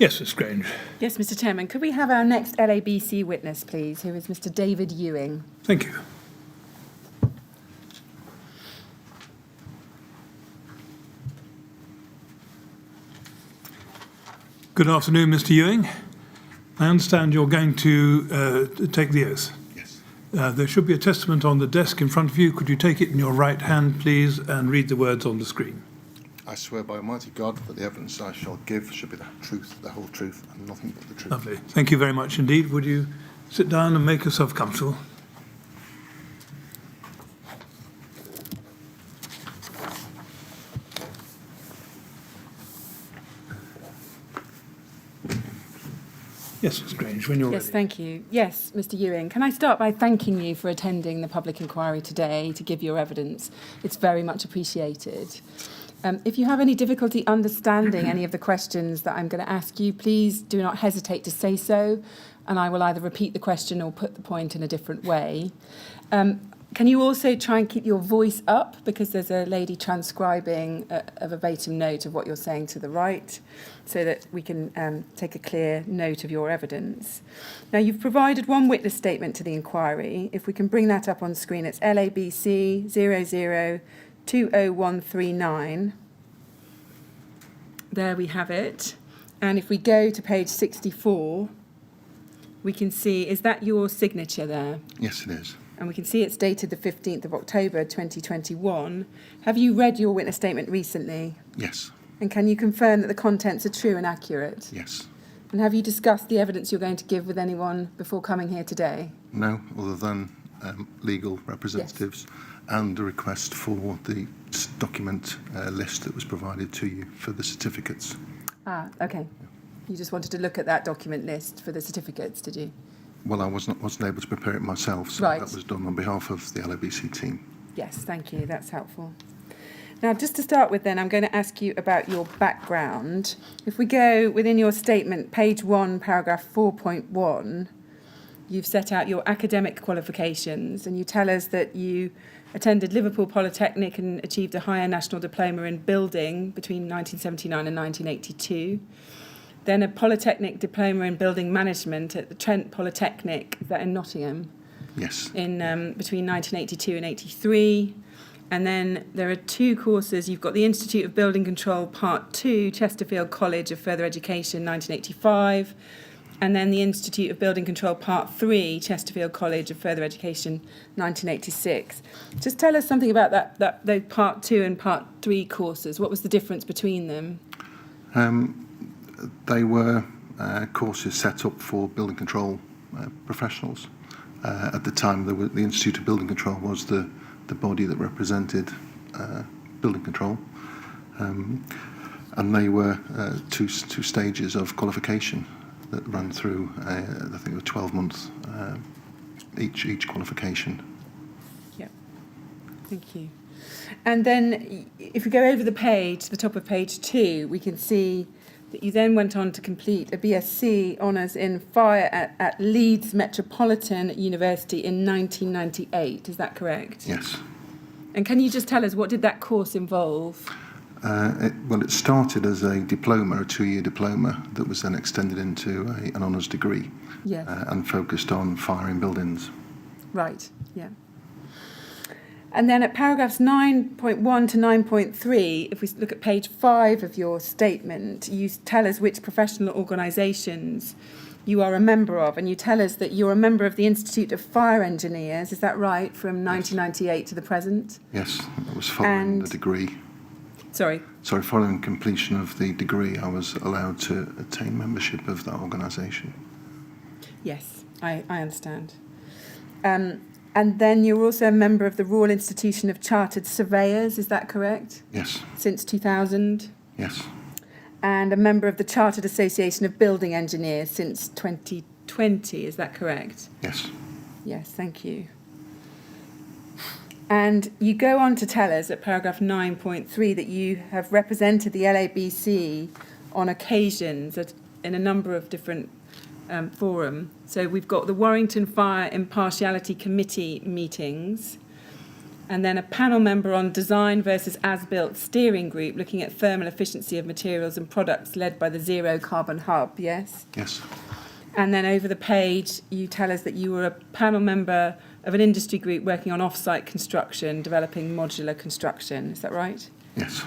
Yes, Ms. Grange. Yes, Mr. Chairman. Could we have our next LABC witness, please, who is Mr. David Ewing? Thank you. Good afternoon, Mr. Ewing. I understand you're going to take the oath. Yes. There should be a testament on the desk in front of you. Could you take it in your right hand, please, and read the words on the screen? I swear by Almighty God that the evidence I shall give should be the truth, the whole truth, and nothing but the truth. Lovely. Thank you very much indeed. Would you sit down and make yourself comfortable? Yes, Ms. Grange, when you're Yes, ready. thank you. Yes, Mr. Ewing. Can I start by thanking you for attending the public inquiry today to give your evidence? It's very much appreciated. If you have any difficulty understanding any of the questions that I'm going to ask you, please do not hesitate to say so, and I will either repeat the question or put the point in a different way. Can you also try and keep your voice up, because there's a lady transcribing a verbatim note of what you're saying to the right, so that we can take a clear note of your evidence. Now, you've provided one witness statement to the inquiry. If we can bring that up on screen, it's LABC 0020139. There we have it. And if we go to page 64, we can see, is that your signature there? Yes, it is. And we can see it's dated the 15th of October 2021. Have you read your witness statement recently? Yes. And can you confirm that the contents are true and accurate? Yes. And have you discussed the evidence you're going to give with anyone before coming here today? No, other than legal representatives and a request for the document list that was provided to you for the certificates. Ah, okay. You just wanted to look at that document list for the certificates, did you? Well, I wasn't able to prepare it myself, so Right. that was done on behalf of the LABC team. Yes, thank you. That's helpful. Now, just to start with then, I'm going to ask you about your background. If we go within your statement, page 1, paragraph 4.1, you've set out your academic qualifications, and you tell us that you attended Liverpool Polytechnic and achieved a higher national diploma in building between 1979 and 1982. Then a Polytechnic diploma in building management at the Trent Polytechnic, is that in Nottingham? Yes. In between 1982 and 83. And then there are two courses. You've got the Institute of Building Control Part 2, Chesterfield College of Further Education, 1985. And then the Institute of Building Control Part 3, Chesterfield College of Further Education, 1986. Just tell us something about those Part 2 and Part 3 courses. What was the difference between them? They were courses set up for building control professionals. At the time, the Institute of Building Control was the body that represented building control. And they were two stages of qualification that ran through, I think it was 12 months each qualification. Yeah, thank you. And then if we go over the page, the top of page 2, we can see that you then went on to complete a BSc Honours in Fire at Leeds Metropolitan University in 1998. Is that correct? Yes. And can you just tell us, what did that course involve? It started as a diploma, a 2-year diploma, that was then extended into an honours degree. Yes. And focused on fire in buildings. Right, yeah. And then at paragraphs 9.1 to 9.3, if we look at page 5 of your statement, you tell us which professional organisations you are a member of, and you tell us that you're a member of the Institute of Fire Engineers, is that right, from 1998 to the present? Yes, that was following the degree. Sorry, following completion of the degree, I was allowed to attain membership of that organisation. Yes, I understand. And then you're also a member of the Royal Institution of Chartered Surveyors, is that correct? Yes. Since 2000? Yes. And a member of the Chartered Association of Building Engineers since 2020, is that correct? Yes. Yes, thank you. And you go on to tell us at paragraph 9.3 that you have represented the LABC on occasions in a number of different forum. So we've got the Warrington Fire Impartiality Committee meetings, And then a panel member on design versus as-built steering group looking at thermal efficiency of materials and products led by the Zero Carbon Hub, yes? Yes. And then over the page, you tell us that you were a panel member of an industry group working on off-site construction, developing modular construction. Is that right? Yes.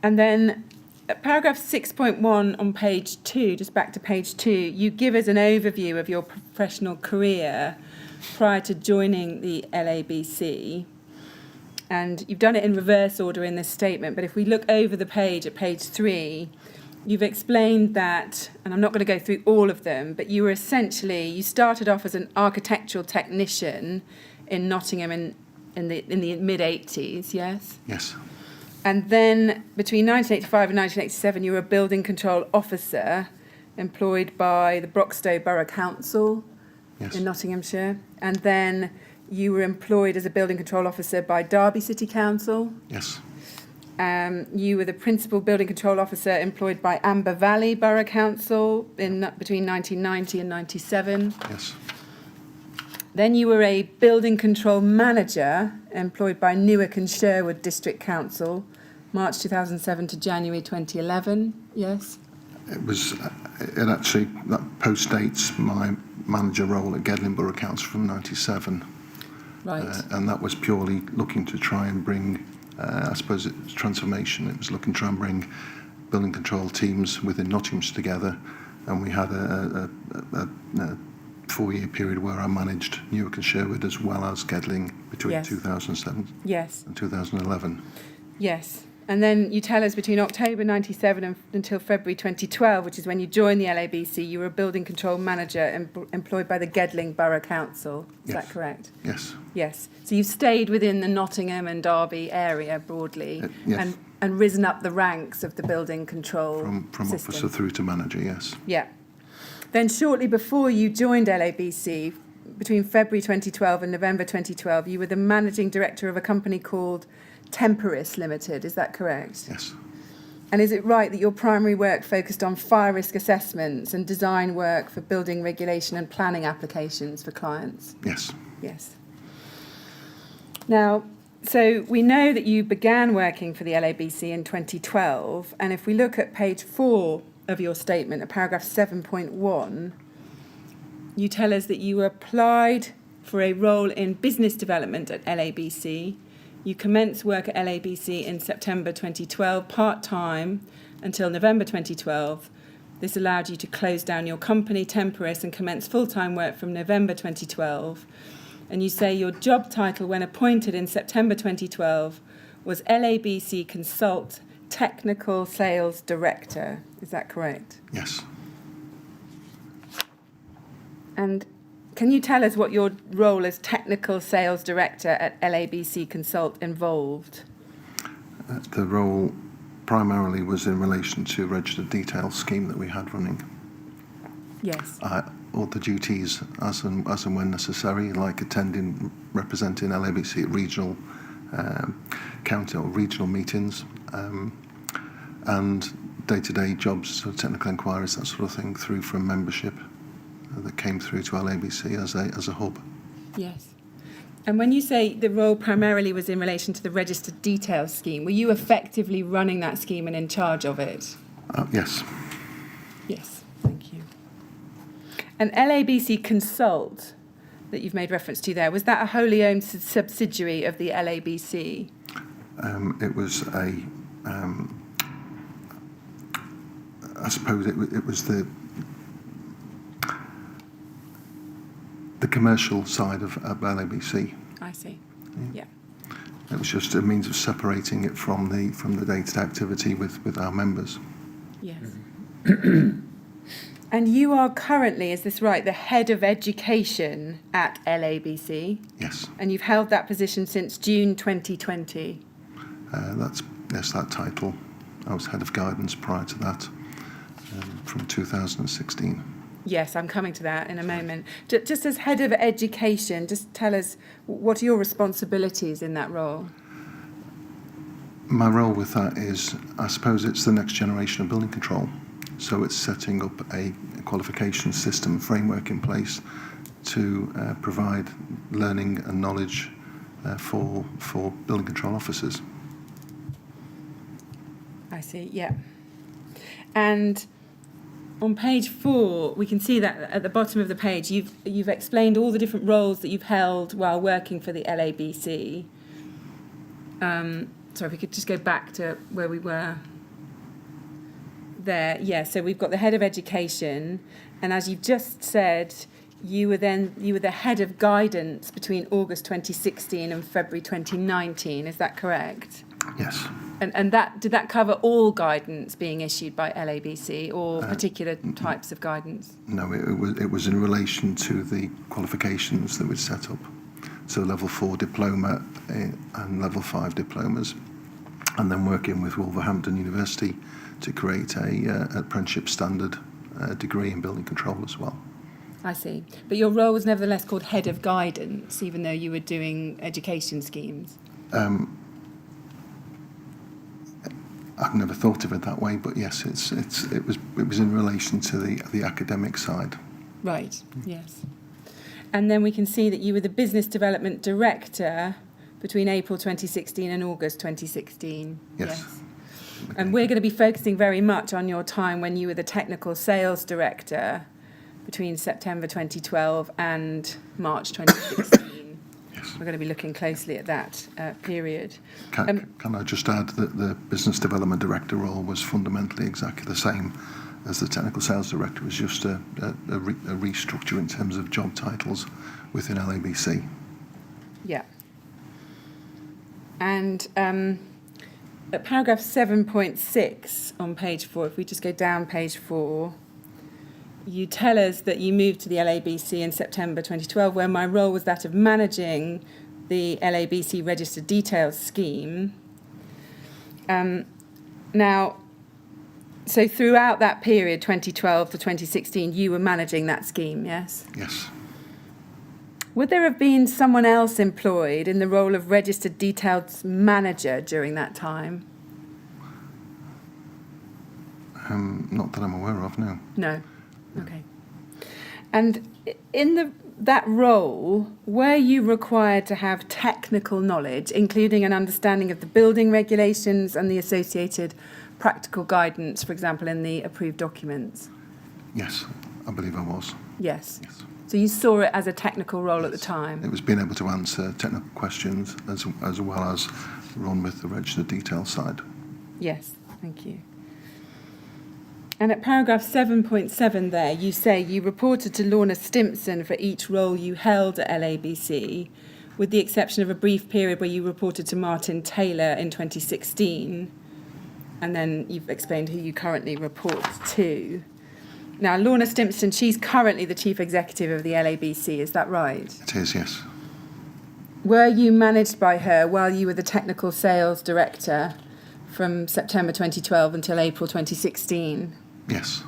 And then at paragraph 6.1 on page 2, just back to page 2, you give us an overview of your professional career prior to joining the LABC. And you've done it in reverse order in this statement, but if we look over the page at page 3, you've explained that, and I'm not going to go through all of them, but you started off as an architectural technician in Nottingham in the mid-80s, yes? Yes. And then between 1985 and 1987, you were a building control officer employed by the Broxtowe Borough Council Yes. in Nottinghamshire. And then you were employed as a building control officer by Derby City Council. Yes. You were the principal building control officer employed by Amber Valley Borough Council between 1990 and 97. Yes. Then you were a building control manager employed by Newark and Sherwood District Council, March 2007 to January 2011, yes? It actually, that postdates my manager role at Gedling Borough Council from 97. Right. And that was purely looking to try and bring, I suppose it was transformation. It was looking to try and bring building control teams within Nottinghamshire together. And we had a 4-year period where I managed Newark and Sherwood as well as Gedling between Yes. 2007 Yes. and 2011. Yes. And then you tell us between October 97 until February 2012, which is when you joined the LABC, you were a building control manager employed by the Gedling Borough Council. Is Yes. that correct? Yes. Yes. So you've stayed within the Nottingham and Derby area broadly Yes. and risen up the ranks of the building control From system. officer through to manager, yes. Yeah. Then shortly before you joined LABC, between February 2012 and November 2012, you were the managing director of a company called Temporis Limited. Is that correct? Yes. And is it right that your primary work focused on fire risk assessments and design work for building regulation and planning applications for clients? Yes. Yes. Now, so we know that you began working for the LABC in 2012, and if we look at page 4 of your statement, at paragraph 7.1, you tell us that you applied for a role in business development at LABC. You commenced work at LABC in September 2012, part-time, until November 2012. This allowed you to close down your company, Temporis, and commence full-time work from November 2012. And you say your job title when appointed in September 2012 was LABC Consult Technical Sales Director. Is that correct? Yes. And can you tell us what your role as Technical Sales Director at LABC Consult involved? The role primarily was in relation to a registered detail scheme that we had running. Yes. All the duties as and when necessary, like attending, representing LABC at regional county or regional meetings, and day-to-day jobs, so technical inquiries, that sort of thing, through from membership that came through to LABC as a hub. Yes. And when you say the role primarily was in relation to the registered details scheme, were you effectively running that scheme and in charge of it? Yes. Yes, thank you. And LABC Consult, that you've made reference to there, was that a wholly owned subsidiary of the LABC? It was I suppose it was the commercial side of LABC. I see. Yeah. It was just a means of separating it from the day-to-day activity with our members. Yes. And you are currently, is this right, the head of education at LABC? Yes. And you've held that position since June 2020? That title. I was head of guidance prior to that, from 2016. Yes, I'm coming to that in a moment. Just as head of education, just tell us, what are your responsibilities in that role? My role with that is, I suppose it's the next generation of building control. So it's setting up a qualification system framework in place to provide learning and knowledge for building control officers. I see, yeah. And on page 4, we can see that at the bottom of the page, you've explained all the different roles that you've held while working for the LABC. So if we could just go back to where we were there. Yeah, so we've got the head of education, and as you've just said, you were the head of guidance between August 2016 and February 2019. Is that correct? Yes. And did that cover all guidance being issued by LABC or particular types of guidance? No, it was in relation to the qualifications that we'd set up. So level 4 diploma and level 5 diplomas, and then working with Wolverhampton University to create a apprenticeship standard degree in building control as well. I see. But your role was nevertheless called head of guidance, even though you were doing education schemes. I've never thought of it that way, but yes, it was in relation to the academic side. Right. Yes. And then we can see that you were the business development director between April 2016 and August 2016. Yes. Okay. And we're going to be focusing very much on your time when you were the technical sales director between September 2012 and March 2016. Yes. We're going to be looking closely at that period. Can I just add that the business development director role was fundamentally exactly the same as the technical sales director. It was just a restructure in terms of job titles within LABC. Yeah. And at paragraph 7.6 on page 4, if we just go down page 4, you tell us that you moved to the LABC in September 2012, where my role was that of managing the LABC Registered Details Scheme. Now, so throughout that period, 2012 to 2016, you were managing that scheme, yes? Yes. Would there have been someone else employed in the role of Registered Details Manager during that time? Not that I'm aware of, no. No. Okay. And in that role, were you required to have technical knowledge, including an understanding of the building regulations and the associated practical guidance, for example, in the approved documents? Yes, I believe I was. Yes. Yes. So you saw it as a technical role at the time? It was being able to answer technical questions as well as run with the registered detail side. Yes, thank you. And at paragraph 7.7 there, you say you reported to Lorna Stimpson for each role you held at LABC, with the exception of a brief period where you reported to Martin Taylor in 2016. And then you've explained who you currently report to. Now, Lorna Stimpson, she's currently the chief executive of the LABC, is that right? It is, yes. Were you managed by her while you were the technical sales director from September 2012 until April 2016? Yes.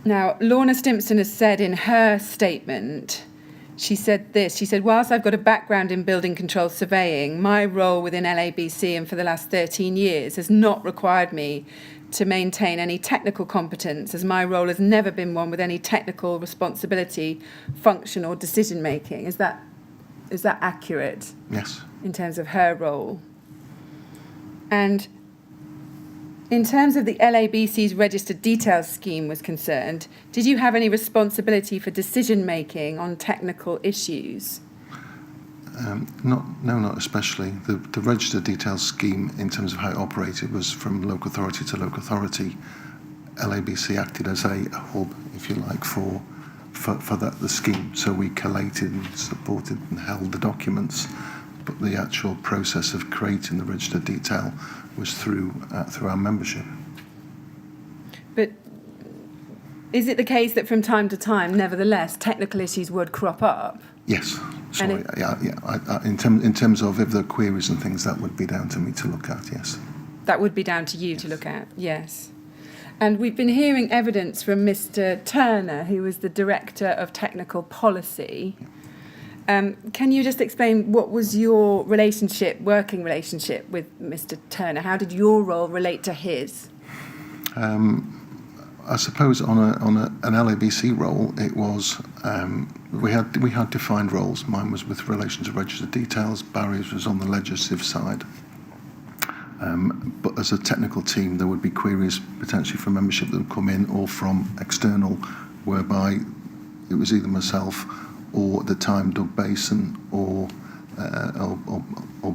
Now, Lorna Stimpson has said in her statement, she said this, she said, whilst I've got a background in building control surveying, my role within LABC and for the last 13 years has not required me to maintain any technical competence, as my role has never been one with any technical responsibility, function or decision making. Is that accurate? Yes. In terms of her role? And in terms of the LABC's Registered Details Scheme was concerned, did you have any responsibility for decision-making on technical issues? Not especially. The Registered Details Scheme, in terms of how it operated, was from local authority to local authority. LABC acted as a hub, if you like, for the scheme. So we collated and supported and held the documents, but the actual process of creating the registered detail was through our membership. But is it the case that from time to time, nevertheless, technical issues would crop up? Yes. Sorry. In terms of if there are queries and things, that would be down to me to look at. Yes. That would be down to you to look at. Yes. And we've been hearing evidence from Mr. Turner, who was the Director of Technical Policy. Can you just explain what was your working relationship with Mr. Turner? How did your role relate to his? I suppose on an LABC role, it was we had defined roles. Mine was with relation to registered details. Barry's was on the legislative side. But as a technical team, there would be queries potentially from membership that would come in, or from external, whereby it was either myself or at the time Doug Basin or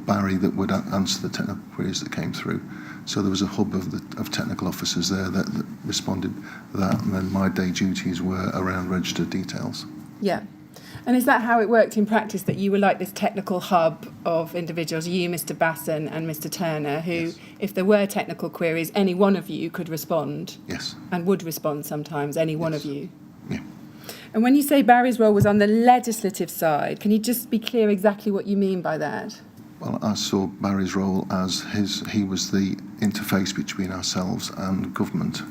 Barry that would answer the technical queries that came through. So there was a hub of technical officers there that responded to that, and then my day duties were around registered details. Yeah. And is that how it worked in practice, that you were like this technical hub of individuals, you, Mr. Basson and Mr. Turner, who, Yes. if there were technical queries, any one of you could respond? Yes. And would respond sometimes, any one of you? Yeah. And when you say Barry's role was on the legislative side, can you just be clear exactly what you mean by that? Well, I saw Barry's role as he was the interface between ourselves and government.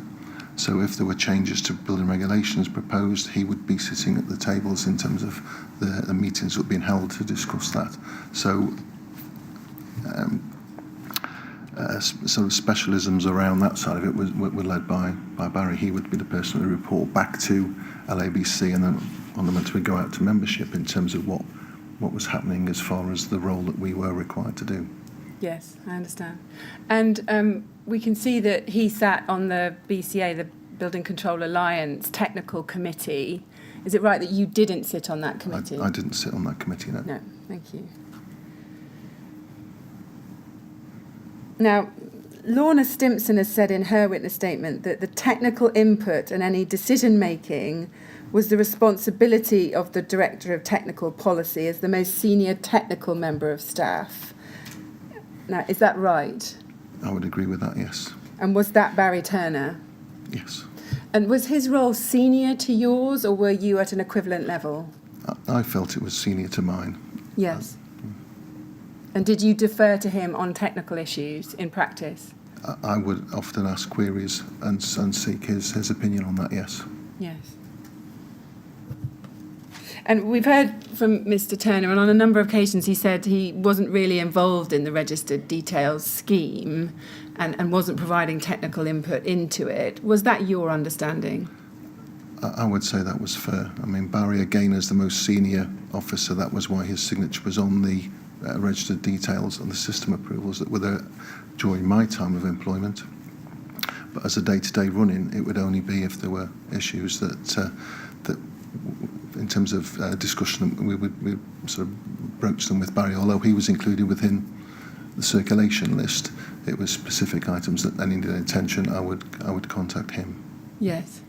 So if there were changes to building regulations proposed, he would be sitting at the tables in terms of the meetings that were being held to discuss that. So sort of specialisms around that side of it were led by Barry. He would be the person who would report back to LABC, and then fundamentally go out to membership in terms of what was happening as far as the role that we were required to do. Yes, I understand. And we can see that he sat on the BCA, the Building Control Alliance Technical Committee. Is it right that you didn't sit on that committee? I didn't sit on that committee, no. No, thank you. Now, Lorna Stimpson has said in her witness statement that the technical input and any decision-making was the responsibility of the Director of Technical Policy as the most senior technical member of staff. Now, is that right? I would agree with that, yes. And was that Barry Turner? Yes. And was his role senior to yours, or were you at an equivalent level? I felt it was senior to mine. Yes. And did you defer to him on technical issues in practice? I would often ask queries and seek his opinion on that, yes. Yes. And we've heard from Mr. Turner, and on a number of occasions he said he wasn't really involved in the registered details scheme and wasn't providing technical input into it. Was that your understanding? I would say that was fair. I mean, Barry, again, as the most senior officer, that was why his signature was on the registered details and the system approvals that were there during my time of employment. But as a day-to-day running, it would only be if there were issues that in terms of discussion, we would sort of broach them with Barry. Although he was included within the circulation list, it was specific items that any needed attention, I would contact him. Yes.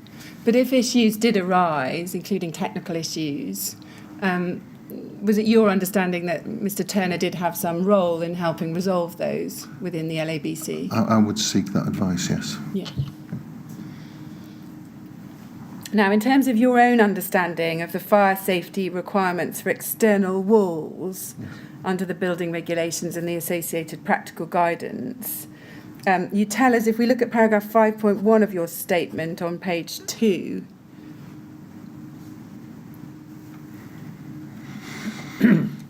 But if issues did arise, including technical issues, was it your understanding that Mr. Turner did have some role in helping resolve those within the LABC? I would seek that advice, yes. Yeah. Now, in terms of your own understanding of the fire safety requirements for external walls under the building regulations and the associated practical guidance, you tell us, if we look at paragraph 5.1 of your statement on page 2,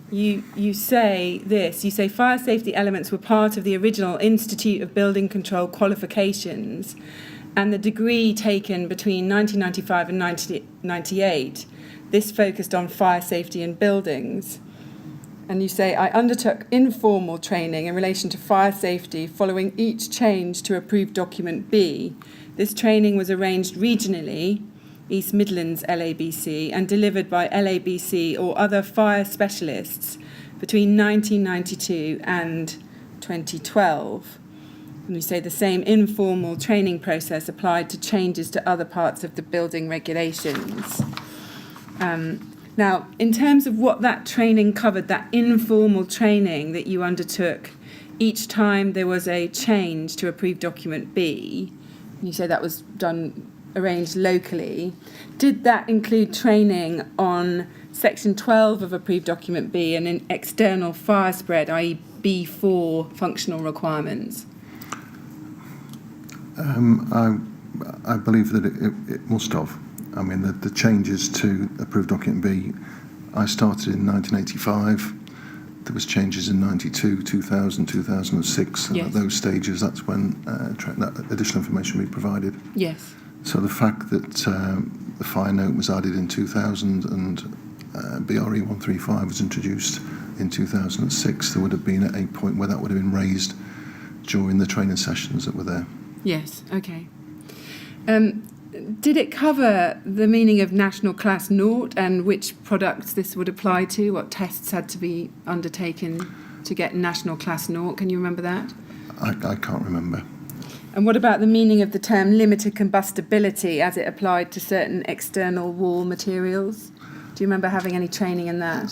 you say this, you say fire safety elements were part of the original Institute of Building Control qualifications, and the degree taken between 1995 and 1998, this focused on fire safety in buildings. And you say, I undertook informal training in relation to fire safety following each change to approved document B. This training was arranged regionally, East Midlands LABC, and delivered by LABC or other fire specialists between 1992 and 2012. And we say the same informal training process applied to changes to other parts of the building regulations. Now, in terms of what that training covered, that informal training that you undertook each time there was a change to approved document B, and you say that was arranged locally, did that include training on section 12 of approved document B and in external fire spread, i.e. B4 functional requirements? I believe that it must have. I mean, the changes to approved document B, I started in 1985. There was changes in 92, 2000, 2006. And yes. At those stages, that's when that additional information we provided. Yes. So the fact that the fire note was added in 2000 and BRE 135 was introduced in 2006, there would have been a point where that would have been raised during the training sessions that were there. Yes, okay. Did it cover the meaning of National Class Naught and which products this would apply to? What tests had to be undertaken to get National Class Naught? Can you remember that? I can't remember. And what about the meaning of the term limited combustibility as it applied to certain external wall materials? Do you remember having any training in that?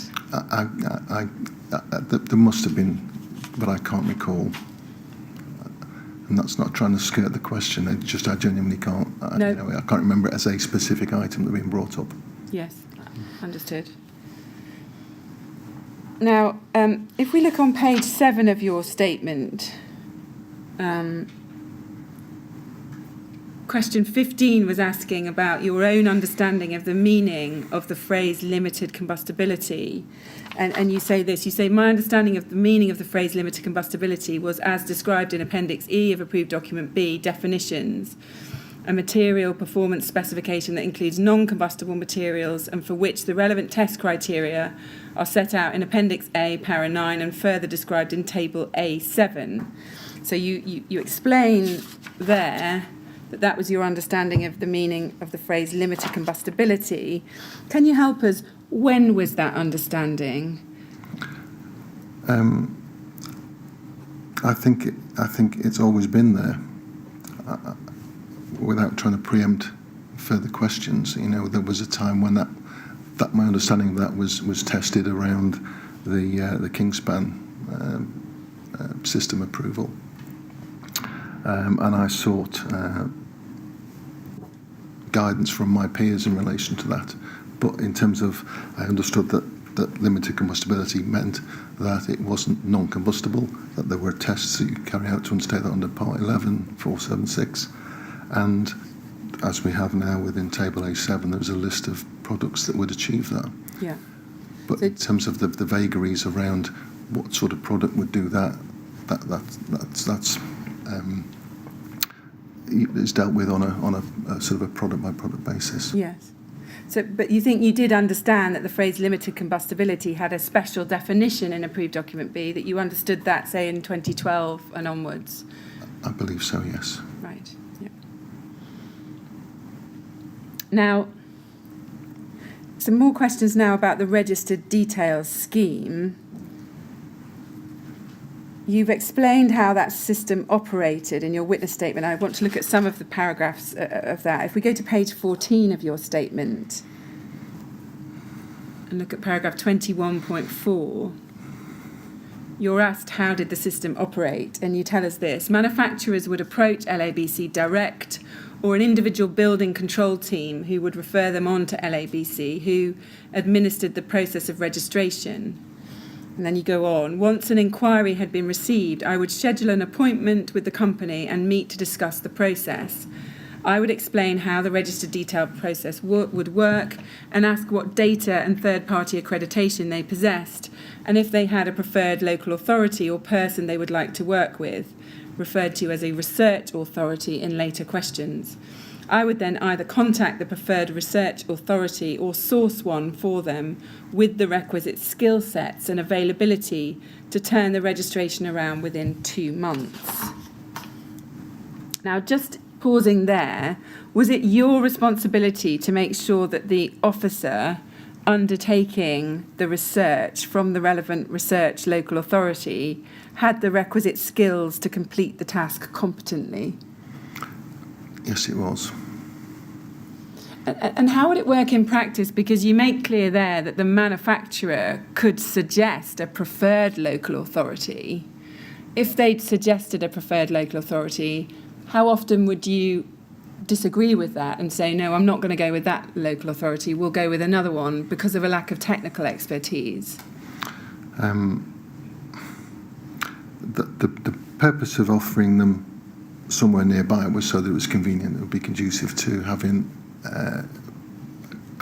There must have been, but I can't recall. And that's not trying to skirt the question. I genuinely can't. No. I can't remember it as a specific item that being brought up. Yes, understood. Now, if we look on page 7 of your statement, question 15 was asking about your own understanding of the meaning of the phrase limited combustibility. And you say this, you say, my understanding of the meaning of the phrase limited combustibility was as described in Appendix E of Approved Document B, definitions, a material performance specification that includes non-combustible materials and for which the relevant test criteria are set out in Appendix A, Para 9, and further described in Table A7. So you explain there that was your understanding of the meaning of the phrase limited combustibility. Can you help us? When was that understanding? I think it's always been there. Without trying to preempt further questions, there was a time when that my understanding of that was tested around the Kingspan system approval, and I sought guidance from my peers in relation to that. But in terms of, I understood that limited combustibility meant that it wasn't non-combustible, that there were tests that you carry out to undertake that under Part 11, 476. And as we have now within Table A7, there was a list of products that would achieve that. Yeah. But in terms of the vagaries around what sort of product would do that, that's is dealt with on a sort of a product by product basis. Yes. So, but you think you did understand that the phrase limited combustibility had a special definition in Approved Document B, that you understood that, say, in 2012 and onwards? I believe so, yes. Right, yeah. Now, some more questions now about the registered details scheme. You've explained how that system operated in your witness statement. I want to look at some of the paragraphs of that. If we go to page 14 of your statement and look at paragraph 21.4, you're asked how did the system operate, and you tell us this: manufacturers would approach LABC direct or an individual building control team who would refer them on to LABC, who administered the process of registration. And then you go on, once an inquiry had been received, I would schedule an appointment with the company and meet to discuss the process. I would explain how the registered detail process would work and ask what data and third-party accreditation they possessed, and if they had a preferred local authority or person they would like to work with, referred to as a research authority in later questions. I would then either contact the preferred research authority or source one for them with the requisite skill sets and availability to turn the registration around within 2 months. Now, just pausing there, was it your responsibility to make sure that the officer undertaking the research from the relevant research local authority had the requisite skills to complete the task competently? Yes, it was. And how would it work in practice? Because you make clear there that the manufacturer could suggest a preferred local authority. If they'd suggested a preferred local authority, how often would you disagree with that and say, no, I'm not going to go with that local authority, we'll go with another one because of a lack of technical expertise? The purpose of offering them somewhere nearby was so that it was convenient, it would be conducive to having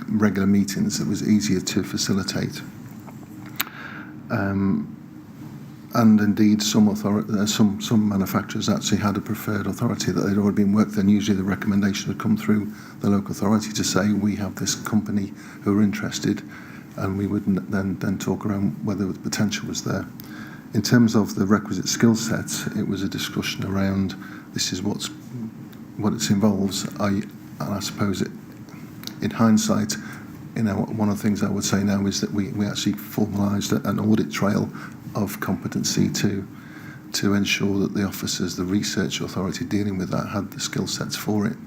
regular meetings that was easier to facilitate. And indeed, some manufacturers actually had a preferred authority that they'd already been worked. Then usually the recommendation would come through the local authority to say, we have this company who are interested, and we would then talk around whether the potential was there. In terms of the requisite skill sets, it was a discussion around this is what it involves. I suppose in hindsight, one of the things I would say now is that we actually formalised an audit trail of competency to ensure that the officers, the research authority dealing with that, had the skill sets for it.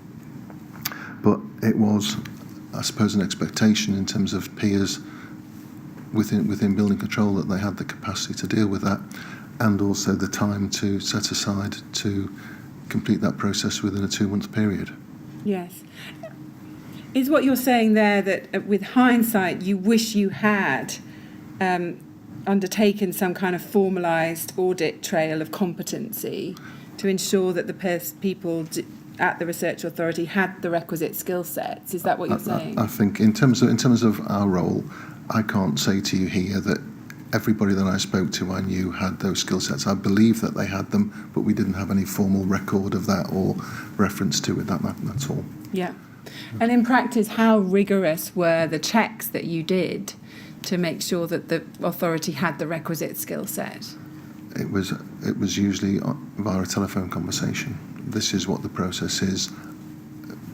But it was, I suppose, an expectation in terms of peers within building control that they had the capacity to deal with that, and also the time to set aside to complete that process within a 2-month period. Yes. Is what you're saying there that with hindsight you wish you had undertaken some kind of formalised audit trail of competency to ensure that the people at the research authority had the requisite skill sets? Is that what you're saying? I think in terms of our role, I can't say to you here that everybody that I spoke to I knew had those skill sets. I believe that they had them, but we didn't have any formal record of that or reference to it. That's all. Yeah. And in practice, how rigorous were the checks that you did to make sure that the authority had the requisite skill set? It was usually via a telephone conversation. This is what the process is.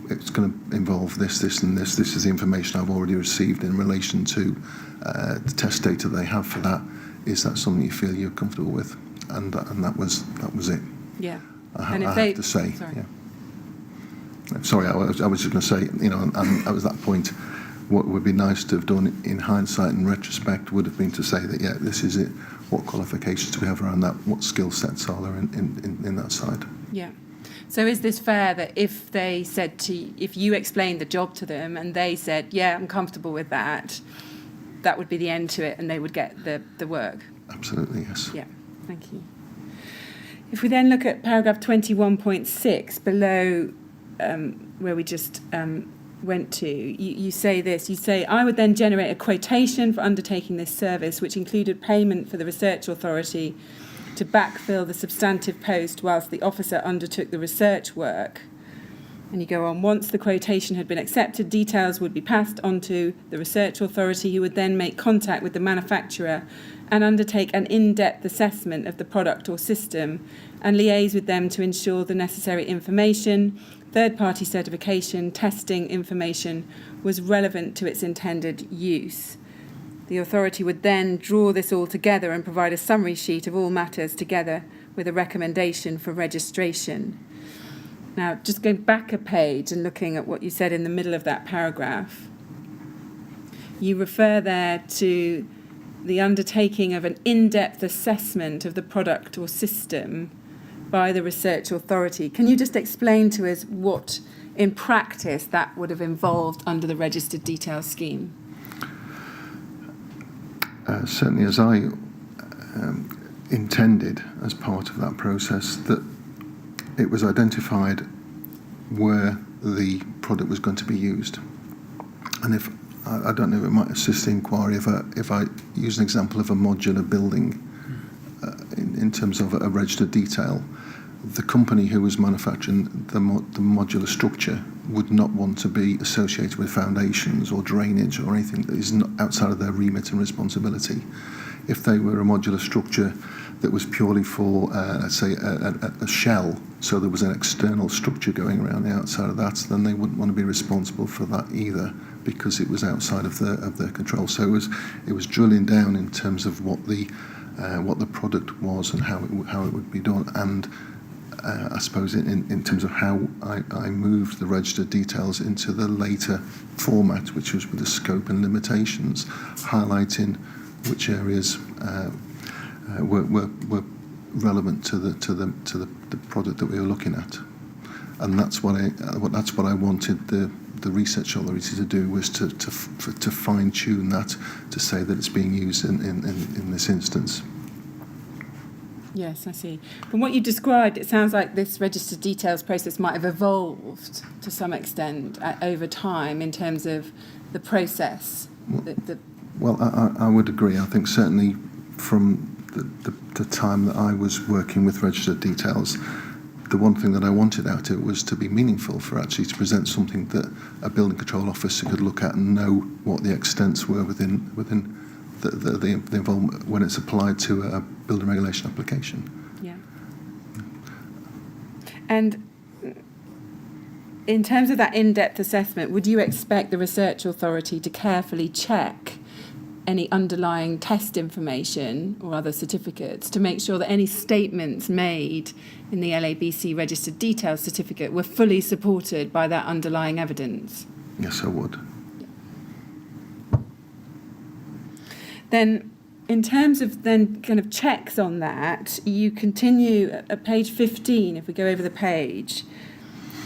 It's going to involve this, and this. This is the information I've already received in relation to the test data they have for that. Is that something you feel you're comfortable with? And that was it. Yeah. I have to say. Sorry. Yeah. Sorry, I was just going to say, and at that point, what would be nice to have done in hindsight and retrospect would have been to say that, yeah, this is it. What qualifications do we have around that? What skill sets are there in that side? Yeah. So is this fair that if they said if you explained the job to them and they said, yeah, I'm comfortable with that, that would be the end to it and they would get the work? Absolutely, yes. Yeah, thank you. If we then look at paragraph 21.6 below where we just went to, you say this, you say, I would then generate a quotation for undertaking this service, which included payment for the research authority to backfill the substantive post whilst the officer undertook the research work. And you go on, once the quotation had been accepted, details would be passed on to the research authority, who would then make contact with the manufacturer and undertake an in-depth assessment of the product or system and liaise with them to ensure the necessary information, third-party certification, testing information was relevant to its intended use. The authority would then draw this all together and provide a summary sheet of all matters together with a recommendation for registration. Now, just going back a page and looking at what you said in the middle of that paragraph, you refer there to the undertaking of an in-depth assessment of the product or system by the research authority. Can you just explain to us what, in practice, that would have involved under the registered details scheme? Certainly, as I intended as part of that process, that it was identified where the product was going to be used. And if I don't know if it might assist the inquiry if I use an example of a modular building in terms of a registered detail, the company who was manufacturing the modular structure would not want to be associated with foundations or drainage or anything that is not outside of their remit and responsibility. If they were a modular structure that was purely for, let's say, a shell, so there was an external structure going around the outside of that, then they wouldn't want to be responsible for that either, because it was outside of their control. So it was drilling down in terms of what the product was and how it would be done, and I suppose in terms of how I moved the registered details into the later format, which was with the scope and limitations, highlighting which areas were relevant to the product that we were looking at, and that's what I wanted the research authority to do, was to fine tune that, to say that it's being used in this instance. Yes, I see. From what you described, it sounds like this registered details process might have evolved to some extent over time in terms of the process. Well, I would agree. I think certainly from the time that I was working with registered details, the one thing that I wanted out of it was to be meaningful, for actually to present something that a building control officer could look at and know what the extents were within the involvement when it's applied to a building regulation application. Yeah. And in terms of that in-depth assessment, would you expect the research authority to carefully check any underlying test information or other certificates to make sure that any statements made in the LABC registered details certificate were fully supported by that underlying evidence? Yes, I would. Then, in terms of then kind of checks on that, you continue at page 15, if we go over the page,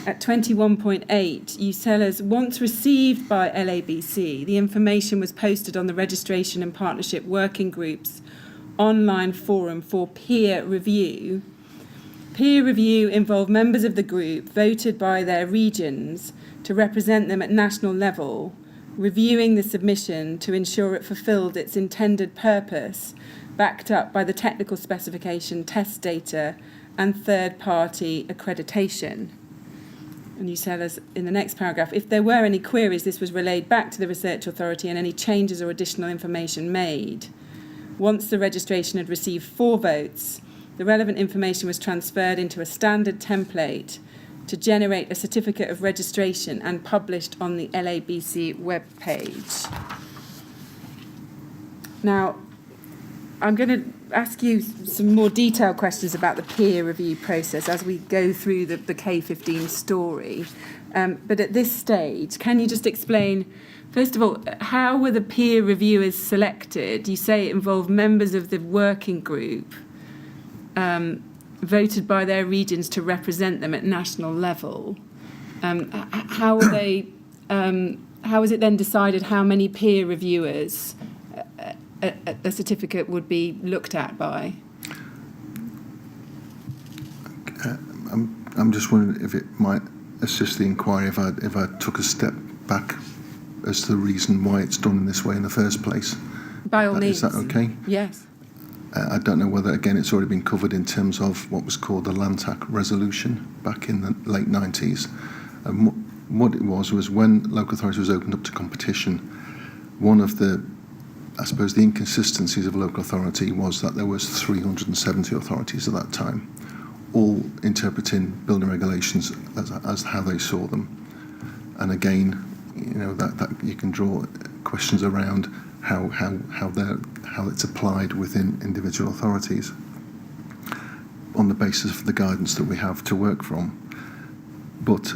at 21.8, you tell us, once received by LABC, the information was posted on the Registration and Partnership Working Group's online forum for peer review. Peer review involved members of the group voted by their regions to represent them at national level, reviewing the submission to ensure it fulfilled its intended purpose, backed up by the technical specification, test data, and third-party accreditation. And you tell us in the next paragraph, if there were any queries, this was relayed back to the research authority and any changes or additional information made. Once the registration had received 4 votes, the relevant information was transferred into a standard template to generate a certificate of registration and published on the LABC webpage. Now, I'm going to ask you some more detailed questions about the peer review process as we go through the K15 story. But at this stage, can you just explain, first of all, how were the peer reviewers selected? You say it involved members of the working group voted by their regions to represent them at national level. How were they? How was it then decided how many peer reviewers a certificate would be looked at by? I'm just wondering if it might assist the inquiry if I took a step back as to the reason why it's done in this way in the first place. By all means. Is that okay? Yes. I don't know whether, again, it's already been covered in terms of what was called the Land Tax resolution back in the late 90s. And what it was when local authority was opened up to competition, one of the, I suppose, the inconsistencies of local authority was that there was 370 authorities at that time, all interpreting building regulations as how they saw them. And again, you know, that you can draw questions around how it's applied within individual authorities on the basis of the guidance that we have to work from. But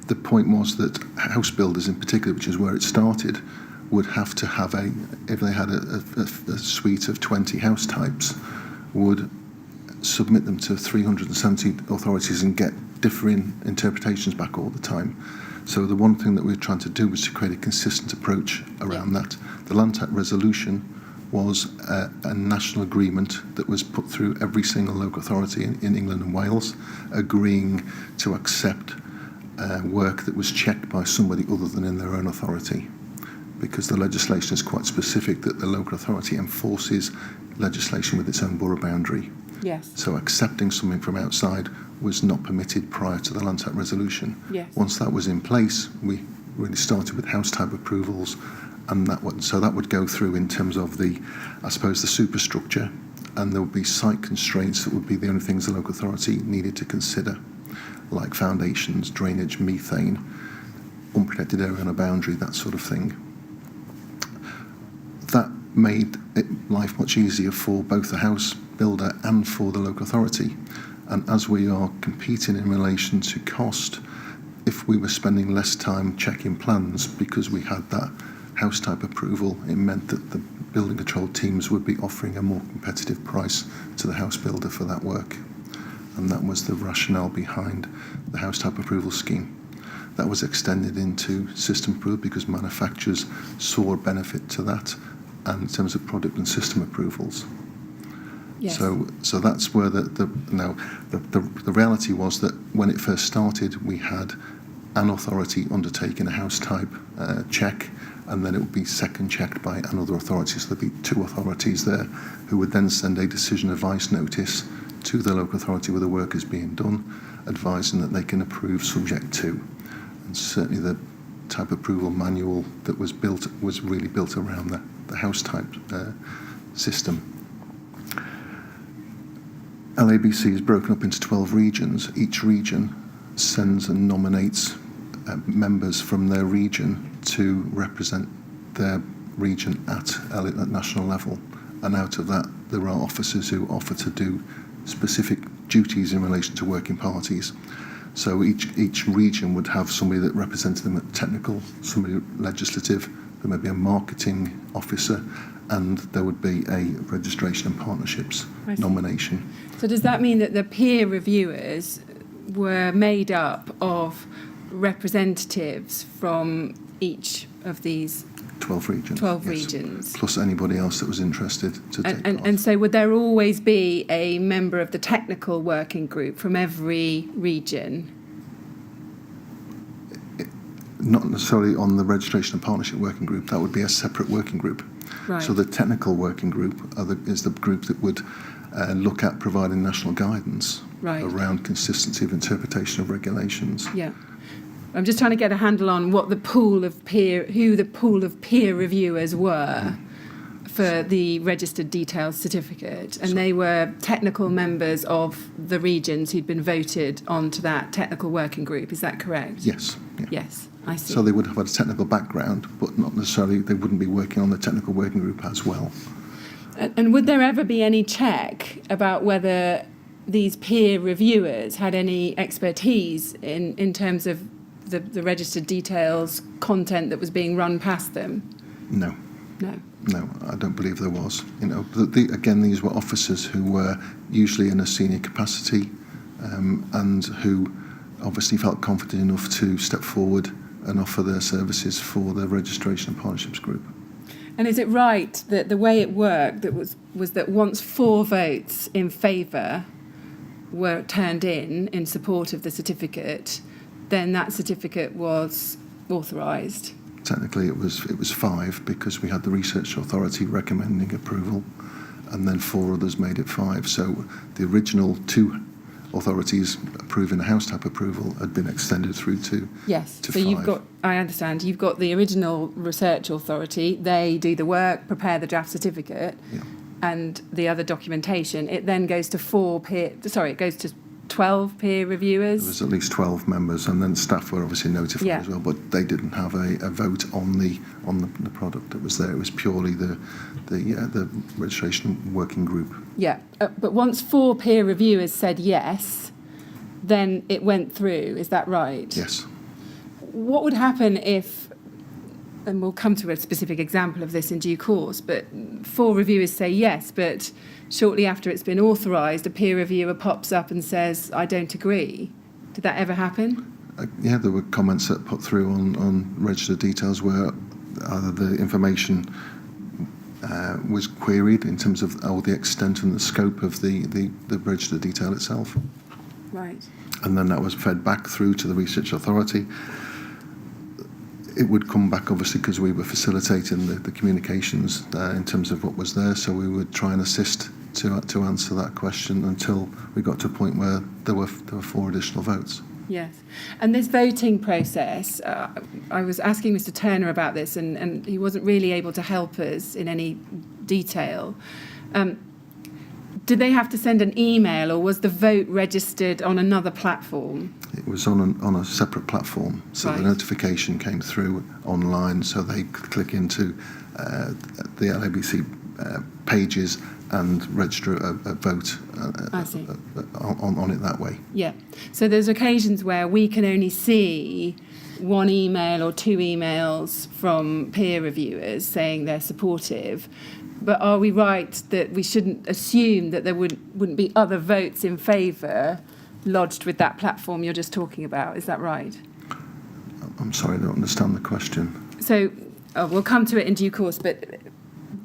the point was that house builders in particular, which is where it started, would have to have if they had a suite of 20 house types, would submit them to 370 authorities and get differing interpretations back all the time. So the one thing that we were trying to do was to create a consistent approach around that. The Land Tax resolution was a national agreement that was put through every single local authority in England and Wales, agreeing to accept work that was checked by somebody other than in their own authority, because the legislation is quite specific that the local authority enforces legislation with its own borough boundary. Yes. So accepting something from outside was not permitted prior to the Land Tax resolution. Yes. Once that was in place, we really started with house type approvals, and that would go through in terms of the, I suppose, the superstructure, and there would be site constraints that would be the only things the local authority needed to consider, like foundations, drainage, methane, unprotected area on a boundary, that sort of thing. That made life much easier for both the house builder and for the local authority. And as we are competing in relation to cost, if we were spending less time checking plans because we had that house type approval, it meant that the building control teams would be offering a more competitive price to the house builder for that work. And that was the rationale behind the house type approval scheme. That was extended into system approval because manufacturers saw a benefit to that, and in terms of product and system approvals. Yes. So that's where the reality was that when it first started, we had an authority undertaking a house type check, and then it would be second checked by another authority. So there'd be two authorities there who would then send a decision advice notice to the local authority where the work is being done, advising that they can approve subject to. And certainly the type approval manual that was built was really built around the house type system. LABC is broken up into 12 regions. Each region sends and nominates members from their region to represent their region at national level. And out of that, there are officers who offer to do specific duties in relation to working parties. So each region would have somebody that represented them at technical, somebody legislative, there may be a marketing officer, and there would be a registration and partnerships nomination. So does that mean that the peer reviewers were made up of representatives from each of these 12 regions. 12 yes. regions. Plus anybody else that was interested to take part. And so would there always be a member of the technical working group from every region? Not necessarily on the registration and partnership working group. That would be a separate working group. Right. So the technical working group is the group that would look at providing national guidance around consistency of interpretation of regulations. Yeah. I'm just trying to get a handle on what who the pool of peer reviewers were for the registered details certificate, and they were technical members of the regions who'd been voted onto that technical working group. Is that correct? Yes. Yeah. Yes, I see. So they would have had a technical background, but not necessarily, they wouldn't be working on the technical working group as well. And would there ever be any check about whether these peer reviewers had any expertise in terms of the registered details content that was being run past them? No. No, I don't believe there was. You know, again, these were officers who were usually in a senior capacity and who obviously felt confident enough to step forward and offer their services for the registration and partnerships group. And is it right that the way it worked was that once 4 votes in favour were turned in support of the certificate, then that certificate was authorised? Technically, it was 5 because we had the research authority recommending approval, and then 4 others made it 5. So the original 2 authorities approving a house type approval had been extended through to yes. to so 5. You've got, I understand, you've got the original research authority. They do the work, prepare the draft certificate, and the other documentation. It then goes to 12 peer reviewers. There was at least 12 members, and then staff were obviously notified as well, but they didn't have a vote on the product that was there. It was purely the registration working group. Yeah, but once 4 peer reviewers said yes, then it went through. Is that right? Yes. What would happen if, and we'll come to a specific example of this in due course, but 4 reviewers say yes, but shortly after it's been authorised, a peer reviewer pops up and says, I don't agree. Did that ever happen? Yeah, there were comments that put through on registered details where either the information was queried in terms of the extent and the scope of the registered detail itself. Right. And then that was fed back through to the research authority. It would come back, obviously, because we were facilitating the communications in terms of what was there, so we would try and assist to answer that question until we got to a point where there were 4 additional votes. Yes. And this voting process, I was asking Mr. Turner about this, and he wasn't really able to help us in any detail. Did they have to send an email, or was the vote registered on another platform? It was on a separate platform, so the notification came through online, so they could click into the LABC pages and register a vote on it that way. Yeah. So there's occasions where we can only see 1 email or 2 emails from peer reviewers saying they're supportive. But are we right that we shouldn't assume that there wouldn't be other votes in favour lodged with that platform you're just talking about? Is that right? I'm sorry, I don't understand the question. So we'll come to it in due course, but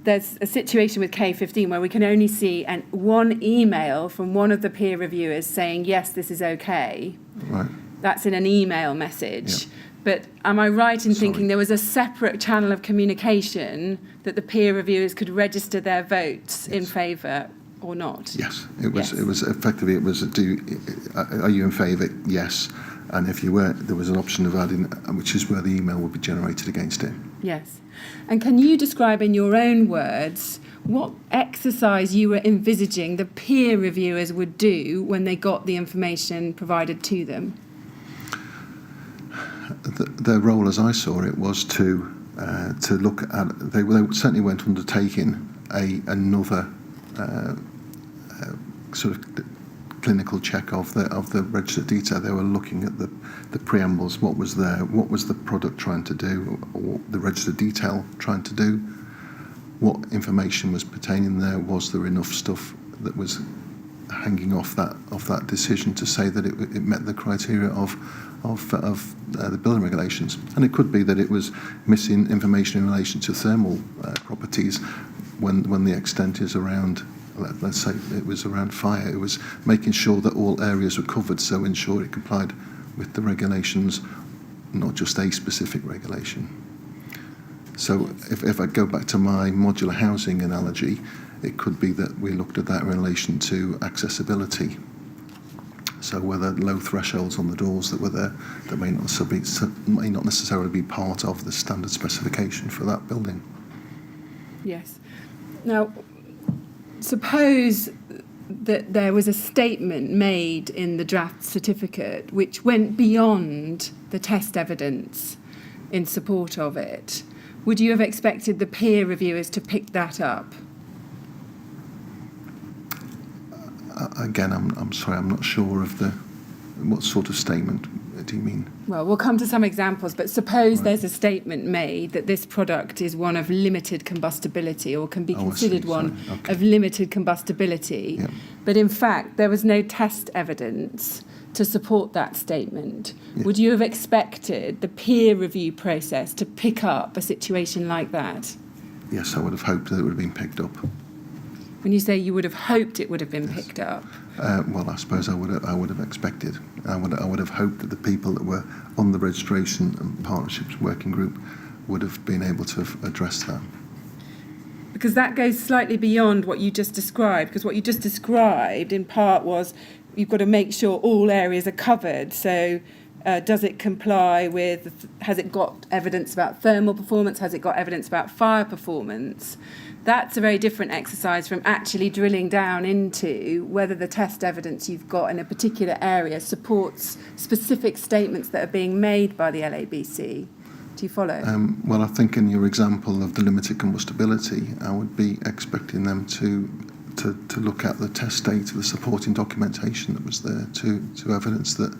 there's a situation with K15 where we can only see 1 email from one of the peer reviewers saying, yes, this is okay. Right. That's in an email message. Yeah. But am I right in thinking there was a separate channel of communication that the peer reviewers could register their votes in favour or not? Yes, it was. Yes. It was effectively. It was. Are you in favour? Yes. And if you were, there was an option of adding, which is where the email would be generated against it. Yes. And can you describe in your own words what exercise you were envisaging the peer reviewers would do when they got the information provided to them? Their role, as I saw it, was to look at. They certainly weren't undertaking another sort of clinical check of the registered detail. They were looking at the preambles, what was there, what was the product trying to do, or the registered detail trying to do, what information was pertaining there, was there enough stuff that was hanging off that decision to say that it met the criteria of the building regulations. And it could be that it was missing information in relation to thermal properties when the extent is around, let's say it was around fire. It was making sure that all areas were covered, so ensure it complied with the regulations, not just a specific regulation. So if I go back to my modular housing analogy, it could be that we looked at that in relation to accessibility. So whether low thresholds on the doors that were there that may not necessarily be part of the standard specification for that building. Yes. Now, suppose that there was a statement made in the draft certificate which went beyond the test evidence in support of it. Would you have expected the peer reviewers to pick that up? Again, I'm sorry, I'm not sure of what sort of statement do you mean? Well, we'll come to some examples, but suppose there's a statement made that this product is one of limited combustibility or can be considered one of limited combustibility. Yep. But in fact, there was no test evidence to support that statement. Yeah. Would you have expected the peer review process to pick up a situation like that? Yes, I would have hoped that it would have been picked up. When you say you would have hoped it would have been picked up? Well, I suppose I would have expected. I would have hoped that the people that were on the registration and partnerships working group would have been able to have addressed that. Because that goes slightly beyond what you just described, because what you just described in part was you've got to make sure all areas are covered. So does it comply with, has it got evidence about thermal performance? Has it got evidence about fire performance? That's a very different exercise from actually drilling down into whether the test evidence you've got in a particular area supports specific statements that are being made by the LABC. Do you follow? Well, I think in your example of the limited combustibility, I would be expecting them to look at the test data, the supporting documentation that was there to evidence that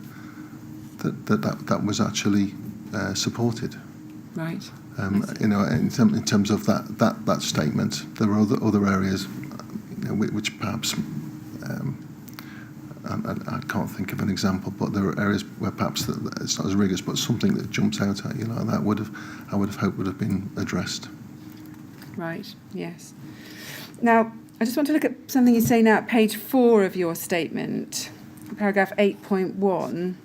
was actually supported. Right. You know, in terms of that statement, there are other areas, you know, which perhaps I can't think of an example, but there are areas where perhaps it's not as rigorous, but something that jumps out at you like that I would have hoped would have been addressed. Right. Yes. Now, I just want to look at something you say now at page 4 of your statement, paragraph 8.1.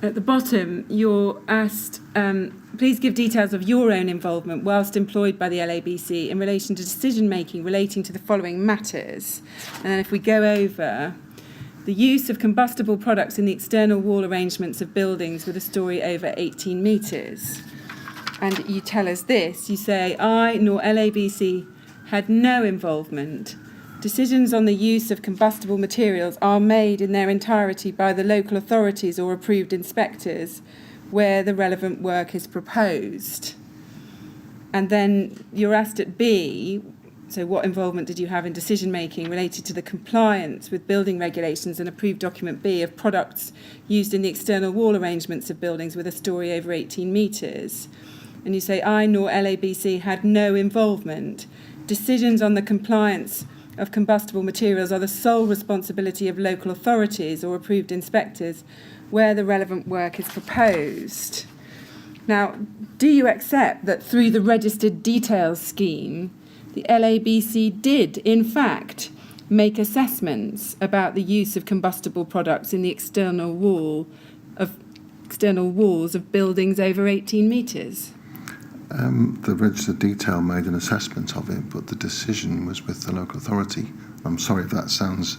At the bottom, you're asked, please give details of your own involvement whilst employed by the LABC in relation to decision-making relating to the following matters. And then if we go over, the use of combustible products in the external wall arrangements of buildings with a story over 18 metres. And you tell us this, you say, I nor LABC had no involvement. Decisions on the use of combustible materials are made in their entirety by the local authorities or approved inspectors where the relevant work is proposed. And then you're asked at B, so what involvement did you have in decision-making related to the compliance with building regulations and approved document B of products used in the external wall arrangements of buildings with a story over 18 metres? And you say, I nor LABC had no involvement. Decisions on the compliance of combustible materials are the sole responsibility of local authorities or approved inspectors where the relevant work is proposed. Now, do you accept that through the registered details scheme, the LABC did, in fact, make assessments about the use of combustible products in the external wall of external walls of buildings over 18 metres? The registered detail made an assessment of it, but the decision was with the local authority. I'm sorry if that sounds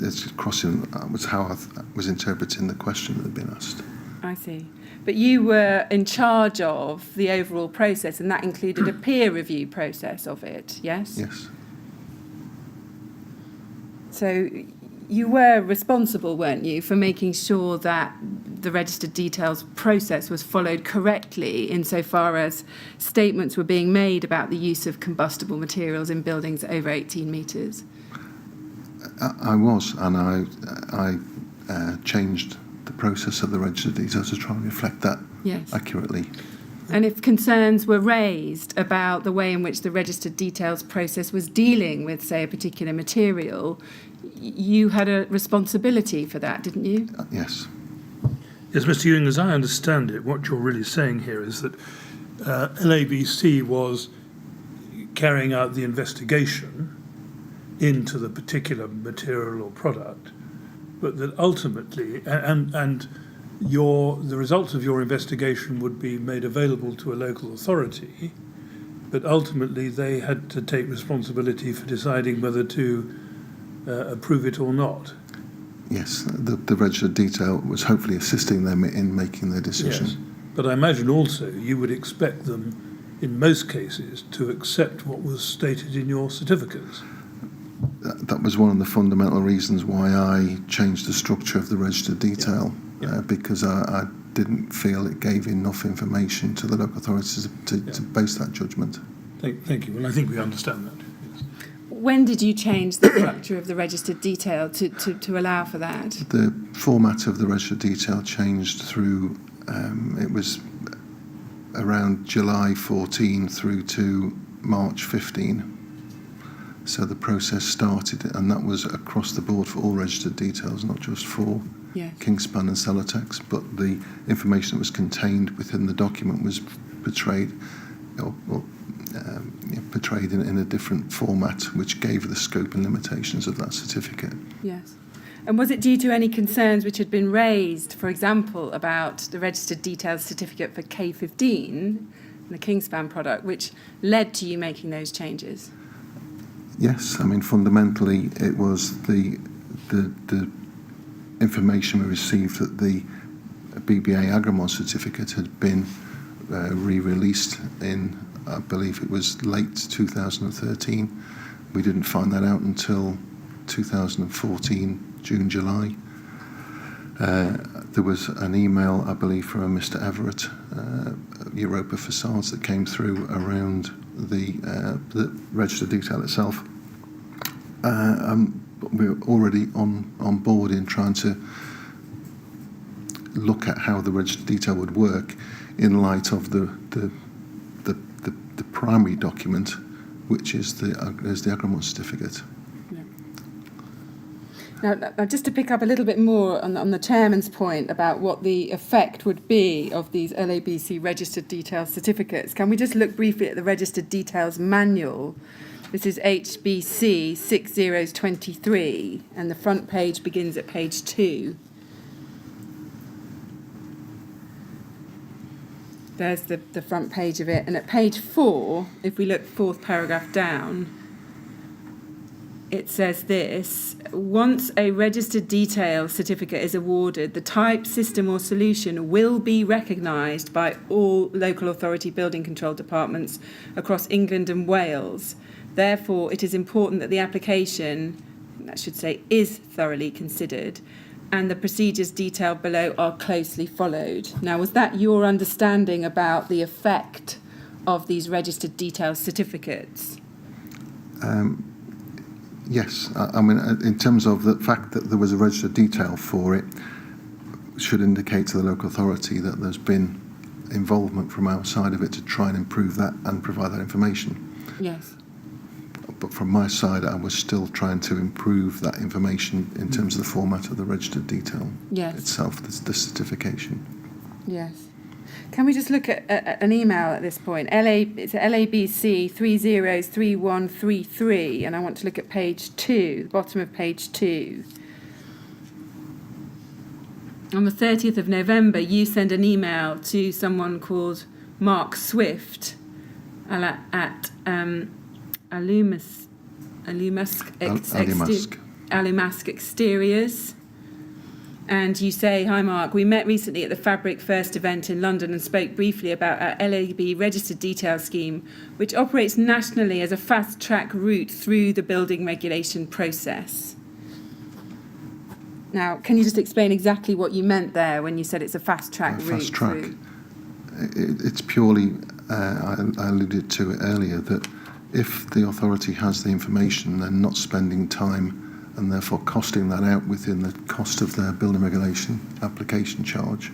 it's crossing. Was how I was interpreting the question that had been asked. I see. But you were in charge of the overall process, and that included a peer review process of it, yes? Yes. So you were responsible, weren't you, for making sure that the registered details process was followed correctly insofar as statements were being made about the use of combustible materials in buildings over 18 metres? I was, and I changed the process of the registered details to try and reflect that Yes. accurately. And if concerns were raised about the way in which the registered details process was dealing with, say, a particular material, you had a responsibility for that, didn't you? Yes. Yes, Mr. Ewing, as I understand it, what you're really saying here is that LABC was carrying out the investigation into the particular material or product, but that ultimately, and the results of your investigation would be made available to a local authority, but ultimately they had to take responsibility for deciding whether to approve it or not. Yes, the registered detail was hopefully assisting them in making their decision. Yes, but I imagine also you would expect them, in most cases, to accept what was stated in your certificates. That was one of the fundamental reasons why I changed the structure of the registered detail, because I didn't feel it gave enough information to the local authorities to base that judgment. Thank you, and I think we understand that. Yes. When did you change the structure of the registered detail to allow for that? The format of the registered detail changed through, it was around July 14 through to March 15. So the process started, and that was across the board for all registered details, not just for Yes. Kingspan and Celotex, but the information that was contained within the document was portrayed portrayed in a different format, which gave the scope and limitations of that certificate. Yes. And was it due to any concerns which had been raised, for example, about the registered details certificate for K15, the Kingspan product, which led to you making those changes? Yes, I mean, fundamentally, it was the information we received that the BBA Agrimon certificate had been re-released in, I believe it was late 2013. We didn't find that out until 2014, June, July. There was an email, I believe, from a Mr. Everett, Europa Facades, that came through around the registered detail itself. We were already on board in trying to look at how the registered detail would work in light of the primary document, which is the Agrimon certificate. Now, just to pick up a little bit more on the chairman's point about what the effect would be of these LABC registered details certificates, can we just look briefly at the registered details manual? This is HBC 6023, and the front page begins at page 2. There's the front page of it, and at page 4, if we look fourth paragraph down, it says this: once a registered detail certificate is awarded, the type, system or solution will be recognised by all local authority building control departments across England and Wales. Therefore, it is important that the application, I should say, is thoroughly considered and the procedures detailed below are closely followed. Now, was that your understanding about the effect of these registered detail certificates? Yes, I mean, in terms of the fact that there was a registered detail for it, should indicate to the local authority that there's been involvement from our side of it to try and improve that and provide that information. Yes. But from my side, I was still trying to improve that information in terms of the format of the registered detail itself, the certification. Yes. Can we just look at an email at this point? It's LABC 303133, and I want to look at page 2, the bottom of page 2. on the 30th of November, you send an email to someone called Mark Swift at Alumask Exteriors. And you say, "Hi Mark, we met recently at the Fabric First event in London and spoke briefly about our LAB registered detail scheme, which operates nationally as a fast-track route through the building regulation process." Now, can you just explain exactly what you meant there when you said it's a fast-track route? Fast track. It's purely, I alluded to it earlier, that if the authority has the information, they're not spending time and therefore costing that out within the cost of their building regulation application charge.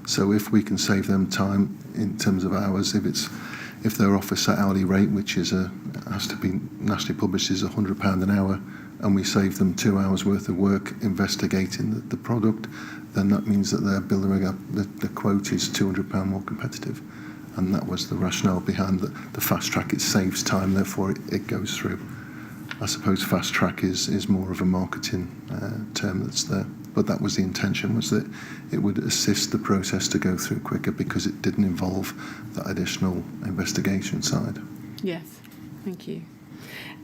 So if we can save them time in terms of hours, if their officer hourly rate, which has to be nationally published, is £100 an hour, and we save them 2 hours worth of work investigating the product, then that means that their building the quote is £200 more competitive. And that was the rationale behind the fast track. It saves time, therefore it goes through. I suppose fast track is more of a marketing term that's there. But that was the intention, was that it would assist the process to go through quicker because it didn't involve that additional investigation side. Yes, thank you.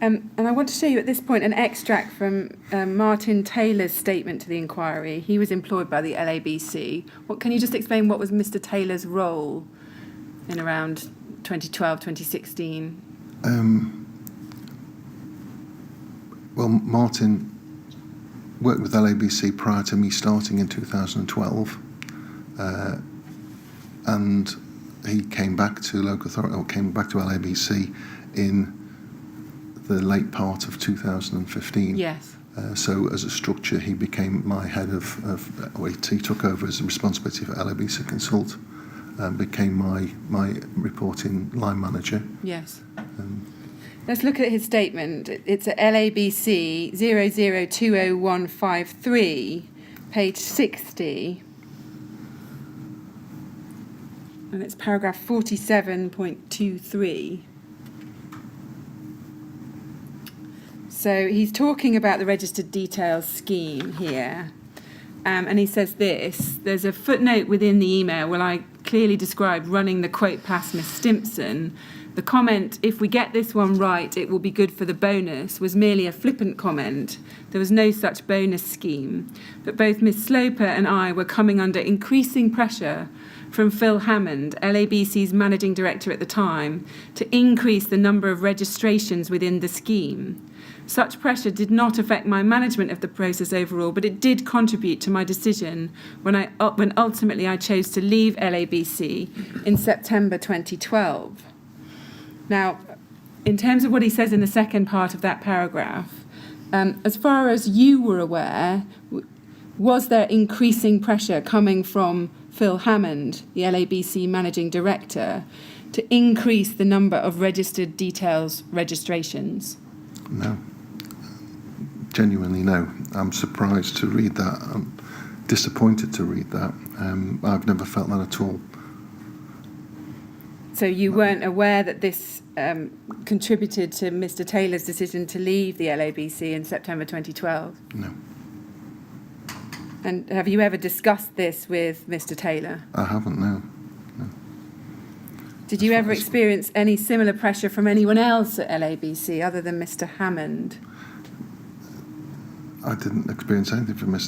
And I want to show you at this point an extract from Martin Taylor's statement to the inquiry. He was employed by the LABC. Can you just explain what was Mr. Taylor's role in around 2012, 2016? Well, Martin worked with LABC prior to me starting in 2012, and he came back to local authority, or came back to LABC in the late part of 2015. Yes. So as a structure, he became my head he took over as a responsibility for LABC Consult, and became my reporting line manager. Yes. Let's look at his statement. It's at LABC 0020153, page 60. And it's paragraph 47.23. So he's talking about the registered details scheme here. And he says this: there's a footnote within the email where I clearly described running the quote past Miss Stimpson. The comment, "If we get this one right, it will be good for the bonus," was merely a flippant comment. There was no such bonus scheme. But both Miss Sloper and I were coming under increasing pressure from Phil Hammond, LABC's managing director at the time, to increase the number of registrations within the scheme. Such pressure did not affect my management of the process overall, but it did contribute to my decision when ultimately I chose to leave LABC in September 2012. Now, in terms of what he says in the second part of that paragraph, as far as you were aware, was there increasing pressure coming from Phil Hammond, the LABC managing director, to increase the number of registered details registrations? No. Genuinely no. I'm surprised to read that. I'm disappointed to read that. I've never felt that at all. So you weren't aware that this contributed to Mr. Taylor's decision to leave the LABC in September 2012? No. And have you ever discussed this with Mr. Taylor? I haven't, no. Did you ever experience any similar pressure from anyone else at LABC other than Mr. Hammond? I didn't experience anything from in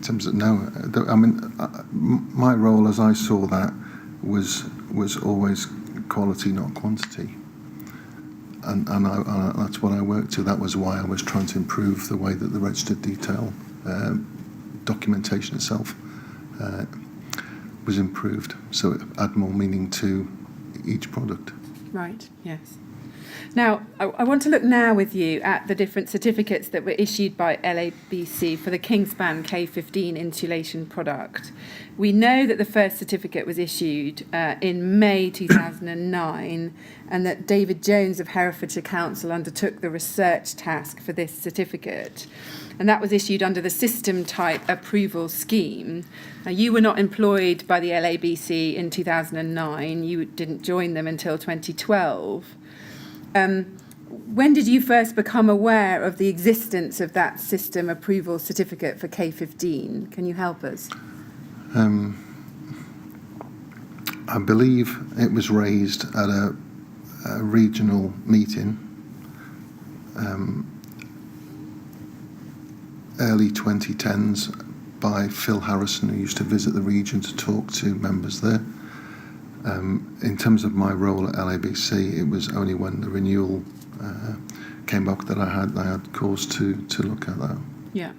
terms of, no. I mean, my role as I saw that was always quality, not quantity. And that's what I worked to. That was why I was trying to improve the way that the registered detail documentation itself was improved, so it had more meaning to each product. Right, yes. Now, I want to look now with you at the different certificates that were issued by LABC for the Kingspan K15 insulation product. We know that the first certificate was issued in May 2009, and that David Jones of Herefordshire Council undertook the research task for this certificate. And that was issued under the system type approval scheme. Now, you were not employed by the LABC in 2009. You didn't join them until 2012. When did you first become aware of the existence of that system approval certificate for K15? Can you help us? I believe it was raised at a regional meeting early 2010s by Phil Harrison, who used to visit the region to talk to members there. In terms of my role at LABC, it was only when the renewal came up that I had cause to look at that. Yeah.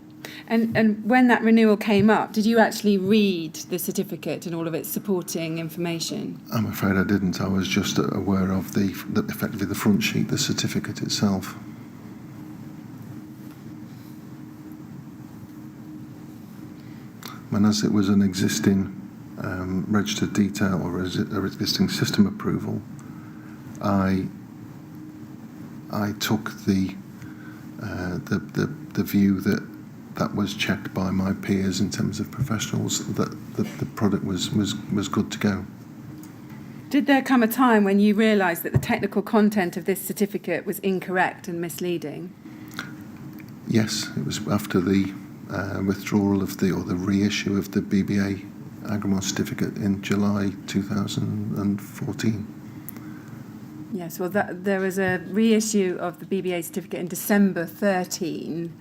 And when that renewal came up, did you actually read the certificate and all of its supporting information? I'm afraid I didn't. I was just aware of effectively the front sheet, the certificate itself. And as it was an existing registered detail or existing system approval, I took the view that was checked by my peers in terms of professionals that the product was good to go. Did there come a time when you realised that the technical content of this certificate was incorrect and misleading? Yes, it was after the withdrawal of the reissue of the BBA Agrimon certificate in July 2014. Yes, well, there was a reissue of the BBA certificate in December 13,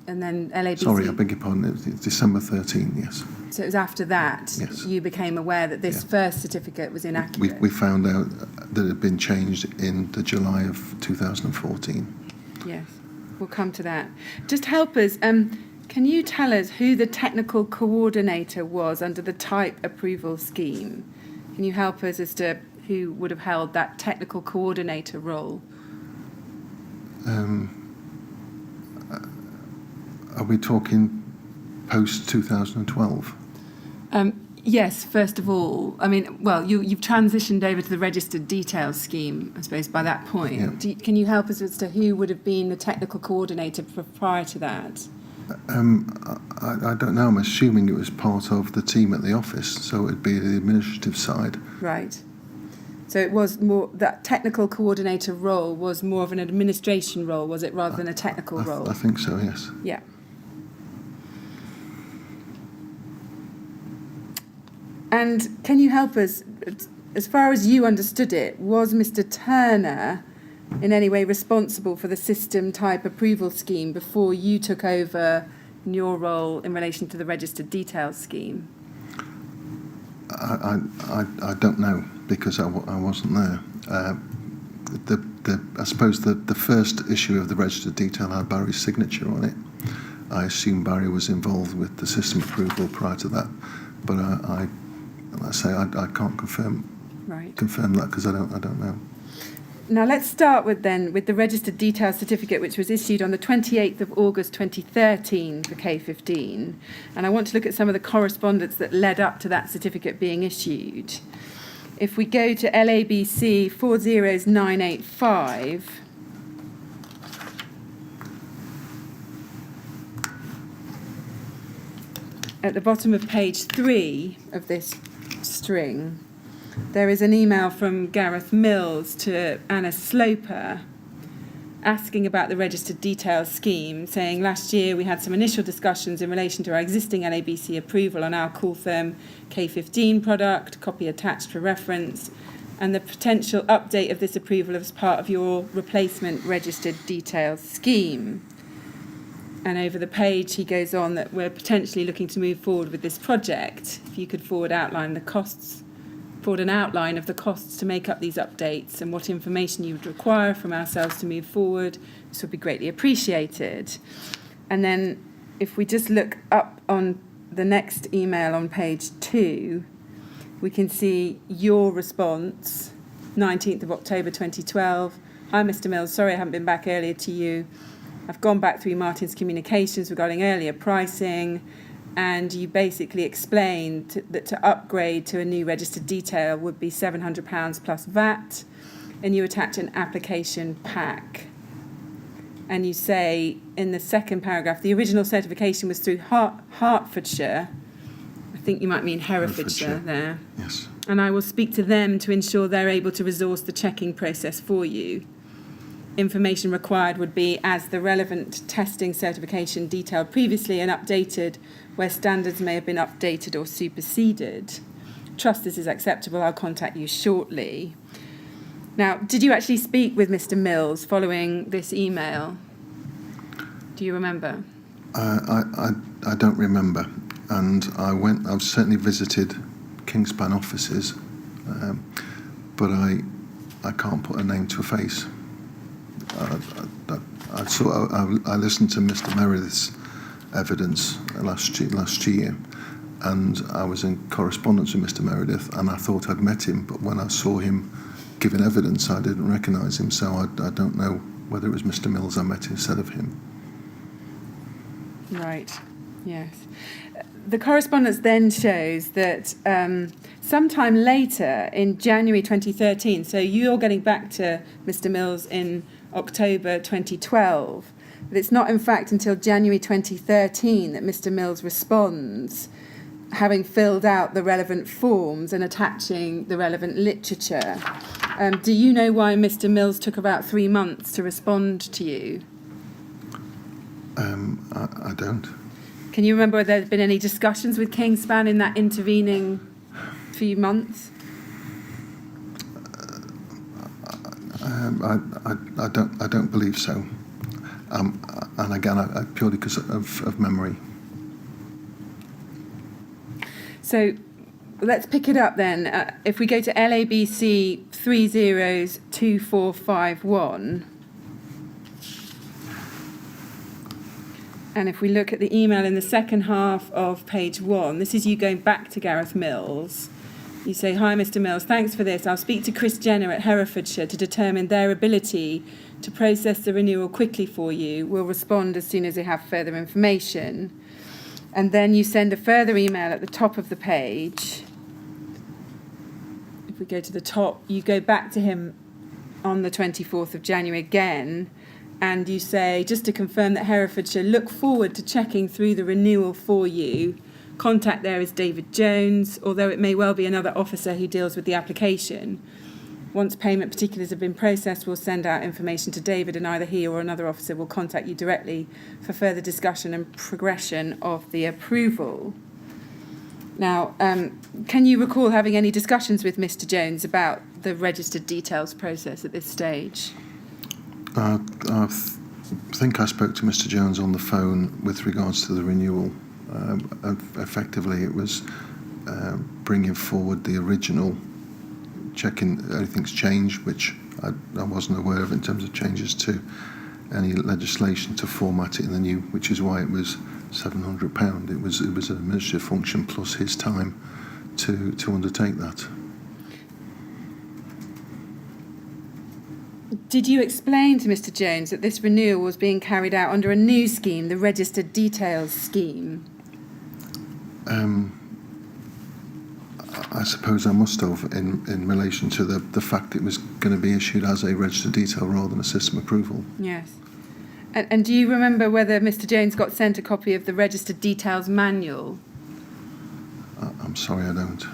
and then LABC... Sorry, I beg your pardon, it was December 13, yes. So it was after that you became aware that this first certificate was inaccurate? We found out that it had been changed in the July of 2014. Yes, we'll come to that. Just help us, can you tell us who the technical coordinator was under the type approval scheme? Can you help us as to who would have held that technical coordinator role? Are we talking post-2012? Yes, first of all. I mean, well, you've transitioned over to the registered details scheme, I suppose, by that point. Yeah. Can you help us as to who would have been the technical coordinator prior to that? I don't know. I'm assuming it was part of the team at the office, so it'd be the administrative side. Right. So it was more, that technical coordinator role was more of an administration role, was it, rather than a technical role? I think so, yes. Yeah. And can you help us, as far as you understood it, was Mr. Turner in any way responsible for the system type approval scheme before you took over in your role in relation to the registered details scheme? I don't know, because I wasn't there. I suppose the first issue of the registered detail had Barry's signature on it. I assume Barry was involved with the system approval prior to that, but I can't confirm that because I don't know. Now let's start with the registered details certificate, which was issued on the 28th of August 2013 for K15, and I want to look at some of the correspondence that led up to that certificate being issued. If we go to LABC 40985, at the bottom of page 3 of this string, there is an email from Gareth Mills to Anna Sloper asking about the registered details scheme, saying last year we had some initial discussions in relation to our existing LABC approval on our Cooltherm K15 product, copy attached for reference, and the potential update of this approval as part of your replacement registered details scheme. And over the page he goes on that we're potentially looking to move forward with this project. If you could forward an outline of the costs to make up these updates and what information you would require from ourselves to move forward, this would be greatly appreciated. And then if we just look up on the next email on page 2, we can see your response, 19th of October 2012. Hi, Mr. Mills, sorry I haven't been back earlier to you. I've gone back through Martin's communications regarding earlier pricing, and you basically explained that to upgrade to a new registered detail would be £700 plus VAT, and you attach an application pack. And you say in the second paragraph, the original certification was through Hertfordshire. I think you might mean Herefordshire there. Yes. And I will speak to them to ensure they're able to resource the checking process for you. information required would be as the relevant testing certification detailed previously and updated where standards may have been updated or superseded. Trust this is acceptable. I'll contact you shortly. Now, did you actually speak with Mr. Mills following this email? Do you remember? I don't remember, and I've certainly visited Kingspan offices, but I can't put a name to a face. I listened to Mr. Meredith's evidence last year, and I was in correspondence with Mr. Meredith, and I thought I'd met him, but when I saw him giving evidence, I didn't recognise him, so I don't know whether it was Mr. Mills I met instead of him. Right, yes. The correspondence then shows that sometime later in January 2013, so you're getting back to Mr. Mills in October 2012, but it's not in fact until January 2013 that Mr. Mills responds, having filled out the relevant forms and attaching the relevant literature. Do you know why Mr. Mills took about 3 months to respond to you? I don't. Can you remember whether there had been any discussions with Kingspan in that intervening few months? I don't believe so. And again, purely because of memory. So let's pick it up then. If we go to LABC 302451, and if we look at the email in the second half of page 1, this is you going back to Gareth Mills. You say, "Hi, Mr. Mills, thanks for this. I'll speak to Chris Jenner at Herefordshire to determine their ability to process the renewal quickly for you. We'll respond as soon as they have further information." And then you send a further email at the top of the page. If we go to the top, you go back to him on the 24th of January again, and you say, "Just to confirm that Herefordshire look forward to checking through the renewal for you. Contact there is David Jones, although it may well be another officer who deals with the application. Once payment particulars have been processed, we'll send out information to David, and either he or another officer will contact you directly for further discussion and progression of the approval." Now, can you recall having any discussions with Mr. Jones about the registered details process at this stage? I think I spoke to Mr. Jones on the phone with regards to the renewal. Effectively, it was bringing forward the original, checking anything's changed, which I wasn't aware of in terms of changes to any legislation to format it in the new, which is why it was £700. It was an administrative function plus his time to undertake that. Did you explain to Mr. Jones that this renewal was being carried out under a new scheme, the registered details scheme? I suppose I must have in relation to the fact it was going to be issued as a registered detail rather than a system approval. Yes. And do you remember whether Mr. Jones got sent a copy of the registered details manual? I'm sorry, I don't.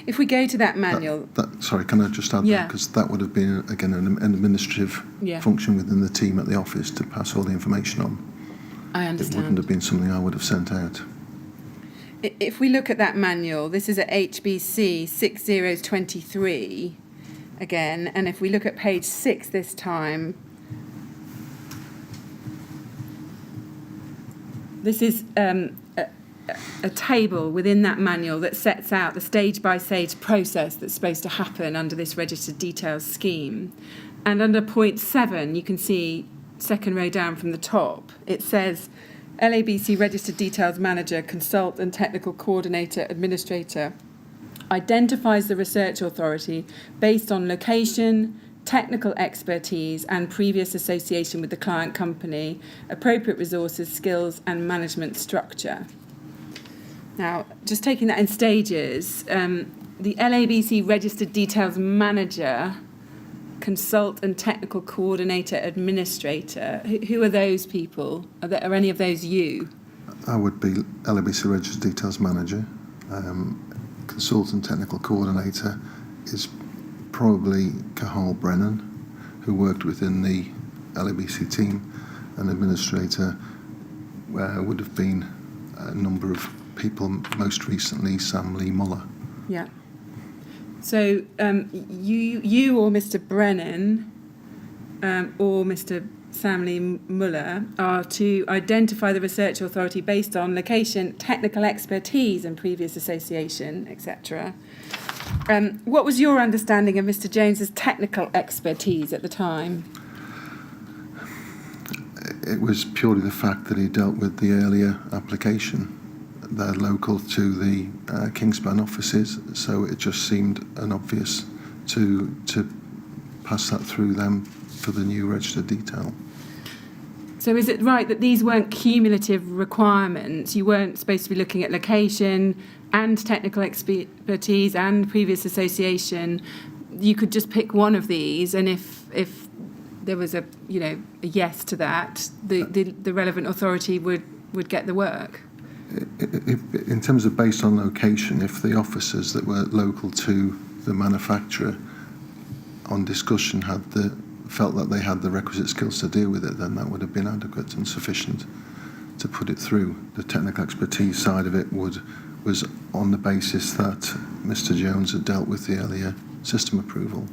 If we go to that manual... Sorry, can I just add that? Because that would have been, again, an administrative function within the team at the office to pass all the information on. I understand. It wouldn't have been something I would have sent out. If we look at that manual, this is at HBC 6023 again, and if we look at page 6 this time, this is a table within that manual that sets out the stage-by-stage process that's supposed to happen under this registered details scheme. And under point 7, you can see, second row down from the top, it says, LABC Registered Details Manager, Consultant, Technical Coordinator, Administrator identifies the research authority based on location, technical expertise and previous association with the client company, appropriate resources, skills and management structure. Now, just taking that in stages, the LABC Registered Details Manager, Consult and Technical Coordinator Administrator. Who are those people? Are any of those you? I would be LABC Registered Details Manager. Consultant Technical Coordinator is probably Cahal Brennan, who worked within the LABC team, and administrator would have been a number of people, most recently Sam Lee Muller. Yeah. So you or Mr. Brennan or Mr. Sam Lee Muller are to identify the research authority based on location, technical expertise and previous association, etc. What was your understanding of Mr. Jones's technical expertise at the time? It was purely the fact that he dealt with the earlier application. They're local to the Kingspan offices, so it just seemed an obvious to pass that through them for the new registered detail. So is it right that these weren't cumulative requirements? You weren't supposed to be looking at location and technical expertise and previous association. You could just pick one of these, and if there was a yes to that, the relevant authority would get the work. In terms of based on location, if the officers that were local to the manufacturer on discussion felt that they had the requisite skills to deal with it, then that would have been adequate and sufficient to put it through. The technical expertise side of it was on the basis that Mr. Jones had dealt with the earlier system approval.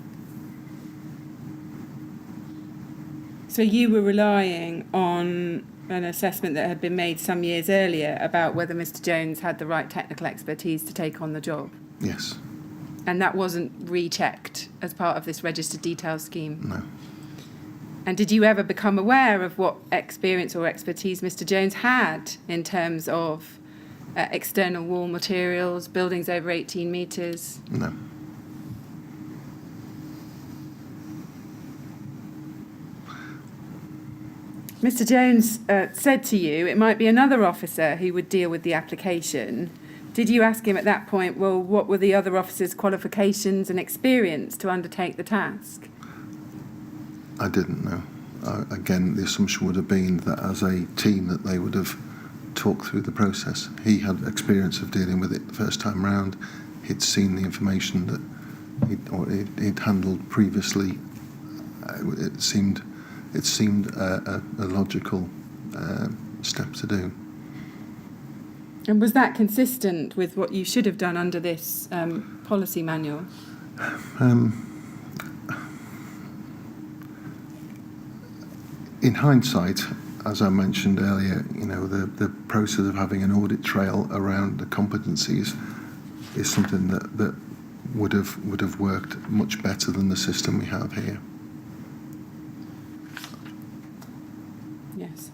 So you were relying on an assessment that had been made some years earlier about whether Mr. Jones had the right technical expertise to take on the job? Yes. And that wasn't rechecked as part of this registered details scheme? No. And did you ever become aware of what experience or expertise Mr. Jones had in terms of external wall materials, buildings over 18 metres? No. Mr. Jones said to you it might be another officer who would deal with the application. Did you ask him at that point, well, what were the other officers' qualifications and experience to undertake the task? I didn't know. Again, the assumption would have been that as a team that they would have talked through the process. He had experience of dealing with it the first time round. He'd seen the information that he'd handled previously. It seemed a logical step to do. And was that consistent with what you should have done under this policy manual? In hindsight, as I mentioned earlier, the process of having an audit trail around the competencies is something that would have worked much better than the system we have here. Yes.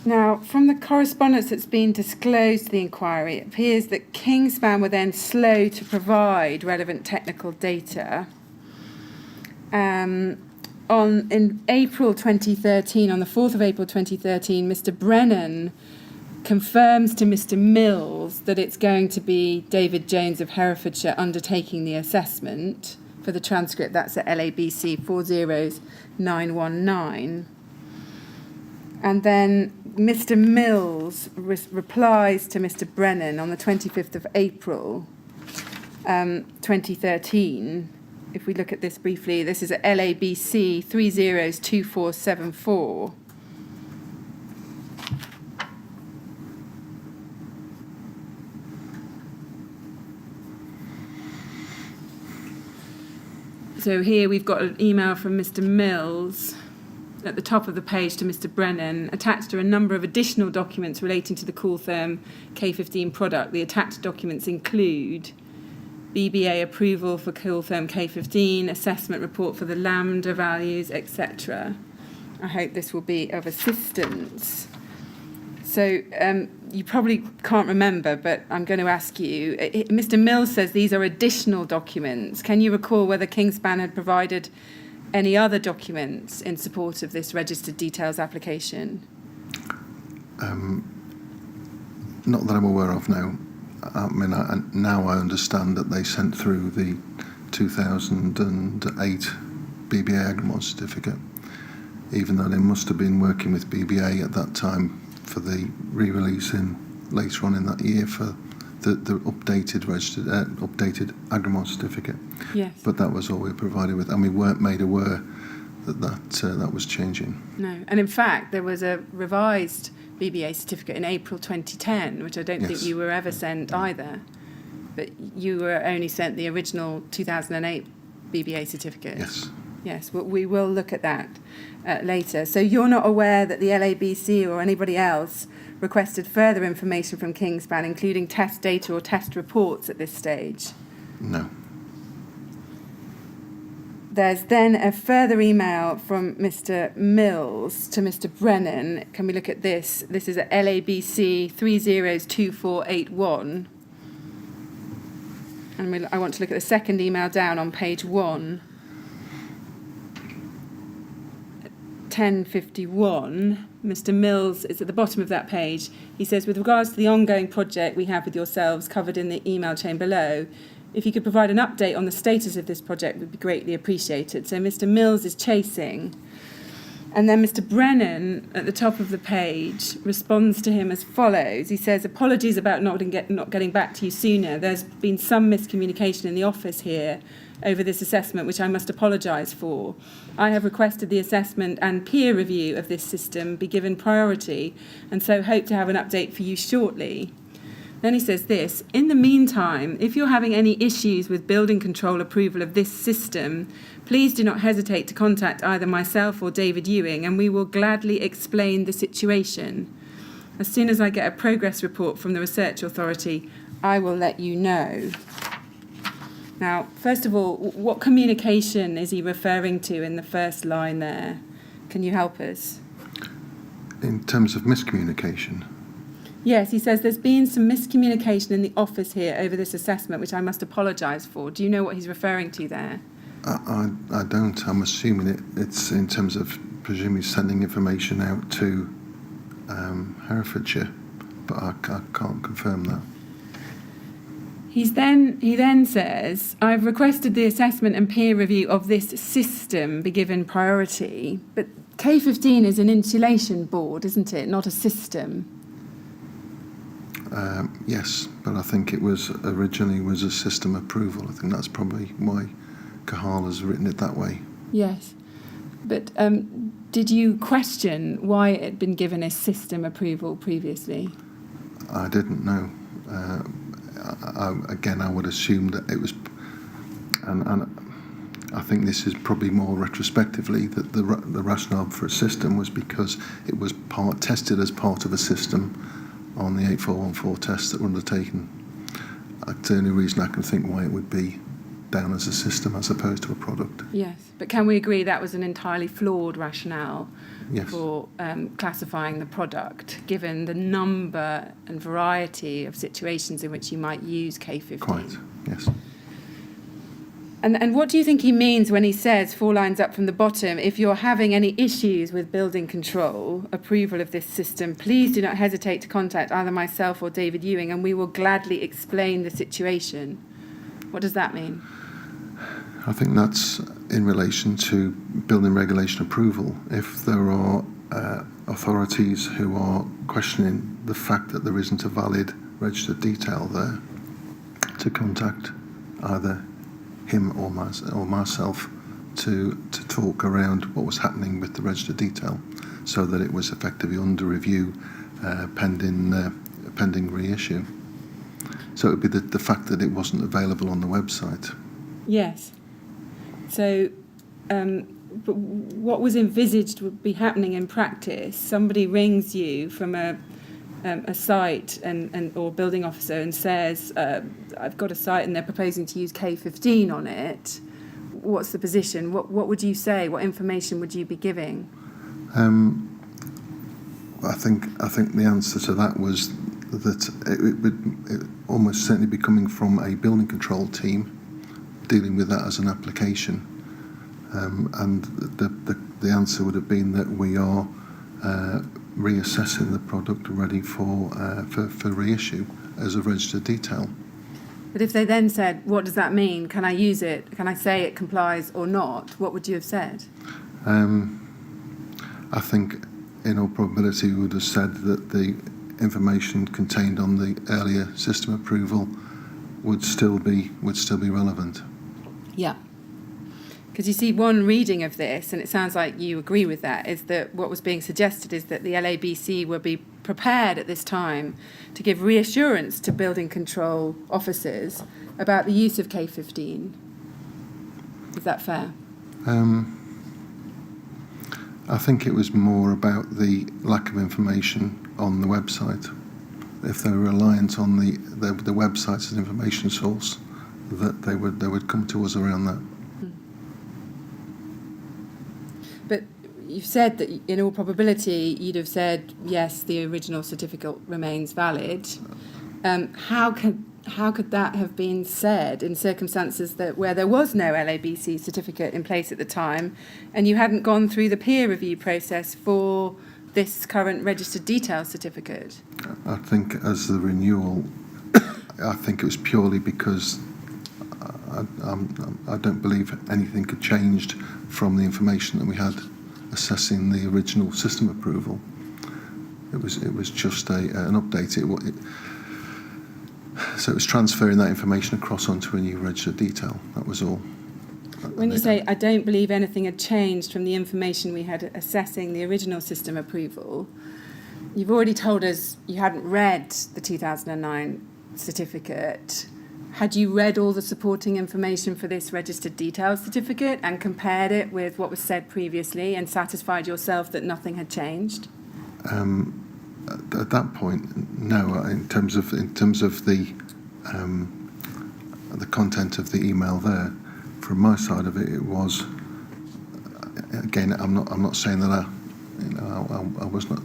Now, from the correspondence that's been disclosed to the inquiry, it appears that Kingspan were then slow to provide relevant technical data. In April 2013, on the 4th of April 2013, Mr. Brennan confirms to Mr. Mills that it's going to be David Jones of Herefordshire undertaking the assessment. For the transcript, that's at LABC 40919. And then Mr. Mills replies to Mr. Brennan on the 25th of April 2013. If we look at this briefly, this is at LABC 302474. So here we've got an email from Mr. Mills at the top of the page to Mr. Brennan. Attached are a number of additional documents relating to the Cooltherm K15 product. The attached documents include BBA approval for Cooltherm K15, assessment report for the lambda values, etc. I hope this will be of assistance. So you probably can't remember, but I'm going to ask you. Mr. Mills says these are additional documents. Can you recall whether Kingspan had provided any other documents in support of this registered details application? Not that I'm aware of, no. I mean, now I understand that they sent through the 2008 BBA Agrimod certificate, even though they must have been working with BBA at that time for the re-release later on in that year for the updated Agrimont certificate. Yes. But that was all we were provided with, and we weren't made aware that was changing. No. And in fact, there was a revised BBA certificate in April 2010, which I don't think Yes. you were ever sent either. But you were only sent the original 2008 BBA certificate. Yes. Yes, well, we will look at that later. So you're not aware that the LABC or anybody else requested further information from Kingspan, including test data or test reports at this stage? No. There's then a further email from Mr. Mills to Mr. Brennan. Can we look at this? This is at LABC 302481. And I want to look at the second email down on page 1. 1051, Mr. Mills is at the bottom of that page. He says, with regards to the ongoing project we have with yourselves covered in the email chain below, if you could provide an update on the status of this project would be greatly appreciated. So Mr. Mills is chasing. And then Mr. Brennan, at the top of the page, responds to him as follows. He says, apologies about not getting back to you sooner. There's been some miscommunication in the office here over this assessment, which I must apologise for. I have requested the assessment and peer review of this system be given priority, and so hope to have an update for you shortly. Then he says this, in the meantime, if you're having any issues with building control approval of this system, please do not hesitate to contact either myself or David Ewing, and we will gladly explain the situation. As soon as I get a progress report from the Research Authority, I will let you know. Now, first of all, what communication is he referring to in the first line there? Can you help us? In terms of miscommunication? Yes, he says there's been some miscommunication in the office here over this assessment, which I must apologise for. Do you know what he's referring to there? I don't. I'm assuming it's in terms of presumably sending information out to Herefordshire, but I can't confirm that. He then says, I've requested the assessment and peer review of this system be given priority, but K15 is an insulation board, isn't it, not a system? Yes, but I think it was originally was a system approval. I think that's probably why Cahal has written it that way. Yes, but did you question why it had been given a system approval previously? I didn't know. I would assume that it was, and I think this is probably more retrospectively that the rationale for a system was because it was tested as part of a system on the 8414 tests that were undertaken. That's the only reason I can think why it would be down as a system as opposed to a product. Yes, but can we agree that was an entirely flawed rationale Yes. for classifying the product, given the number and variety of situations in which you might use K15? Quite, yes. And what do you think he means when he says, 4 lines up from the bottom, if you're having any issues with building control, approval of this system, please do not hesitate to contact either myself or David Ewing, and we will gladly explain the situation. What does that mean? I think that's in relation to building regulation approval. If there are authorities who are questioning the fact that there isn't a valid registered detail there, to contact either him or myself to talk around what was happening with the registered detail, so that it was effectively under review, pending reissue. So it would be the fact that it wasn't available on the website. Yes. So, but what was envisaged would be happening in practice? Somebody rings you from a site or building officer and says, I've got a site and they're proposing to use K15 on it. What's the position? What would you say? What information would you be giving? I think the answer to that was that it would almost certainly be coming from a building control team dealing with that as an application, and the answer would have been that we are reassessing the product ready for reissue as a registered detail. But if they then said, what does that mean? Can I use it? Can I say it complies or not? What would you have said? I think in all probability we would have said that information contained on the earlier system approval would still be relevant. Yeah. Because you see, one reading of this, and it sounds like you agree with that, is that what was being suggested is that the LABC would be prepared at this time to give reassurance to building control officers about the use of K15. Is that fair? I think it was more about the lack of information on the website. If they were reliant on the website as an information source, that they would come to us around that. But you've said that in all probability you'd have said, yes, the original certificate remains valid. How could that have been said in circumstances where there was no LABC certificate in place at the time and you hadn't gone through the peer review process for this current registered details certificate? I think as the renewal, I think it was purely because I don't believe anything had changed from the information that we had assessing the original system approval. It was just an update. So it was transferring that information across onto a new registered detail. That was all. When you say, I don't believe anything had changed from the information we had assessing the original system approval, you've already told us you hadn't read the 2009 certificate. Had you read all the supporting information for this registered details certificate and compared it with what was said previously and satisfied yourself that nothing had changed? At that point, no. In terms of the content of the email there, from my side of it, it was again. I'm not saying that I was not.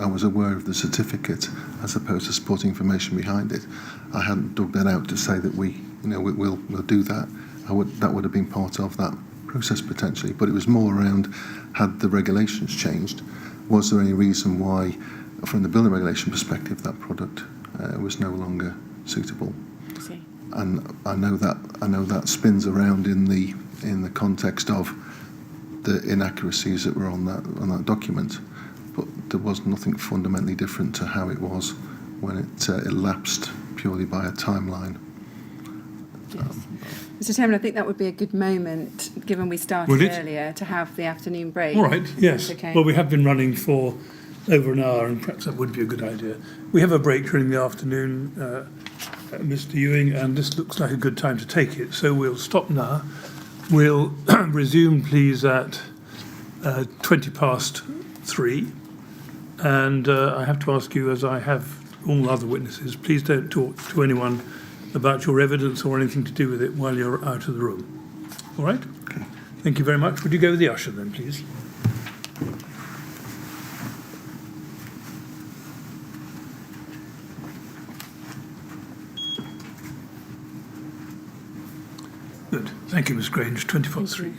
I was aware of the certificate as opposed to supporting information behind it. I hadn't dug that out to say that we'll do that. That would have been part of that process potentially, but it was more around, had the regulations changed? Was there any reason why, from the building regulation perspective, that product was no longer suitable? See. And I know that spins around in the context of the inaccuracies that were on that document. But there was nothing fundamentally different to how it was when it elapsed purely by a timeline. Yes. Mr. Chairman, I think that would be a good moment, given we started earlier, to have the afternoon break. All right, yes. Okay. Well, we have been running for over an hour, and perhaps that would be a good idea. We have a break during the afternoon, Mr. Ewing, and this looks like a good time to take it. So we'll stop now. We'll resume, please, at 3:20. And I have to ask you, as I have all other witnesses, please don't talk to anyone about your evidence or anything to do with it while you're out of the room. All right? Okay. Thank you very much. Would you go with the usher then, please? Good. Thank you, Ms. Grange. 24-3.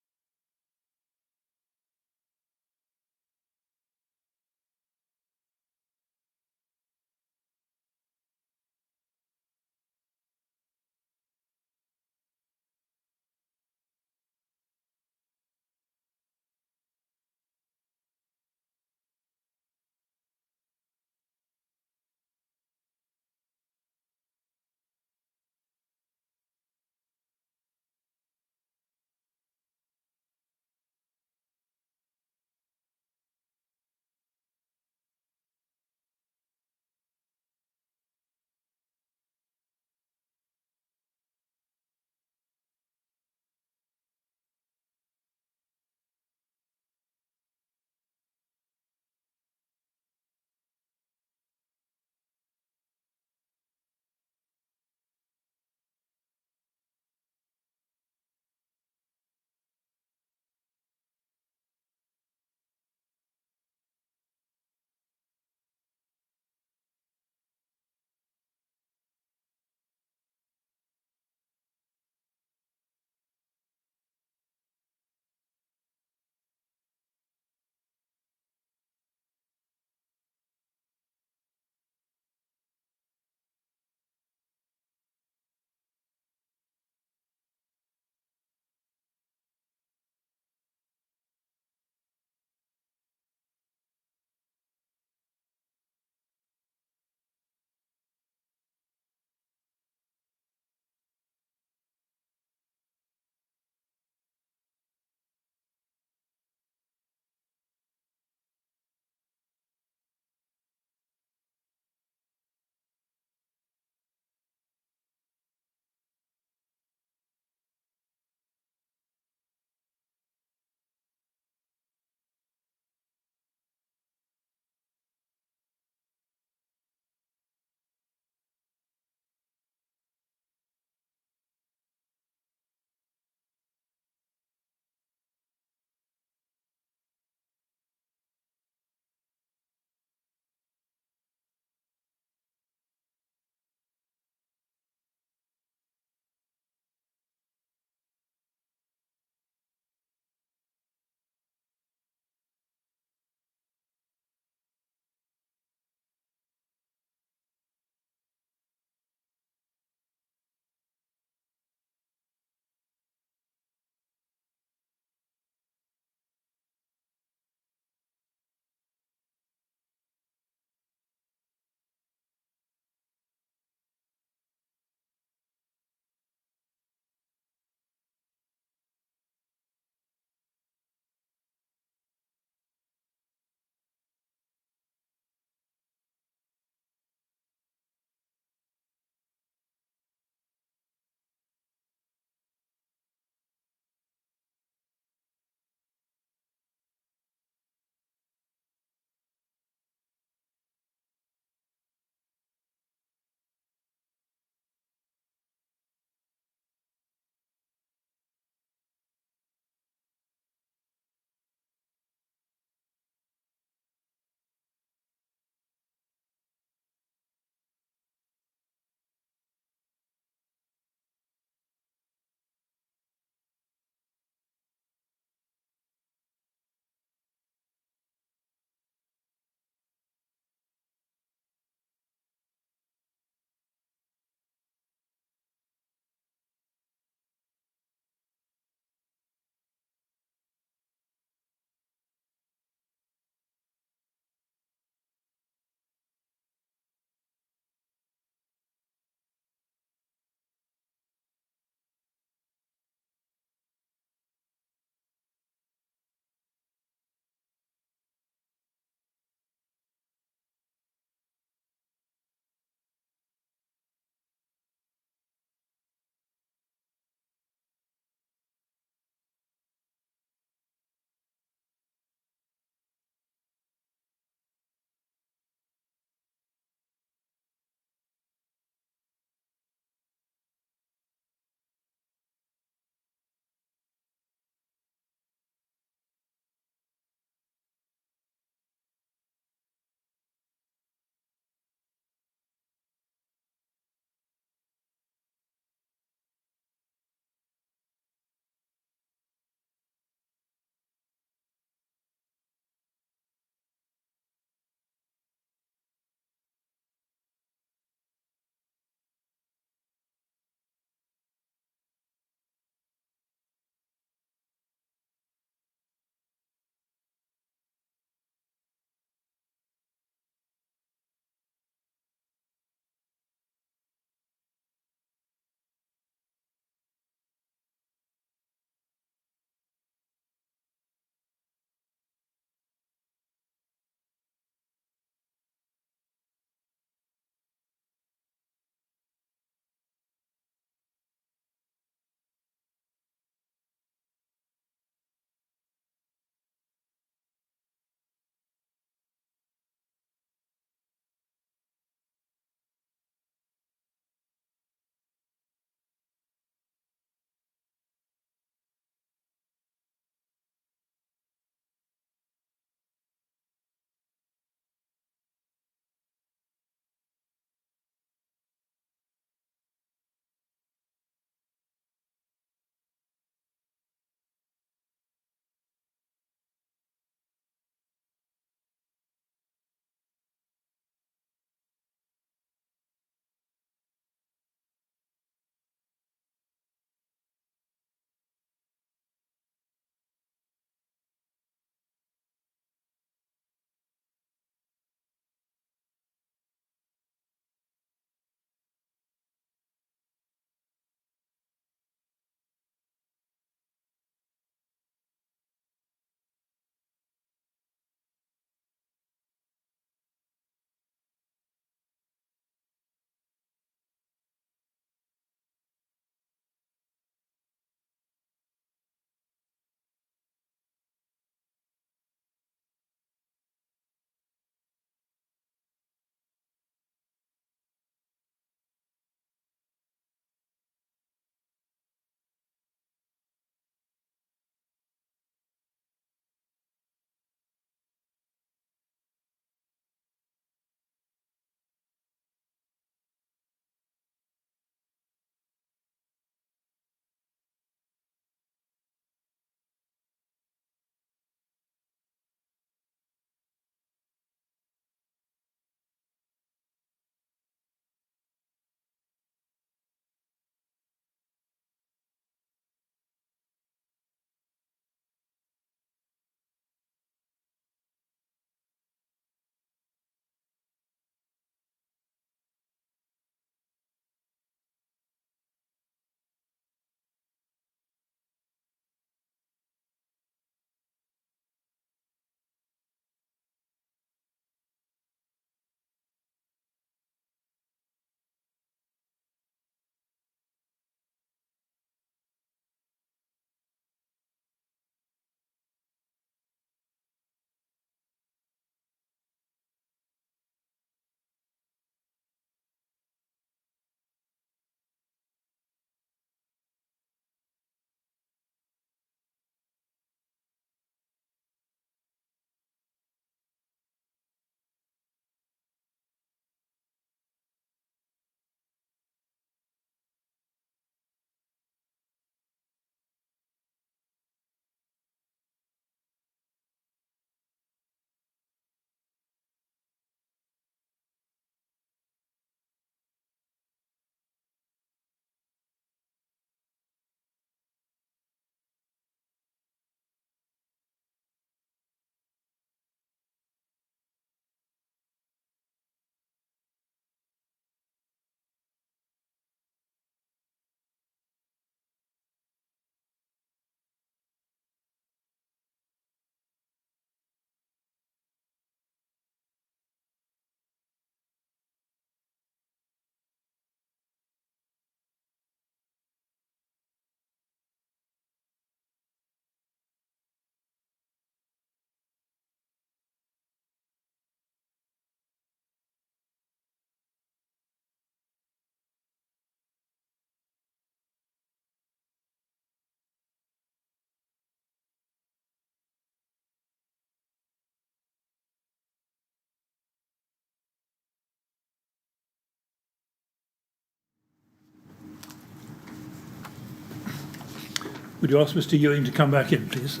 Would you ask Mr. Ewing to come back in, please?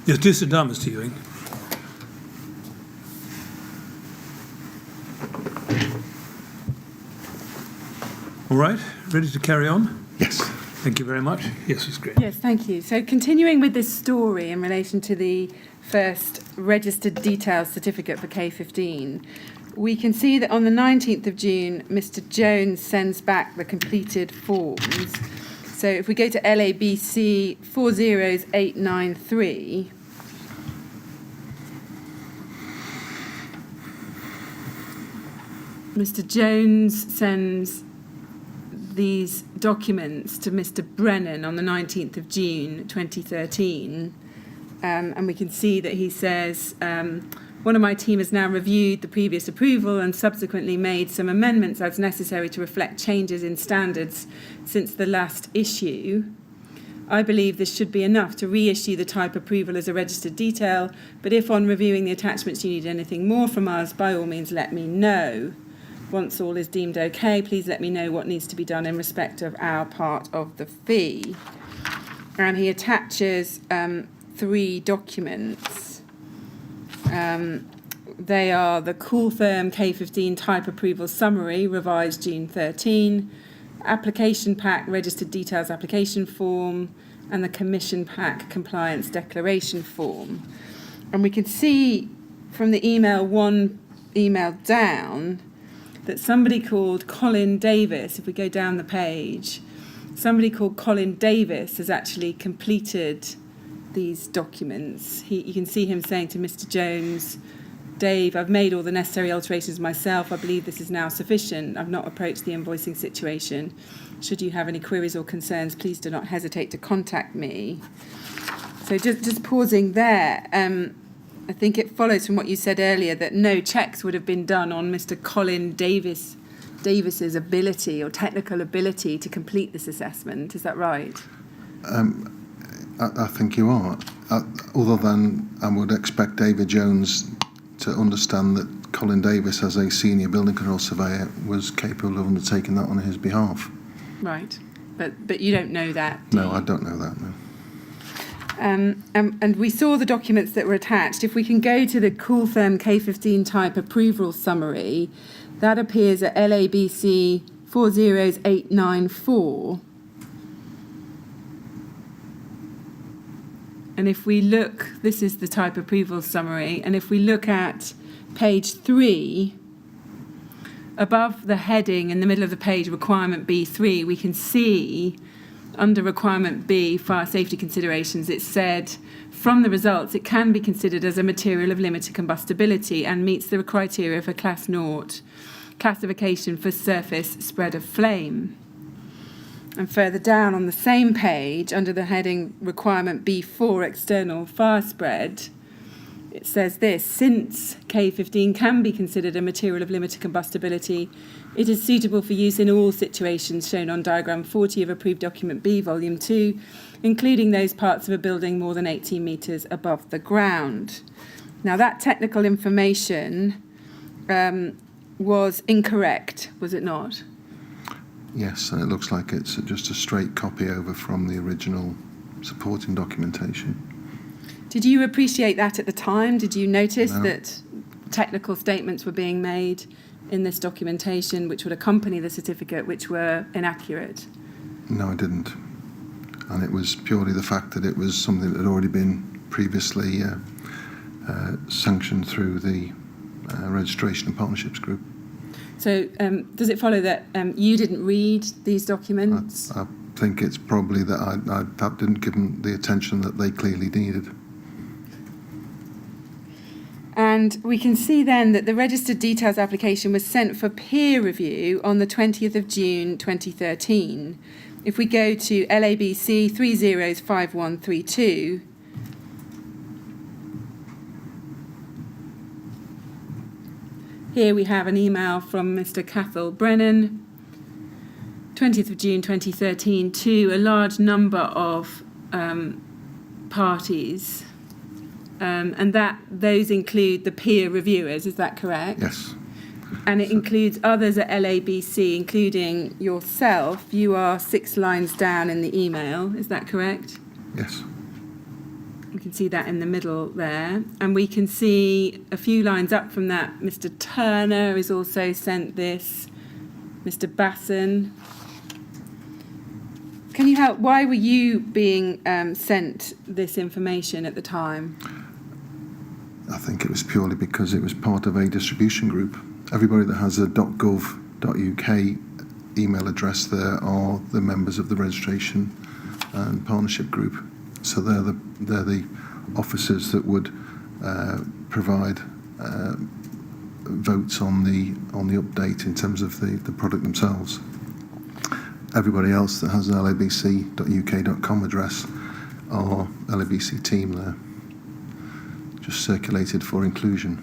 Yes, do sit down, Mr. Ewing. All right, ready to carry on? Yes. Thank you very much. Yes, it's great. Yes, thank you. So continuing with this story in relation to the first registered details certificate for K15, we can see that on the 19th of June, Mr. Jones sends back the completed forms. So if we go to LABC 40893, Mr. Jones sends these documents to Mr. Brennan on the 19th of June 2013, and we can see that he says, one of my team has now reviewed the previous approval and subsequently made some amendments as necessary to reflect changes in standards since the last issue. I believe this should be enough to reissue the type approval as a registered detail, but if on reviewing the attachments you need anything more from us, by all means let me know. Once all is deemed okay, please let me know what needs to be done in respect of our part of the fee. And he attaches 3 documents. They are the Cooltherm K15 Type Approval Summary, revised June 13, Application Pack Registered Details Application Form, and the Commission Pack Compliance Declaration Form. And we can see from the one email down, that somebody called Colin Davis, if we go down the page, somebody called Colin Davis has actually completed these documents. You can see him saying to Mr. Jones, Dave, I've made all the necessary alterations myself. I believe this is now sufficient. I've not approached the invoicing situation. Should you have any queries or concerns, please do not hesitate to contact me. So just pausing there, I think it follows from what you said earlier that no checks would have been done on Mr. Colin Davis's ability or technical ability to complete this assessment. Is that right? I think you are. Other than I would expect David Jones to understand that Colin Davis, as a senior building control surveyor, was capable of undertaking that on his behalf. Right. But you don't know that, do No, you? I don't know that, no. And we saw the documents that were attached. If we can go to the Cooltherm K15 Type Approval Summary, that appears at LABC 40894. And if we look, this is the Type Approval Summary, and if we look at page 3, above the heading in the middle of the page, Requirement B3, we can see under Requirement B, Fire Safety Considerations, it said, from the results, it can be considered as a material of limited combustibility and meets the criteria for Class 0 classification for surface spread of flame. And further down on the same page, under the heading Requirement B4, External Fire Spread, it says this: since K15 can be considered a material of limited combustibility, it is suitable for use in all situations shown on diagram 40 of approved document B, volume 2, including those parts of a building more than 18 metres above the ground. Now, that technical information was incorrect, was it not? Yes, and it looks like it's just a straight copy over from the original supporting documentation. Did you appreciate that at the time? Did you notice No. that technical statements were being made in this documentation which would accompany the certificate which were inaccurate? No, I didn't. And it was purely the fact that it was something that had already been previously sanctioned through the Registration and Partnerships Group. So does it follow that you didn't read these documents? I think it's probably that I didn't give them the attention that they clearly needed. And we can see then that the registered details application was sent for peer review on the 20th of June 2013. If we go to LABC 305132, here we have an email from Mr. Cathal Brennan, 20th of June 2013, to a large number of parties. and those include the peer reviewers, is that correct? Yes. And it includes others at LABC, including yourself. You are 6 lines down in the email, is that correct? Yes. You can see that in the middle there. And we can see a few lines up from that, Mr. Turner is also sent this, Mr. Basson. Can you help? Why were you being sent this information at the time? I think it was purely because it was part of a distribution group. Everybody that has a .gov.uk email address there are the members of the registration and partnership group. So they're the officers that would provide votes on the update in terms of the product themselves. Everybody else that has an labc.uk.com address are LABC team there, just circulated for inclusion.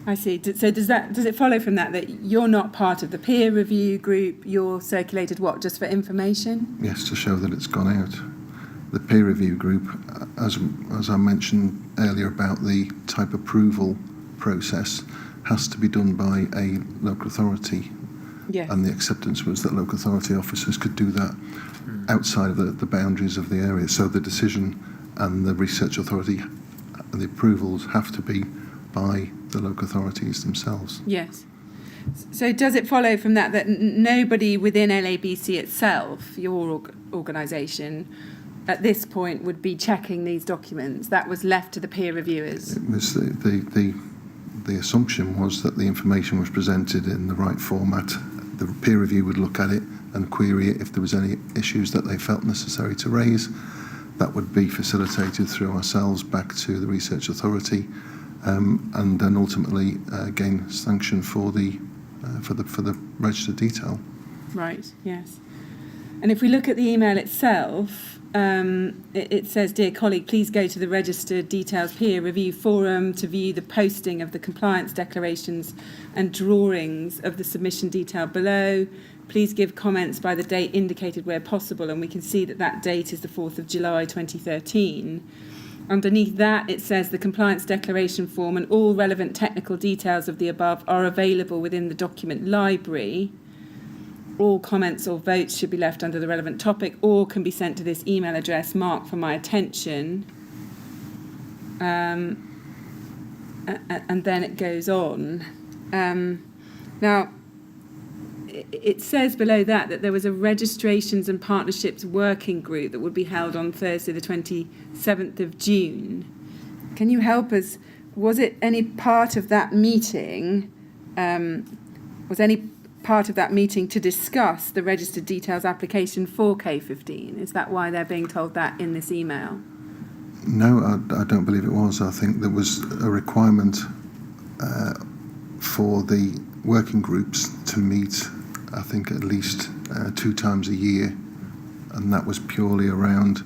I see. So does it follow from that you're not part of the peer review group? You're circulated what, just for information? Yes, to show that it's gone out. The peer review group, as I mentioned earlier about the type approval process, has to be done by a local authority. Yes. And the acceptance was that local authority officers could do that outside of the boundaries of the area. So the decision and the research authority, the approvals have to be by the local authorities themselves. Yes. So does it follow from that nobody within LABC itself, your organisation, at this point would be checking these documents? That was left to the peer reviewers? It was the assumption was that the information was presented in the right format. The peer review would look at it and query it if there was any issues that they felt necessary to raise. That would be facilitated through ourselves back to the research authority, and then ultimately gain sanction for the registered detail. Right. Yes. And if we look at the email itself, it says, "Dear colleague, please go to the registered details peer review forum to view the posting of the compliance declarations and drawings of the submission detail below. Please give comments by the date indicated where possible." And we can see that date is the 4th of July 2013. Underneath that, it says the compliance declaration form and all relevant technical details of the above are available within the document library. All comments or votes should be left under the relevant topic or can be sent to this email address marked for my attention. And then it goes on. Now, it says below that there was a registrations and partnerships working group that would be held on Thursday the 27th of June. Can you help us? Was it any part of that meeting, to discuss the registered details application for K15? Is that why they're being told that in this email? No, I don't believe it was. I think there was a requirement for the working groups to meet, I think, at least 2 times a year, and that was purely around,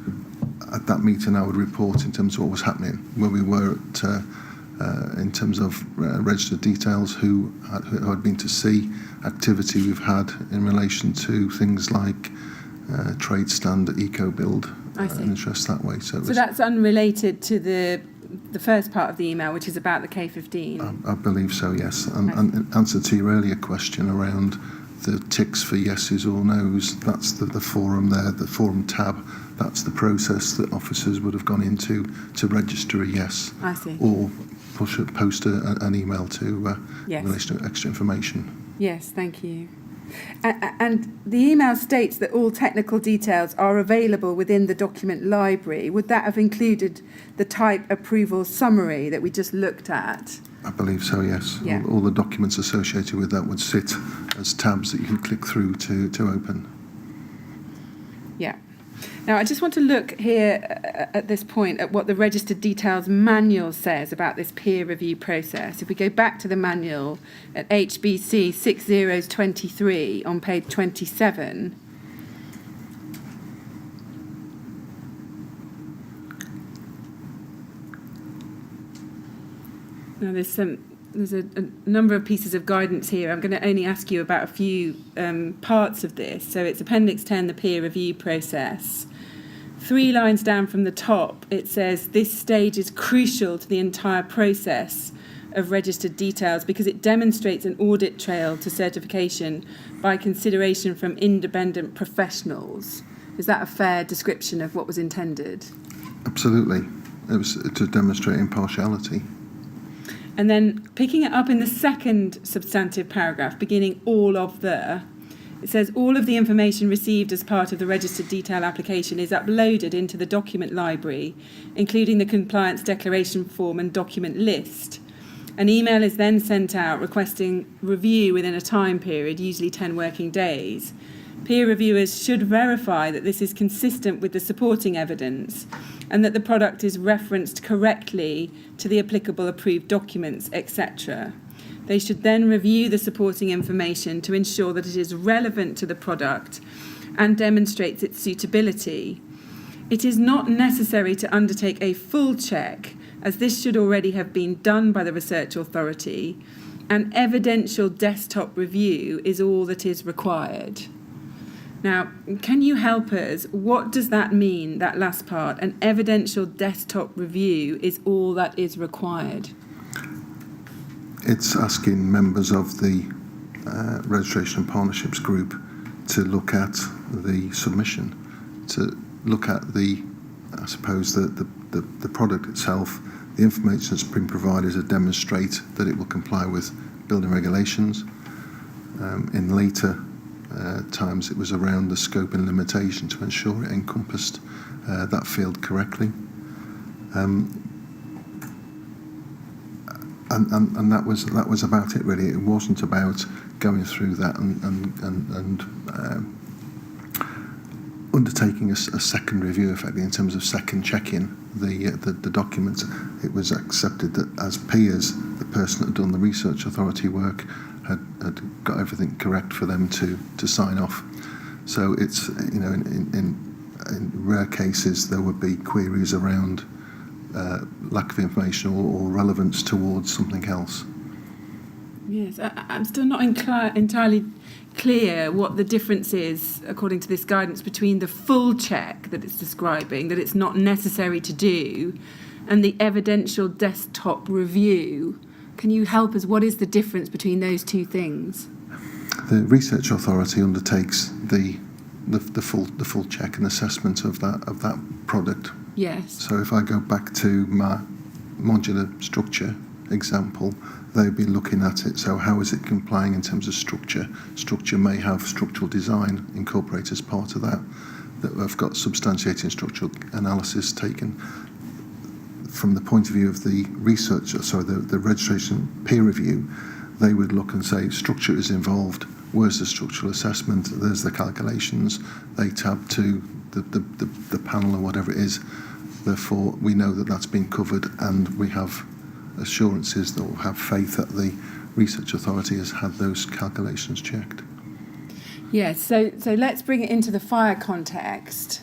at that meeting I would report in terms of what was happening, where we were at, in terms of registered details, who had been to see, activity we've had in relation to things like trade stand, eco-build, and interest that way. So that's unrelated to the first part of the email, which is about the K15? I believe so, yes. And in answer to your earlier question around the ticks for yeses or nos, that's the forum there, the forum tab. That's the process that officers would have gone into to register a yes. I see. Or post an email to yes. in relation to extra information. Yes, thank you. And the email states that all technical details are available within the document library. Would that have included the type approval summary that we just looked at? I believe so, yes. Yeah. All the documents associated with that would sit as tabs that you can click through to open. Yeah. Now, I just want to look here at this point at what the registered details manual says about this peer review process. If we go back to the manual at HBC 6023 on page 27, now there's a number of pieces of guidance here. I'm going to only ask you about a few parts of this. So it's Appendix 10, the peer review process. 3 lines down from the top, it says this stage is crucial to the entire process of registered details because it demonstrates an audit trail to certification by consideration from independent professionals. Is that a fair description of what was intended? Absolutely. It was to demonstrate impartiality. And then picking it up in the second substantive paragraph, beginning all of there, it says all of the information received as part of the registered detail application is uploaded into the document library, including the compliance declaration form and document list. An email is then sent out requesting review within a time period, usually 10 working days. Peer reviewers should verify that this is consistent with the supporting evidence and that the product is referenced correctly to the applicable approved documents, etc. They should then review the supporting information to ensure that it is relevant to the product and demonstrates its suitability. It is not necessary to undertake a full check, as this should already have been done by the research authority. An evidential desktop review is all that is required. Now, can you help us? What does that mean, that last part? An evidential desktop review is all that is required. It's asking members of the Registration and Partnerships Group to look at the submission, to look at the product itself, the information that's been provided to demonstrate that it will comply with building regulations. In later times, it was around the scope and limitation to ensure it encompassed that field correctly. And that was about it really. It wasn't about going through that and undertaking a second review, effectively, in terms of second checking the documents. It was accepted that as peers, the person that had done the research authority work had got everything correct for them to sign off. So it's, you know, in rare cases there would be queries around lack of information or relevance towards something else. Yes, I'm still not entirely clear what the difference is, according to this guidance, between the full check that it's describing, that it's not necessary to do, and the evidential desktop review. Can you help us? What is the difference between those two things? The research authority undertakes the full check and assessment of that product. Yes. So if I go back to my modular structure example, they'd be looking at it. So how is it complying in terms of structure? Structure may have structural design incorporated as part of that. That I've got substantiating structural analysis taken. From the point of view of the researcher, the registration peer review, they would look and say structure is involved. Where's the structural assessment? There's the calculations. They tab to the panel or whatever it is. Therefore, we know that that's been covered, and we have assurances that we'll have faith that the research authority has had those calculations checked. Yes. So let's bring it into the fire context.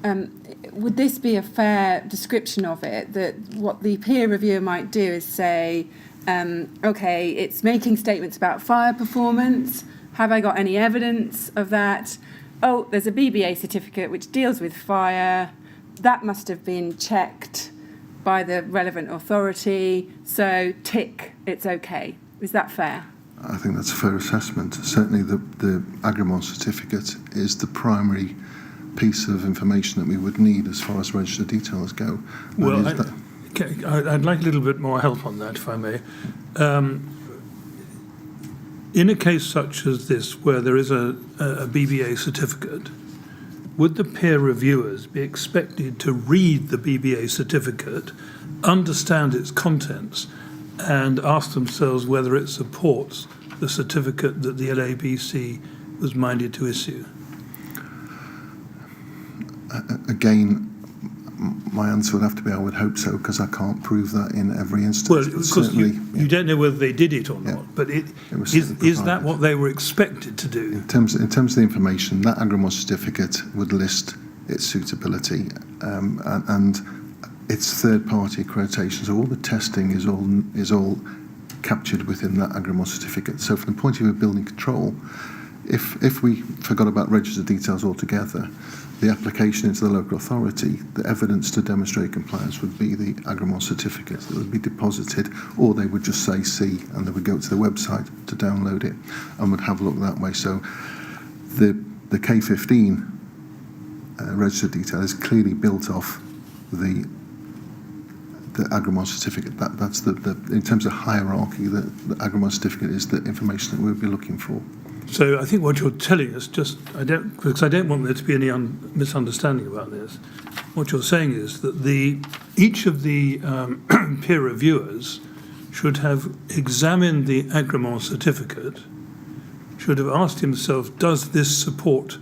Would this be a fair description of it? That what the peer reviewer might do is say, okay, it's making statements about fire performance. Have I got any evidence of that? Oh, there's a BBA certificate which deals with fire. That must have been checked by the relevant authority. So tick, it's okay. Is that fair? I think that's a fair assessment. Certainly the Agrimon certificate is the primary piece of information that we would need as far as registered details go. Well, I'd like a little bit more help on that, if I may. In a case such as this, where there is a BBA certificate, would the peer reviewers be expected to read the BBA certificate, understand its contents, and ask themselves whether it supports the certificate that the LABC was minded to issue? Again, my answer would have to be I would hope so, because I can't prove that in every instance. Well, of course, you don't know whether they did it or not, but is that what they were expected to do? In terms of the information, that Agrimon certificate would list its suitability and its third-party accreditation. So all the testing is all captured within that Agrimon certificate. So from the point of view of building control, if we forgot about registered details altogether, the application into the local authority, the evidence to demonstrate compliance would be the Agrimon certificate that would be deposited, or they would just say C, and they would go to the website to download it and would have a look that way. So the K15 registered detail is clearly built off the Agrimon certificate. That's the in terms of hierarchy, the Agrimon certificate is the information that we'll be looking for. So I think what you're telling us, because I don't want there to be any misunderstanding about this, what you're saying is that each of the peer reviewers should have examined the Agrimon certificate, should have asked himself, does this support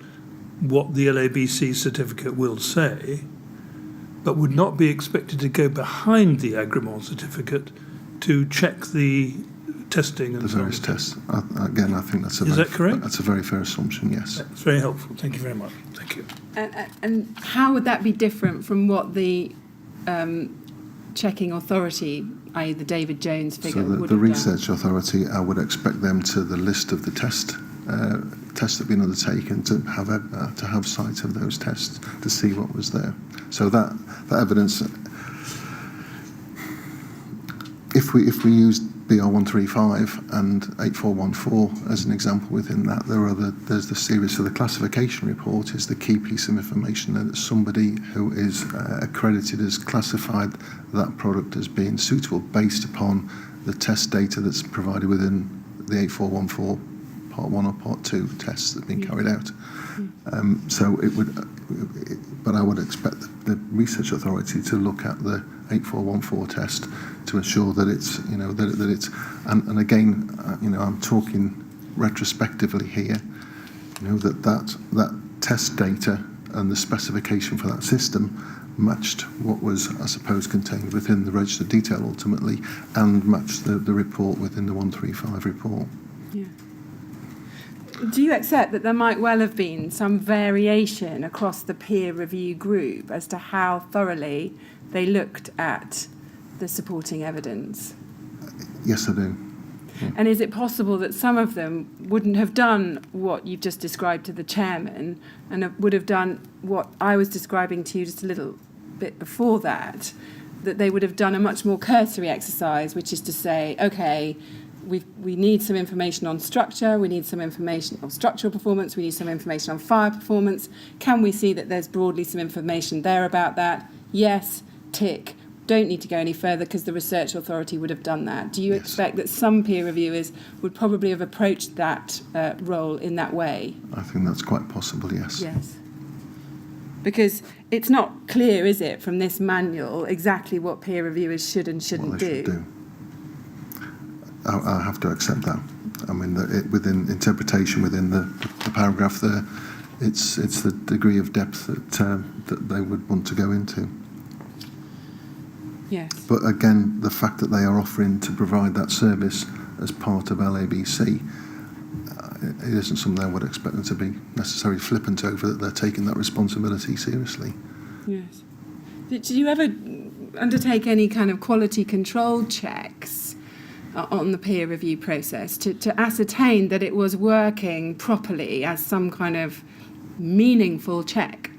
what the LABC certificate will say, but would not be expected to go behind the Agrimon certificate to check the testing and the various tests. Again, I think that's that correct? That's a very fair assumption. Yes. That's very helpful. Thank you very much. Thank you. And how would that be different from what the checking authority, i.e. the David Jones figure, would have the done? research authority, I would expect them to the list of the tests that have been undertaken to have sight of those tests to see what was there. So that evidence, if we used BR135 and 8414 as an example within that, there's the series. So the classification report is the key piece of information that somebody who is accredited has classified that product as being suitable based upon the test data that's provided within the 8414 Part 1 or Part 2 tests that have been carried out. So it would, but I would expect the research authority to look at the 8414 test to ensure that it's, that it's, and again, I'm talking retrospectively here, that test data and the specification for that system matched what was, I suppose, contained within the registered detail ultimately, and matched the report within the 135 report. Yeah. Do you accept that there might well have been some variation across the peer review group as to how thoroughly they looked at the supporting evidence? Yes, I do. Yeah. And is it possible that some of them wouldn't have done what you've just described to the chairman and would have done what I was describing to you just a little bit before that they would have done a much more cursory exercise, which is to say, okay, we need some information on structure, we need some information on structural performance, we need some information on fire performance. Can we see that there's broadly some information there about that? Yes, tick. Don't need to go any further because the research authority would have done that. Do you expect that some peer reviewers would probably have approached that role in that way? I think that's quite possible, yes. Yes. Because it's not clear, is it, from this manual exactly what peer reviewers should and shouldn't do? I have to accept that. I mean, within interpretation within the paragraph there, it's the degree of depth that they would want to go into. Yes. But again, the fact that they are offering to provide that service as part of LABC, it isn't something I would expect them to be necessarily flippant over, that they're taking that responsibility seriously. Yes. Did you ever undertake any kind of quality control checks on the peer review process to ascertain that it was working properly as some kind of meaningful check?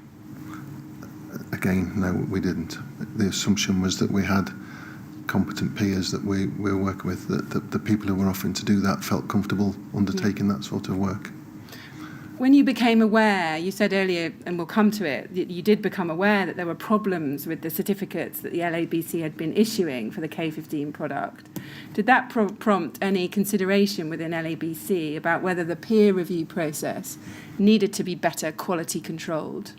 Again, no, we didn't. The assumption was that we had competent peers that we were working with, that the people who were offering to do that felt comfortable undertaking that sort of work. When you became aware, you said earlier, and we'll come to it, you did become aware that there were problems with the certificates that the LABC had been issuing for the K15 product. Did that prompt any consideration within LABC about whether the peer review process needed to be better quality controlled?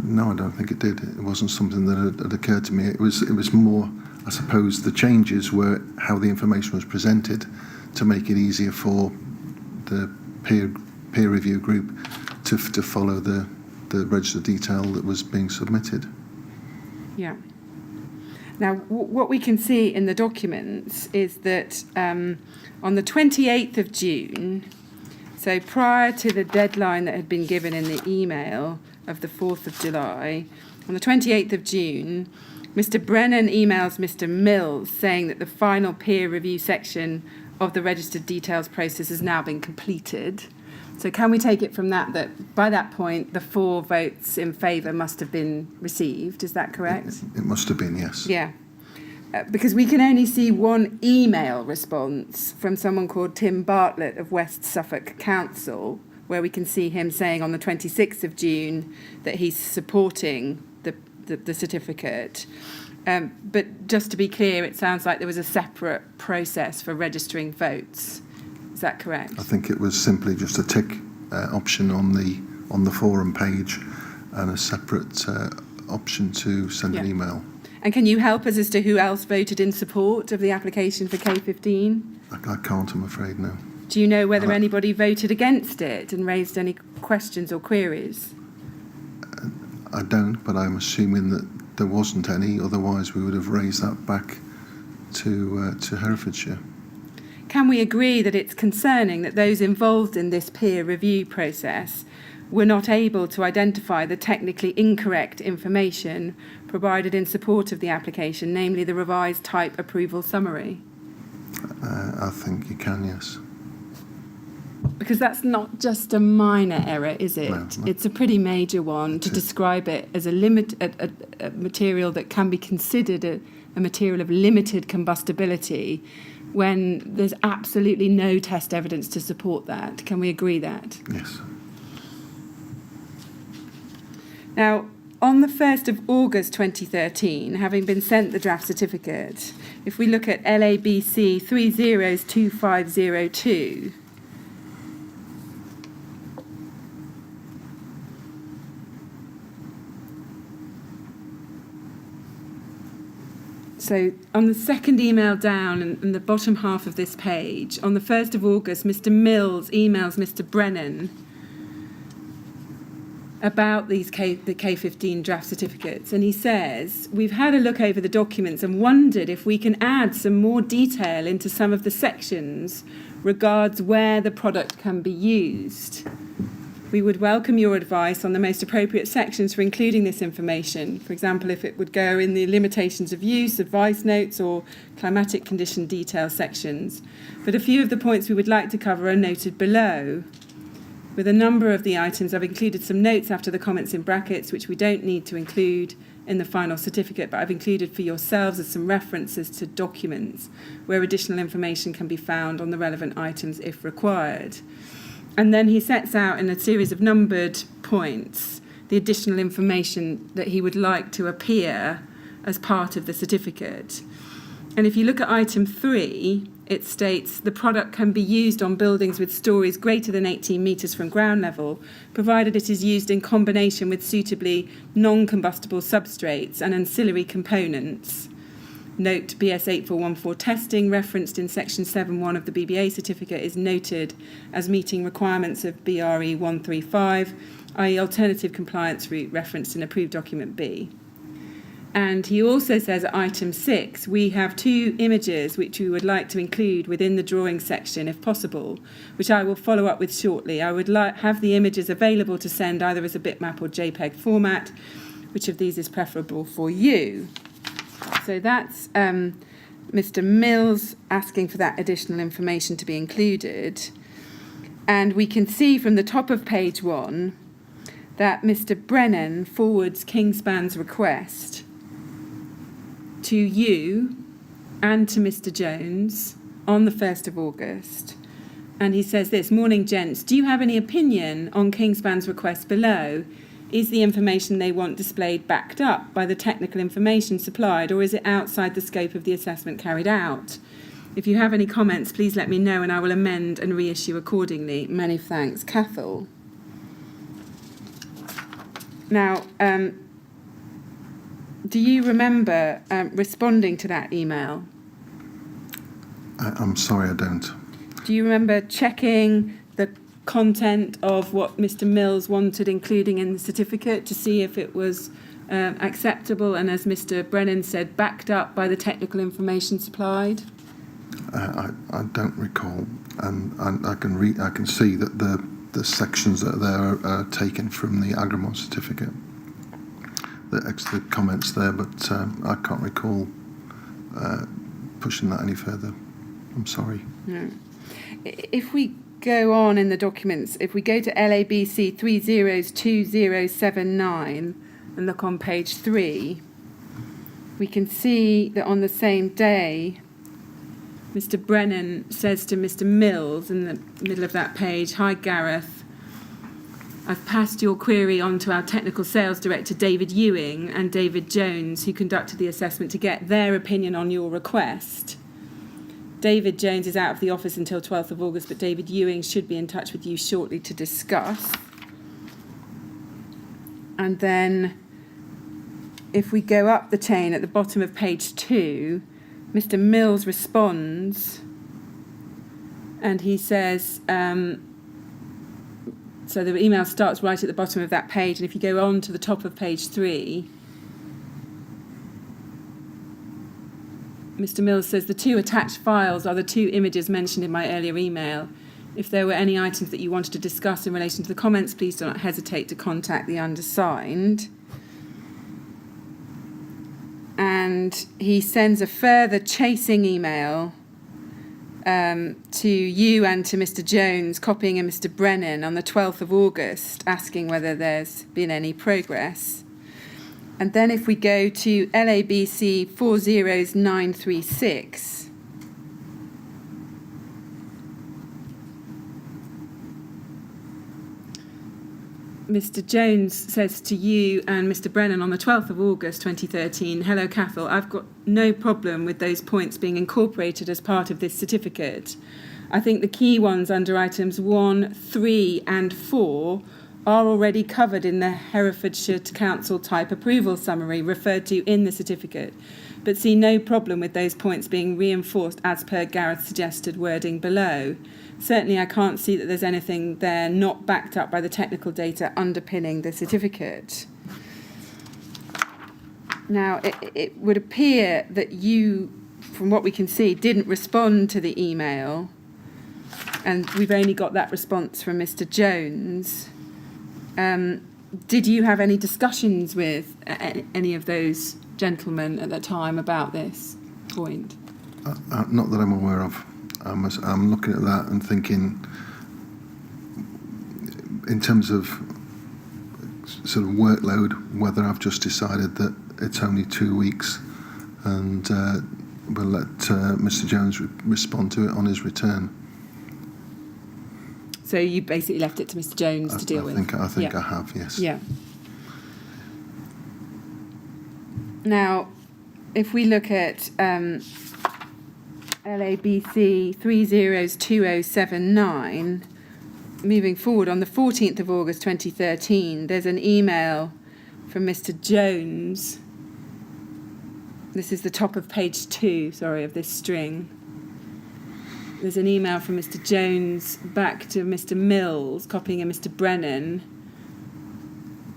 No, I don't think it did. It wasn't something that had occurred to me. It was more, I suppose, the changes were how the information was presented to make it easier for the peer review group to follow the registered detail that was being submitted. Yeah. Now, what we can see in the documents is that on the 28th of June, so prior to the deadline that had been given in the email of the 4th of July, on the 28th of June, Mr. Brennan emails Mr. Mills saying that the final peer review section of the registered details process has now been completed So can we take it from that by that point the 4 votes in favour must have been received? Is that correct? It must have been, yes. Yeah. Because we can only see one email response from someone called Tim Bartlett of West Suffolk Council, where we can see him saying on the 26th of June that he's supporting the certificate. But just to be clear, it sounds like there was a separate process for registering votes. Is that correct? I think it was simply just a tick option on the forum page and a separate option to send an email. And can you help us as to who else voted in support of the application for K15? I can't, I'm afraid, no. Do you know whether anybody voted against it and raised any questions or queries? I don't, but I'm assuming that there wasn't any, otherwise we would have raised that back to Herefordshire. Can we agree that it's concerning that those involved in this peer review process were not able to identify the technically incorrect information provided in support of the application, namely the revised type approval summary? I think you can, yes. Because that's not just a minor error, is it? No. It's a pretty major one to describe it as a material that can be considered a material of limited combustibility when there's absolutely no test evidence to support that. Can we agree that? Yes. Now, on the 1st of August 2013, having been sent the draft certificate, if we look at LABC 302502, so on the second email down and the bottom half of this page, on the 1st of August, Mr. Mills emails Mr. Brennan about the K15 draft certificates, and he says, we've had a look over the documents and wondered if we can add some more detail into some of the sections regards where the product can be used. We would welcome your advice on the most appropriate sections for including this information. For example, if it would go in the limitations of use, advice notes, or climatic condition detail sections. But a few of the points we would like to cover are noted below. With a number of the items, I've included some notes after the comments in brackets, which we don't need to include in the final certificate, but I've included for yourselves as some references to documents where additional information can be found on the relevant items if required. And then he sets out in a series of numbered points the additional information that he would like to appear as part of the certificate. And if you look at item 3, it states the product can be used on buildings with stories greater than 18 metres from ground level, provided it is used in combination with suitably non-combustible substrates and ancillary components. Note BS 8414 testing referenced in section 7.1 of the BBA certificate is noted as meeting requirements of BRE 135, i.e. alternative compliance route referenced in approved document B. And he also says at item 6, we have 2 images which we would like to include within the drawing section if possible, which I will follow up with shortly. I would have the images available to send either as a bitmap or JPEG format. Which of these is preferable for you? So that's Mr. Mills asking for that additional information to be included. And we can see from the top of page 1 that Mr. Brennan forwards Kingspan's request to you and to Mr. Jones on the 1st of August. And he says this, morning gents, do you have any opinion on Kingspan's request below? Is the information they want displayed backed up by the technical information supplied, or is it outside the scope of the assessment carried out? If you have any comments, please let me know and I will amend and reissue accordingly. Many thanks. Cathal. Now, do you remember responding to that email? I'm sorry, I don't. Do you remember checking the content of what Mr. Mills wanted including in the certificate to see if it was acceptable and, as Mr. Brennan said, backed up by the technical information supplied? I don't recall, and I can see that the sections that are there are taken from the Agrimont certificate. The extra comments there, but I can't recall pushing that any further. I'm sorry. No. If we go on in the documents, if we go to LABC 302079 and look on page 3, we can see that on the same day, Mr. Brennan says to Mr. Mills in the middle of that page, "Hi Gareth, I've passed your query on to our technical sales director, David Ewing, and David Jones, who conducted the assessment, to get their opinion on your request. David Jones is out of the office until 12th of August, but David Ewing should be in touch with you shortly to discuss." And then if we go up the chain at the bottom of page 2, Mr. Mills responds and he says, so the email starts right at the bottom of that page, and if you go on to the top of page 3, Mr. Mills says, "The 2 attached files are the 2 images mentioned in my earlier email. If there were any items that you wanted to discuss in relation to the comments, please do not hesitate to contact the undersigned." And he sends a further chasing email to you and to Mr. Jones, copying in Mr. Brennan on the 12th of August, asking whether there's been any progress. And then if we go to LABC 40936, Mr. Jones says to you and Mr. Brennan on the 12th of August 2013, "Hello, Cathal, I've got no problem with those points being incorporated as part of this certificate. I think the key ones under items 1, 3 and 4 are already covered in the Herefordshire Council type approval summary referred to in the certificate, but see no problem with those points being reinforced as per Gareth's suggested wording below. Certainly I can't see that there's anything there not backed up by the technical data underpinning the certificate." Now, it would appear that you, from what we can see, didn't respond to the email, and we've only got that response from Mr. Jones. Did you have any discussions with any of those gentlemen at the time about this point? Not that I'm aware of. I'm looking at that and thinking, in terms of sort of workload, whether I've just decided that it's only 2 weeks and we'll let Mr. Jones respond to it on his return. So you basically left it to Mr. Jones to deal with? I think I have, yes. Yeah. Now, if we look at LABC 302079, moving forward, on the 14th of August 2013, there's an email from Mr. Jones. This is the top of page 2, of this string. There's an email from Mr. Jones back to Mr. Mills, copying in Mr. Brennan,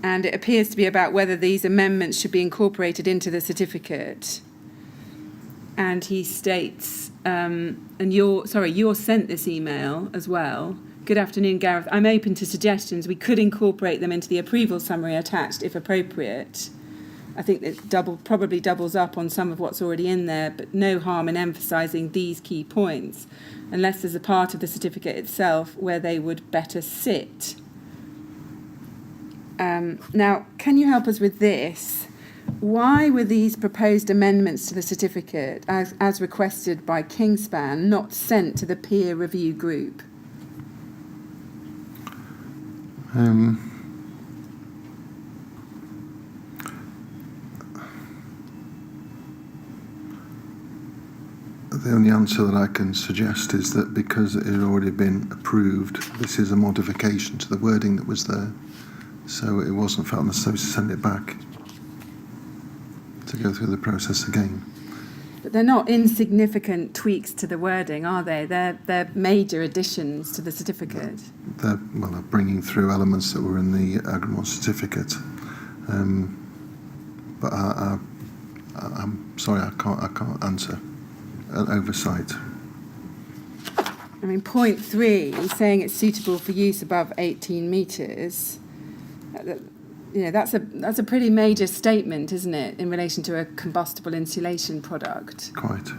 and it appears to be about whether these amendments should be incorporated into the certificate. And he states, and you're sent this email as well. "Good afternoon, Gareth. I'm open to suggestions. We could incorporate them into the approval summary attached if appropriate. I think it probably doubles up on some of what's already in there, but no harm in emphasising these key points, unless there's a part of the certificate itself where they would better sit." Now, can you help us with this? Why were these proposed amendments to the certificate, as requested by Kingspan, not sent to the peer review group? The only answer that I can suggest is that because it had already been approved, this is a modification to the wording that was there. So it wasn't felt necessary to send it back to go through the process again. But they're not insignificant tweaks to the wording, are they? They're major additions to the certificate. They're bringing through elements that were in the Agrimont certificate. But I'm sorry, I can't answer. An oversight. I mean, point 3, saying it's suitable for use above 18 metres. That's a pretty major statement, isn't it, in relation to a combustible insulation product? Quite.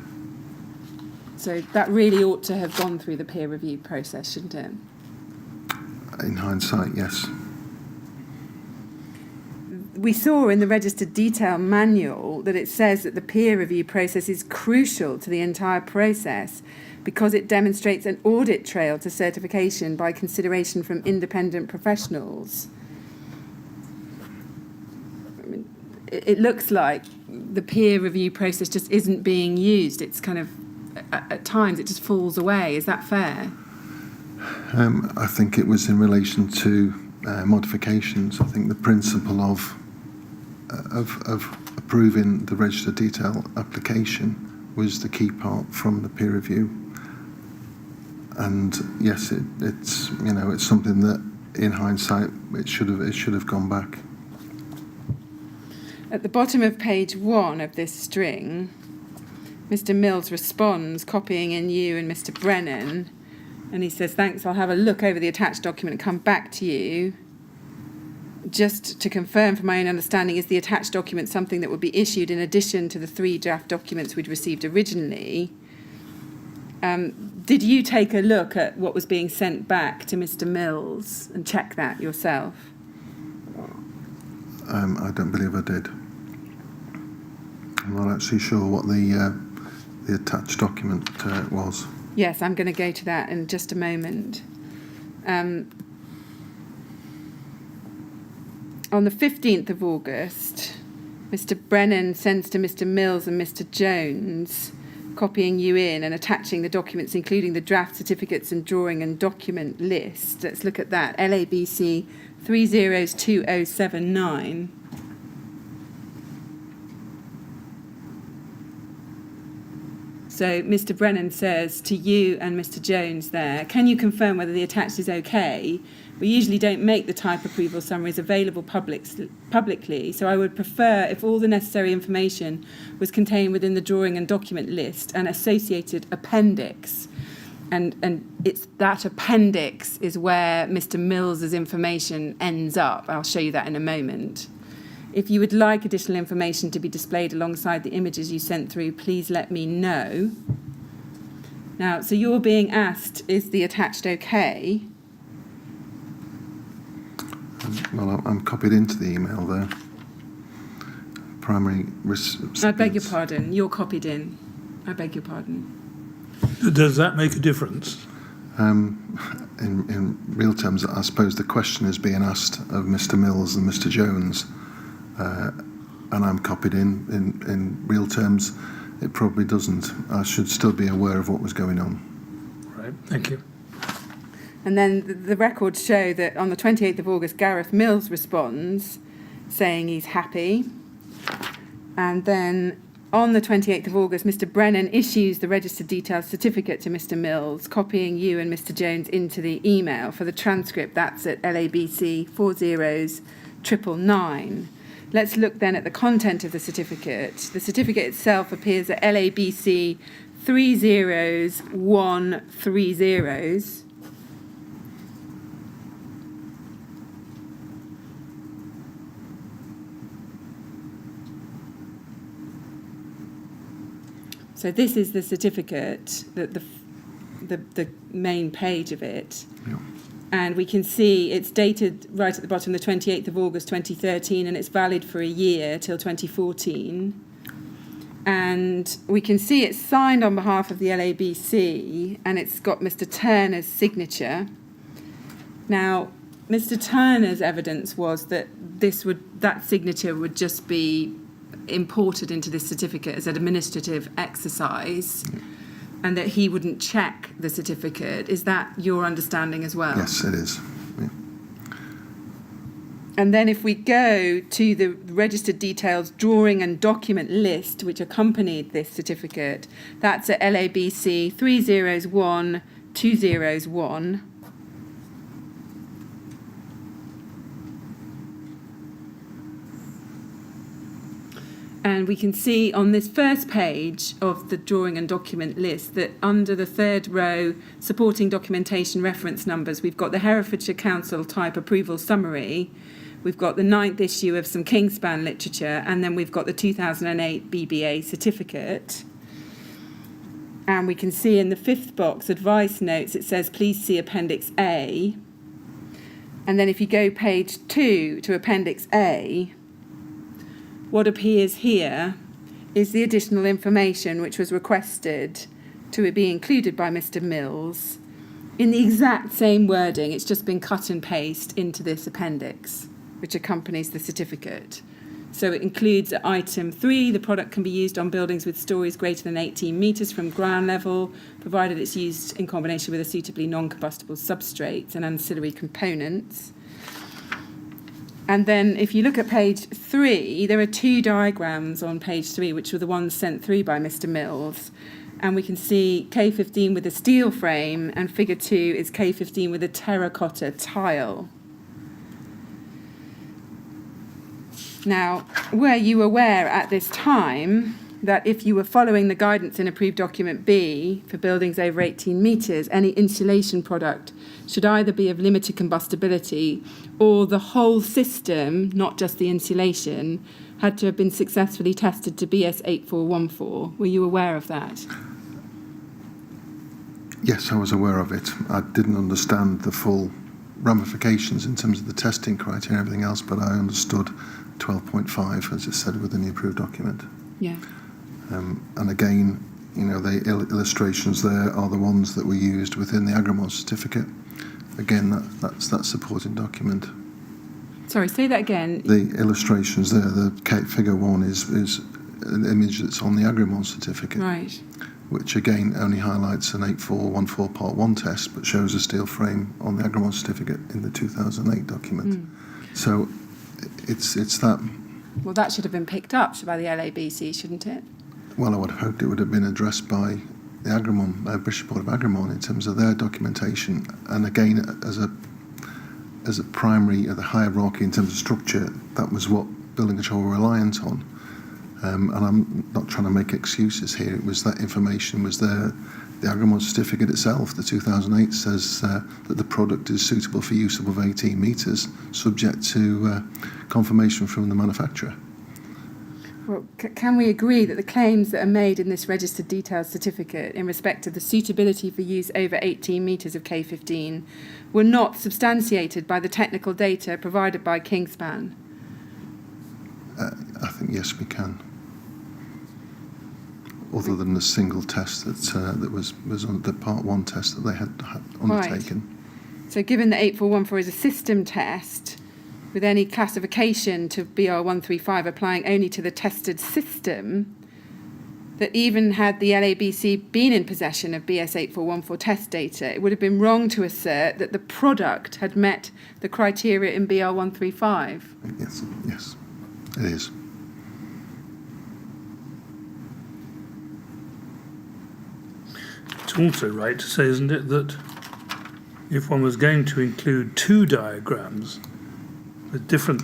So that really ought to have gone through the peer review process, shouldn't it? In hindsight, yes. We saw in the registered detail manual that it says that the peer review process is crucial to the entire process because it demonstrates an audit trail to certification by consideration from independent professionals. I mean, it looks like the peer review process just isn't being used. It's kind of, at times, it just falls away. Is that fair? I think it was in relation to modifications. I think the principle of approving the registered detail application was the key part from the peer review. And yes, it's it's something that in hindsight it should have gone back. At the bottom of page 1 of this string, Mr. Mills responds, copying in you and Mr. Brennan, and he says, "Thanks, I'll have a look over the attached document and come back to you. Just to confirm from my own understanding, is the attached document something that would be issued in addition to the 3 draft documents we'd received originally?" Did you take a look at what was being sent back to Mr. Mills and check that yourself? I don't believe I did. I'm not actually sure what the attached document was. Yes, I'm going to go to that in just a moment. On the 15th of August, Mr. Brennan sends to Mr. Mills and Mr. Jones, copying you in and attaching the documents, including the draft certificates and drawing and document list. Let's look at that. LABC 302079. So Mr. Brennan says to you and Mr. Jones there, "Can you confirm whether the attached is okay? We usually don't make the type approval summaries available publicly, so I would prefer if all the necessary information was contained within the drawing and document list and associated appendix." And it's that appendix is where Mr. Mills's information ends up. I'll show you that in a moment. If you would like additional information to be displayed alongside the images you sent through, please let me know. Now, so you're being asked, is the attached okay? Well, I'm copied into the email there. Primary recipients. I beg your pardon. You're copied in. I beg your pardon. Does that make a difference? In real terms, I suppose the question is being asked of Mr. Mills and Mr. Jones, and I'm copied in real terms. It probably doesn't. I should still be aware of what was going on. Right, thank you. And then the records show that on the 28th of August, Gareth Mills responds saying he's happy. And then on the 28th of August, Mr. Brennan issues the registered details certificate to Mr. Mills, copying you and Mr. Jones into the email. For the transcript, that's at LABC 40999. Let's look then at the content of the certificate. The certificate itself appears at LABC 30130. So this is the certificate, the main page of it. Yeah. And we can see it's dated right at the bottom, the 28th of August 2013, and it's valid for a year till 2014. And we can see it's signed on behalf of the LABC, and it's got Mr. Turner's signature. Now, Mr. Turner's evidence was that that signature would just be imported into this certificate as an administrative exercise, and that he wouldn't check the certificate. Is that your understanding as well? Yes, it is. Yeah. And then if we go to the registered details drawing and document list which accompanied this certificate, that's at LABC 301201. And we can see on this first page of the drawing and document list that under the third row, supporting documentation reference numbers, we've got the Herefordshire Council type approval summary, we've got the 9th issue of some Kingspan literature, and then we've got the 2008 BBA certificate. And we can see in the 5th box, advice notes, it says, please see Appendix A. And then if you go page 2 to Appendix A, what appears here is the additional information which was requested to be included by Mr. Mills in the exact same wording. It's just been cut and pasted into this appendix, which accompanies the certificate. So it includes at item 3, the product can be used on buildings with stories greater than 18 metres from ground level, provided it's used in combination with a suitably non-combustible substrate and ancillary components. And then if you look at page 3, there are 2 diagrams on page 3, which were the ones sent through by Mr. Mills. And we can see K15 with a steel frame, and figure 2 is K15 with a terracotta tile. Now, were you aware at this time that if you were following the guidance in approved document B for buildings over 18 metres, any insulation product should either be of limited combustibility or the whole system, not just the insulation, had to have been successfully tested to BS 8414? Were you aware of that? Yes, I was aware of it. I didn't understand the full ramifications in terms of the testing criteria and everything else, but I understood 12.5 as it said within the approved document. Yeah. And again, you know, the illustrations there are the ones that were used within the Agrimon certificate. Again, that's that supporting document. Sorry, say that again. The illustrations there, the figure 1 is an image that's on the Agrimon certificate. Right. Which again only highlights an 8414 Part 1 test, but shows a steel frame on the Agrimon certificate in the 2008 document. So it's that. Well, that should have been picked up by the LABC, shouldn't it? Well, I would have hoped it would have been addressed by the Agrimon, British Board of Agrimon, in terms of their documentation. And again, as a primary, the hierarchy in terms of structure, that was what building control were reliant on. And I'm not trying to make excuses here. It was that information was there. The Agrimon certificate itself, the 2008, says that the product is suitable for use above 18 metres, subject to confirmation from the manufacturer. Well, can we agree that the claims that are made in this registered details certificate in respect of the suitability for use over 18 metres of K15 were not substantiated by the technical data provided by Kingspan? I think yes, we can. Other than the single test that was on the Part 1 test that they had undertaken. Right. So given that 8414 is a system test, with any classification to BR135 applying only to the tested system, that even had the LABC been in possession of BS 8414 test data, it would have been wrong to assert that the product had met the criteria in BR135. Yes, it is. It's also right to say, isn't it, that if one was going to include 2 diagrams with different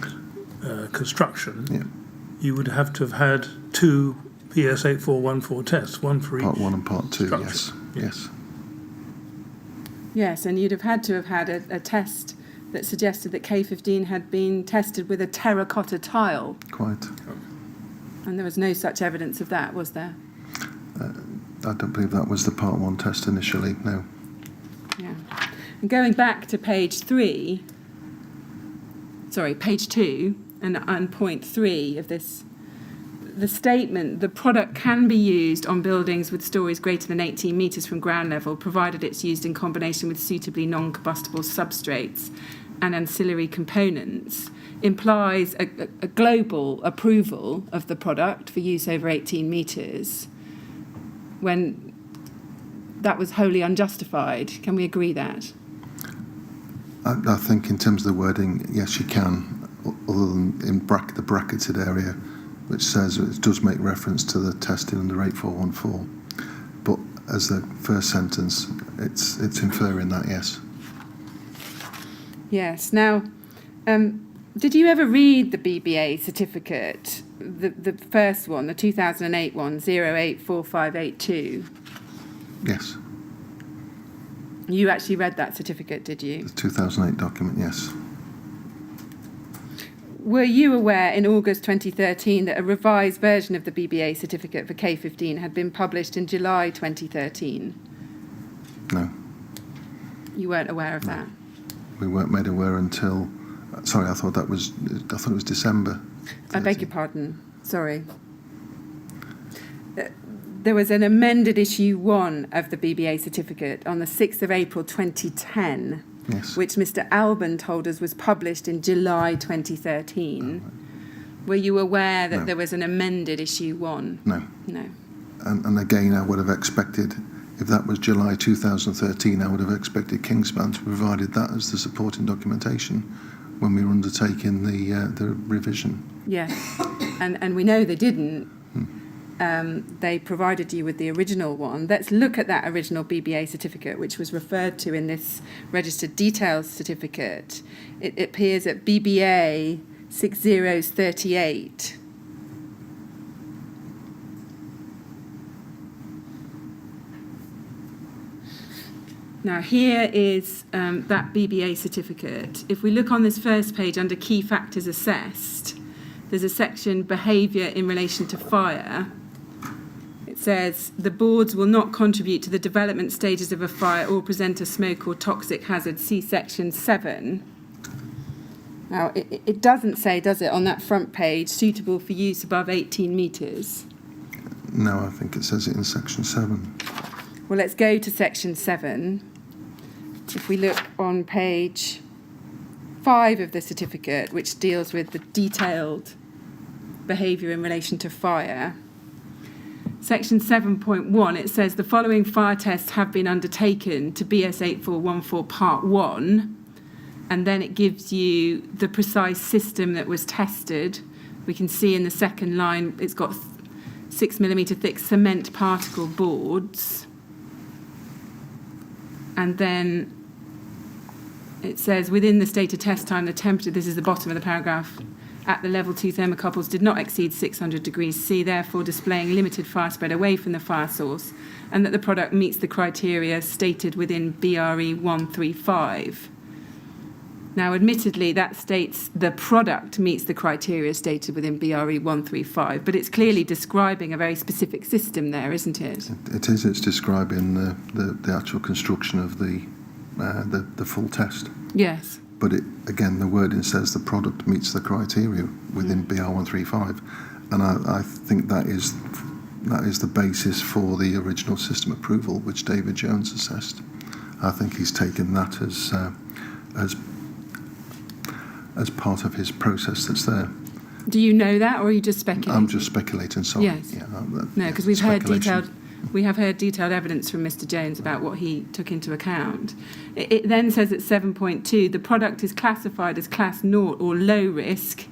construction, you would have to have had 2 PS 8414 tests, one for each. Part 1 and Part 2, structure. yes. Yes, and you'd have had to have had a test that suggested that K15 had been tested with a terracotta tile. Quite. And there was no such evidence of that, was there? I don't believe that was the Part 1 test initially, no. Yeah. And going back to page 2, and point 3 of this, the statement, the product can be used on buildings with stories greater than 18 metres from ground level, provided it's used in combination with suitably non-combustible substrates and ancillary components, implies a global approval of the product for use over 18 metres, when that was wholly unjustified. Can we agree that? I think in terms of the wording, yes, you can, other than in the bracketed area, which says it does make reference to the testing under 8414. But as the first sentence, it's inferring that, yes. Yes. Now, did you ever read the BBA certificate, the first one, the 2008 one, 084582? Yes. You actually read that certificate, did you? The 2008 document, yes. were you aware in August 2013 that a revised version of the BBA certificate for K15 had been published in July 2013? No. You weren't aware of that? We weren't made aware until, sorry, I thought it was December 13. I beg your pardon, sorry. There was an amended issue 1 of the BBA certificate on the 6th of April 2010, yes. which Mr. Alban told us was published in July 2013. Were you aware that No. there was an amended issue 1? No. No. And again, I would have expected, if that was July 2013, I would have expected Kingspan to have provided that as the supporting documentation when we were undertaking the revision. Yes, and we know they didn't. They provided you with the original one. Let's look at that original BBA certificate, which was referred to in this registered details certificate. It appears at BBA 6038. Now here is that BBA certificate. If we look on this first page under key factors assessed, there's a section behaviour in relation to fire. It says the boards will not contribute to the development stages of a fire or present a smoke or toxic hazard. See section 7. Now it doesn't say, does it, on that front page, suitable for use above 18 metres? No, I think it says it in section 7. Well, let's go to section 7. If we look on page 5 of the certificate, which deals with the detailed behaviour in relation to fire, section 7.1, it says the following fire tests have been undertaken to BS 8414 part 1, and then it gives you the precise system that was tested. We can see in the second line it's got 6mm thick cement particle boards. And then it says, within the stated test time, the temperature, this is the bottom of the paragraph, at the level 2 thermocouples did not exceed 600 degrees C, therefore displaying limited fire spread away from the fire source, and that the product meets the criteria stated within BRE 135. Now, admittedly, that states the product meets the criteria stated within BRE 135, but it's clearly describing a very specific system there, isn't it? It is. It's describing the actual construction of the full test. Yes. But again, the wording says the product meets the criteria within BR 135, and I think that is the basis for the original system approval, which David Jones assessed. I think he's taken that as part of his process that's there. Do you know that, or are you just speculating? I'm just speculating. Sorry. Yes. Yeah, no, because we have heard detailed evidence from Mr. Jones about what he took into account. It then says at 7.2, the product is classified as class 0 or low risk,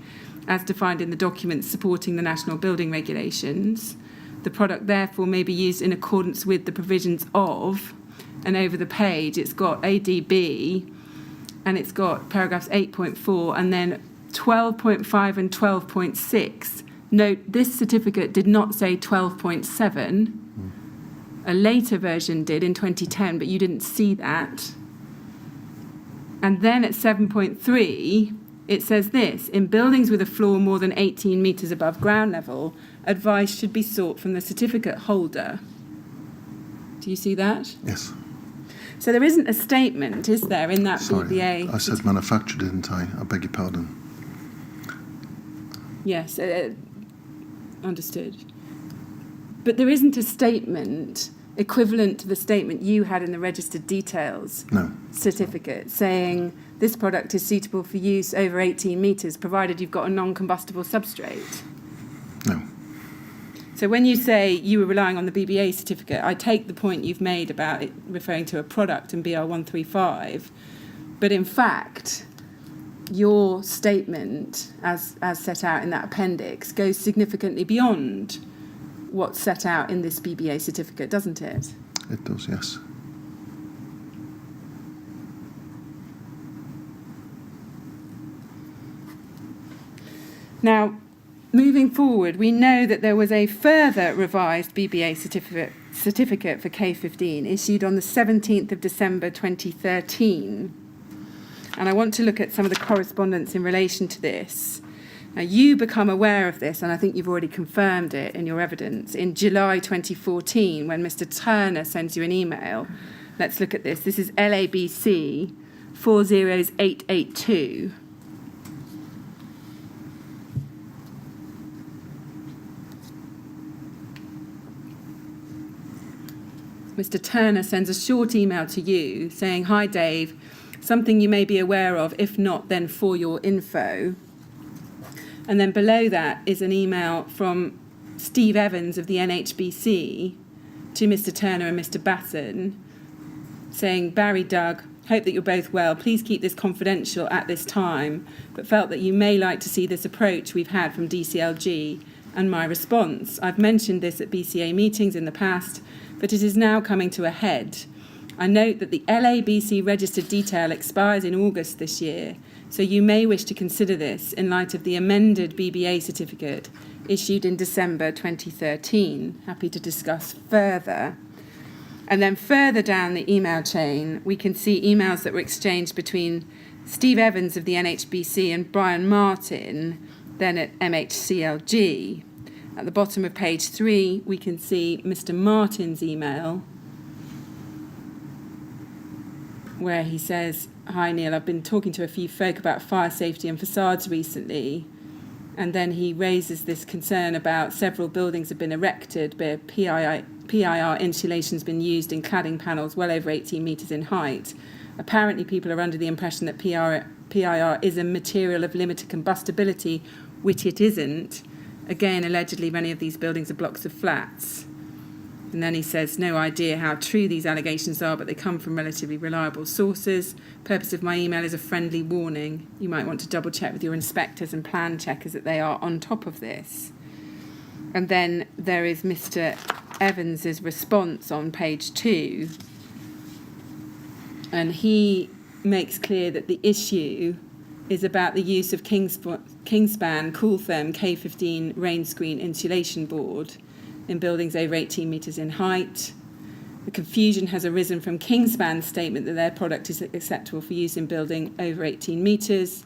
as defined in the documents supporting the National Building Regulations. The product therefore may be used in accordance with the provisions of, and over the page it's got ADB, and it's got paragraphs 8.4 and then 12.5 and 12.6. Note, this certificate did not say 12.7. A later version did in 2010, but you didn't see that. And then at 7.3, it says this: in buildings with a floor more than 18 metres above ground level, advice should be sought from the certificate holder. Do you see that? Yes. So there isn't a statement, is there, in that Sorry, BBA? I said manufacturer, didn't I? I beg your pardon. Yes, understood. But there isn't a statement equivalent to the statement you had in the registered details certificate saying this product is suitable for use over 18 metres provided you've got a non-combustible substrate. No. So when you say you were relying on the BBA certificate, I take the point you've made about it referring to a product in BR 135, but in fact your statement as set out in that appendix goes significantly beyond what's set out in this BBA certificate, doesn't it? It does, yes. Now, moving forward, we know that there was a further revised BBA certificate for K15 issued on the 17th of December 2013. And I want to look at some of the correspondence in relation to this. Now, you become aware of this, and I think you've already confirmed it in your evidence, in July 2014, when Mr. Turner sends you an email. Let's look at this. This is LABC 40882. Mr. Turner sends a short email to you saying, "Hi Dave, something you may be aware of, if not, then for your info." And then below that is an email from Steve Evans of the NHBC to Mr. Turner and Mr. Basson saying, "Barry, Doug, hope that you're both well. Please keep this confidential at this time, but felt that you may like to see this approach we've had from DCLG and my response. I've mentioned this at BCA meetings in the past, but it is now coming to a head. I note that the LABC registered detail expires in August this year, so you may wish to consider this in light of the amended BBA certificate issued in December 2013. Happy to discuss further." And then further down the email chain, we can see emails that were exchanged between Steve Evans of the NHBC and Brian Martin, then at MHCLG. At the bottom of page 3, we can see Mr. Martin's email, where he says, "Hi Neil, I've been talking to a few folk about fire safety and facades recently." And then he raises this concern about several buildings have been erected, but PIR insulation's been used in cladding panels well over 18 metres in height. Apparently people are under the impression that PIR is a material of limited combustibility, which it isn't. Again, allegedly many of these buildings are blocks of flats. And then he says, "No idea how true these allegations are, but they come from relatively reliable sources. Purpose of my email is a friendly warning. You might want to double check with your inspectors and plan checkers that they are on top of this." And then there is Mr. Evans's response on page 2. And he makes clear that the issue is about the use of Kingspan Cooltherm K15 rain screen insulation board in buildings over 18 metres in height. The confusion has arisen from Kingspan's statement that their product is acceptable for use in building over 18 metres.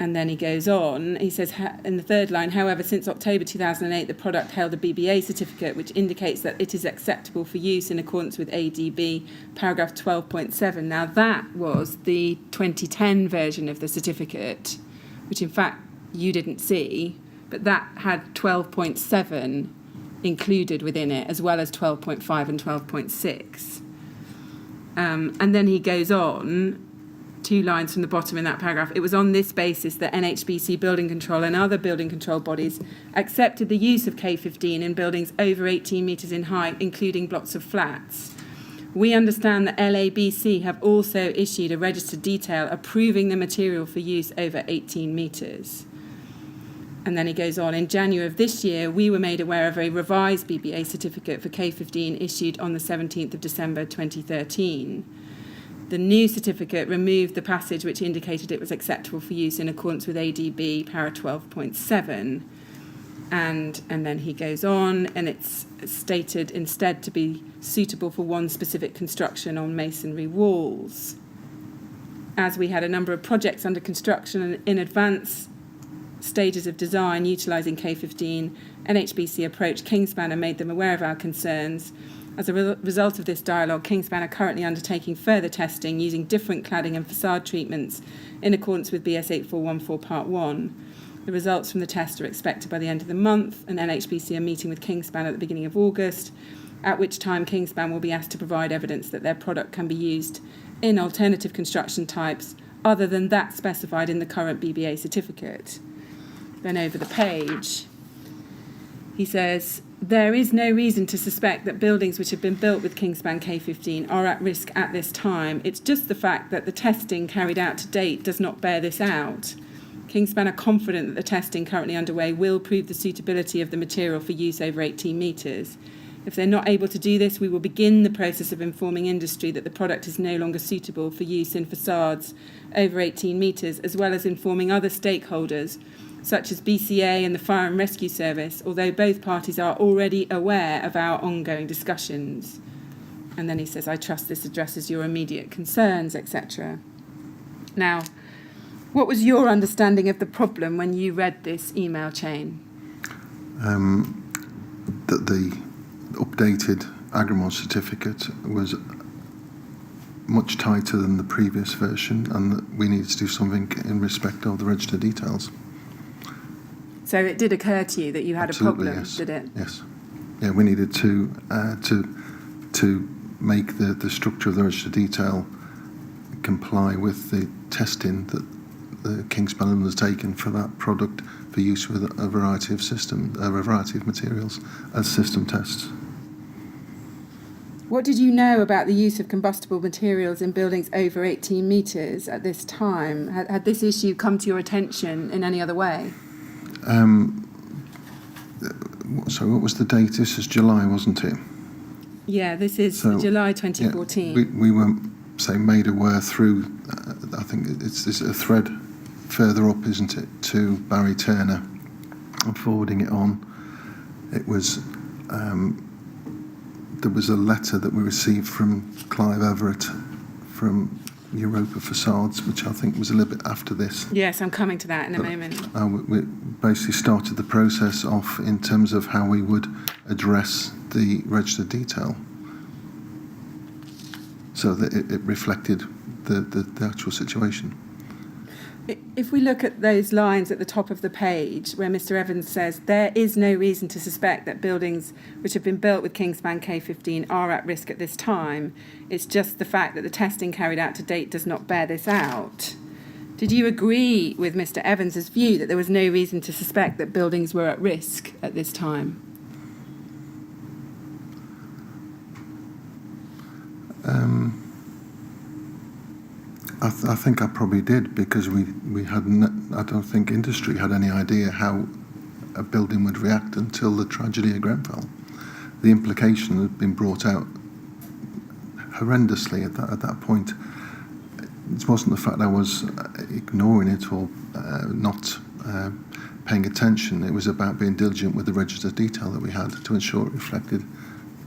And then he goes on, he says in the third line, "However, since October 2008, the product held a BBA certificate which indicates that it is acceptable for use in accordance with ADB paragraph 12.7. Now that was the 2010 version of the certificate, which in fact you didn't see, but that had 12.7 included within it, as well as 12.5 and 12.6. And then he goes on, 2 lines from the bottom in that paragraph. "It was on this basis that NHBC Building Control and other building control bodies accepted the use of K15 in buildings over 18 metres in height, including blocks of flats. We understand that LABC have also issued a registered detail approving the material for use over 18 metres. And then he goes on, "In January of this year, we were made aware of a revised BBA certificate for K15 issued on the 17th of December 2013. The new certificate removed the passage which indicated it was acceptable for use in accordance with ADB para 12.7. And then he goes on, and it's stated instead to be suitable for one specific construction on masonry walls. As we had a number of projects under construction and in advance stages of design utilising K15, NHBC approached Kingspan and made them aware of our concerns. As a result of this dialogue, Kingspan are currently undertaking further testing using different cladding and facade treatments in accordance with BS 8414 Part 1. The results from the test are expected by the end of the month, and NHBC are meeting with Kingspan at the beginning of August, at which time Kingspan will be asked to provide evidence that their product can be used in alternative construction types other than that specified in the current BBA certificate." Then over the page, he says, "There is no reason to suspect that buildings which have been built with Kingspan K15 are at risk at this time. It's just the fact that the testing carried out to date does not bear this out. Kingspan are confident that the testing currently underway will prove the suitability of the material for use over 18 metres. If they're not able to do this, we will begin the process of informing industry that the product is no longer suitable for use in facades over 18 metres, as well as informing other stakeholders, such as BCA and the Fire and Rescue Service, although both parties are already aware of our ongoing discussions." And then he says, "I trust this addresses your immediate concerns," etc. Now, What was your understanding of the problem when you read this email chain? That the updated Agrimod certificate was much tighter than the previous version, and that we needed to do something in respect of the register details. So it did occur to you that you had Absolutely, a problem, yes. did it? Yes. Yeah, we needed to make the structure of the register detail comply with the testing that the Kingspan has taken for that product for use with a variety of materials as system tests. What did you know about the use of combustible materials in buildings over 18 metres at this time? Had this issue come to your attention in any other way? So what was the date? This is July, wasn't it? Yeah, this is So, July 2014. Yeah, we were, say, made aware through, I think it's a thread further up, isn't it, to Barry Turner, and forwarding it on. It was, there was a letter that we received from Clive Everett from Europa Facades, which I think was a little bit after this. Yes, I'm coming to that in a moment. We basically started the process off in terms of how we would address the register detail, so that it reflected the actual situation. If we look at those lines at the top of the page where Mr Evans says there is no reason to suspect that buildings which have been built with Kingspan K15 are at risk at this time, it's just the fact that the testing carried out to date does not bear this out. Did you agree with Mr Evans's view that there was no reason to suspect that buildings were at risk at this time? I think I probably did, because we hadn't. I don't think industry had any idea how a building would react until the tragedy at Grenfell. The implication had been brought out horrendously at that point. It wasn't the fact I was ignoring it or not paying attention. It was about being diligent with the register detail that we had to ensure it reflected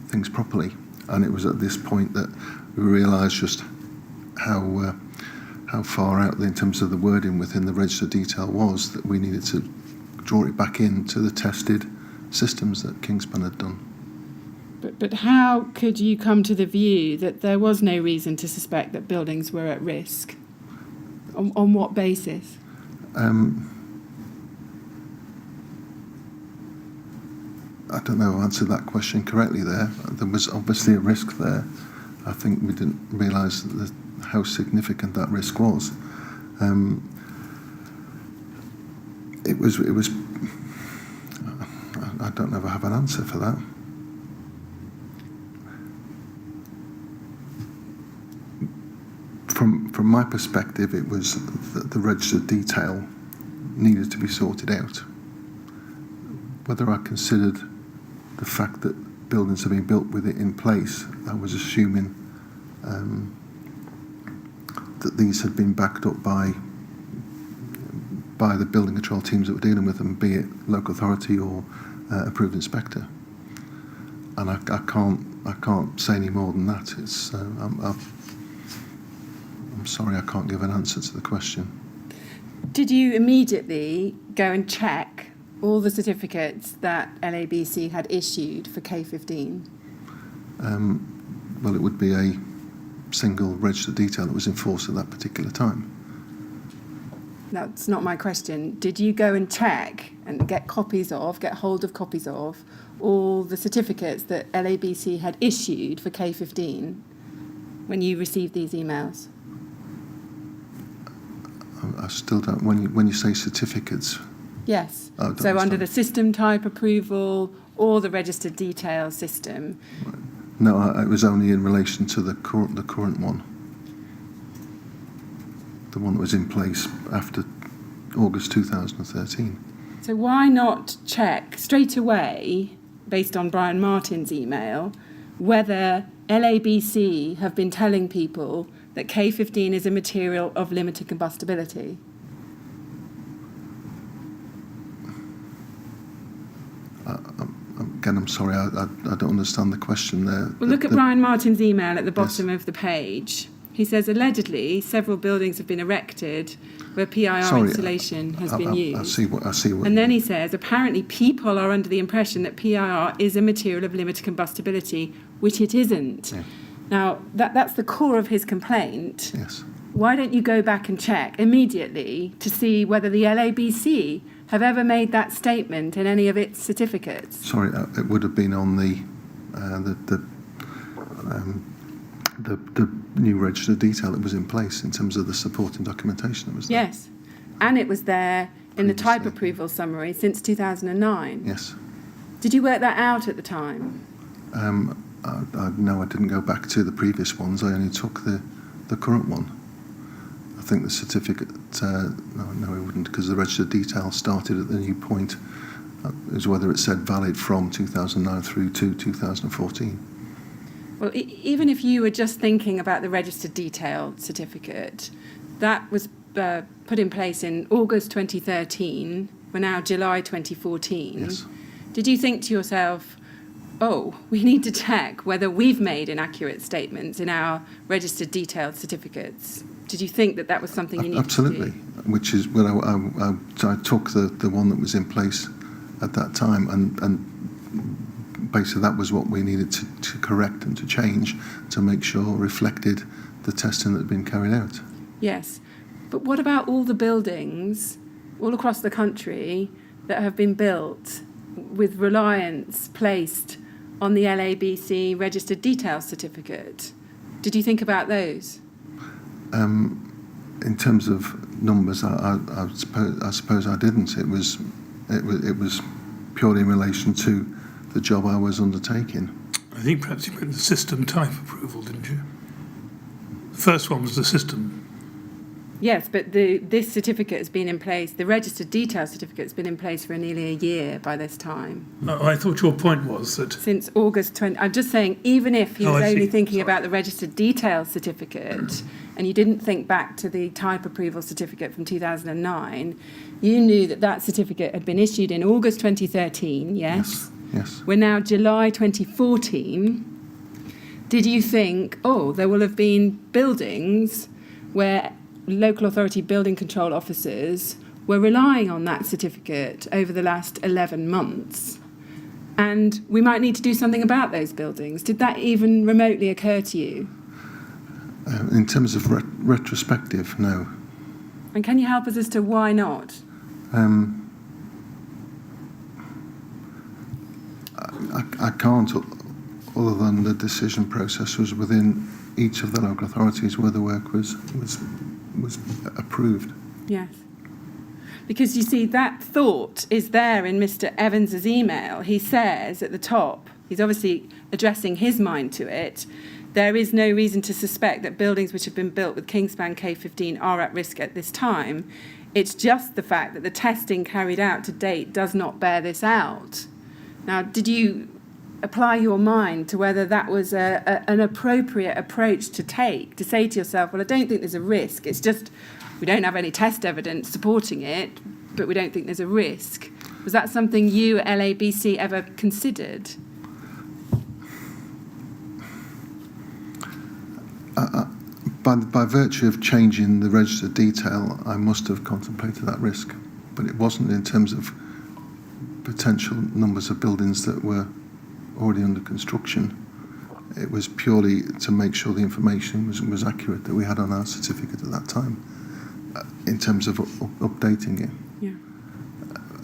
things properly. And it was at this point that we realised just how far out in terms of the wording within the register detail was, that we needed to draw it back into the tested systems that Kingspan had done. But how could you come to the view that there was no reason to suspect that buildings were at risk? On what basis? I don't know if I answered that question correctly there. There was obviously a risk there. I think we didn't realise how significant that risk was. It was. I don't know if I have an answer for that. From my perspective, it was that the register detail needed to be sorted out. Whether I considered the fact that buildings have been built with it in place, I was assuming that these had been backed up by the building control teams that were dealing with them, be it local authority or approved inspector. And I can't say any more than that. It's I'm sorry, I can't give an answer to the question. Did you immediately go and check all the certificates that LABC had issued for K15? Well, it would be a single register detail that was in force at that particular time. That's not my question. Did you go and check and get hold of copies of all the certificates that LABC had issued for K15 when you received these emails? I still don't. When you say certificates. Yes. Oh, so under the system type approval or the registered detail system. Right. No, it was only in relation to the current one. The one that was in place after August 2013. So why not check straight away, based on Brian Martin's email, whether LABC have been telling people that K15 is a material of limited combustibility? Again, I'm sorry, I don't understand the question there. Well, look at Brian Martin's email at the bottom of the page. He says, allegedly, several buildings have been erected where PIR installation has been used. I see what. And then he says, apparently people are under the impression that PIR is a material of limited combustibility, which it isn't. Yeah. Now, that's the core of his complaint. Yes. Why don't you go back and check immediately to see whether the LABC have ever made that statement in any of its certificates? Sorry, it would have been on the new register detail that was in place in terms of the supporting documentation that was there. Yes, and it was there in the type Previously. approval summary since 2009. Yes. Did you work that out at the time? No, I didn't go back to the previous ones. I only took the current one. I think the certificate, no, it wouldn't, because the register detail started at the new point, is whether it said valid from 2009 through to 2014. Well, even if you were just thinking about the registered detail certificate, that was put in place in August 2013. We're now July 2014. Yes. Did you think to yourself, oh, we need to check whether we've made inaccurate statements in our registered detailed certificates? Did you think that was something you needed Absolutely, to do? which is when I took the one that was in place at that time, and basically that was what we needed to correct and to change to make sure reflected the testing that had been carried out. Yes, but what about all the buildings all across the country that have been built with reliance placed on the LABC registered details certificate? Did you think about those? In terms of numbers, I suppose I didn't. It was purely in relation to the job I was undertaking. I think perhaps you meant the system type approval, didn't you? The first one was the system. Yes, but this certificate has been in place, the registered details certificate has been in place for nearly a year by this time. I thought your point was that... Since August 20... I'm just saying, even if he was only thinking Sorry. about the registered details certificate and you didn't think back to the type approval certificate from 2009, you knew that certificate had been issued in August 2013, yes? Yes. We're now July 2014. Did you think, oh, there will have been buildings where local authority building control officers were relying on that certificate over the last 11 months, and we might need to do something about those buildings? Did that even remotely occur to you? In terms of retrospective, no. And can you help us as to why not? I can't, other than the decision process was within each of the local authorities where the work was approved. Yes. Because you see, that thought is there in Mr. Evans's email. He says at the top, he's obviously addressing his mind to it, there is no reason to suspect that buildings which have been built with Kingspan K15 are at risk at this time. It's just the fact that the testing carried out to date does not bear this out. Now, did you apply your mind to whether that was an appropriate approach to take, to say to yourself, well, I don't think there's a risk. It's just we don't have any test evidence supporting it, but we don't think there's a risk. Was that something you at LABC ever considered? By virtue of changing the register detail, I must have contemplated that risk, but it wasn't in terms of potential numbers of buildings that were already under construction. It was purely to make sure the information was accurate that we had on our certificate at that time, in terms of updating it. Yeah.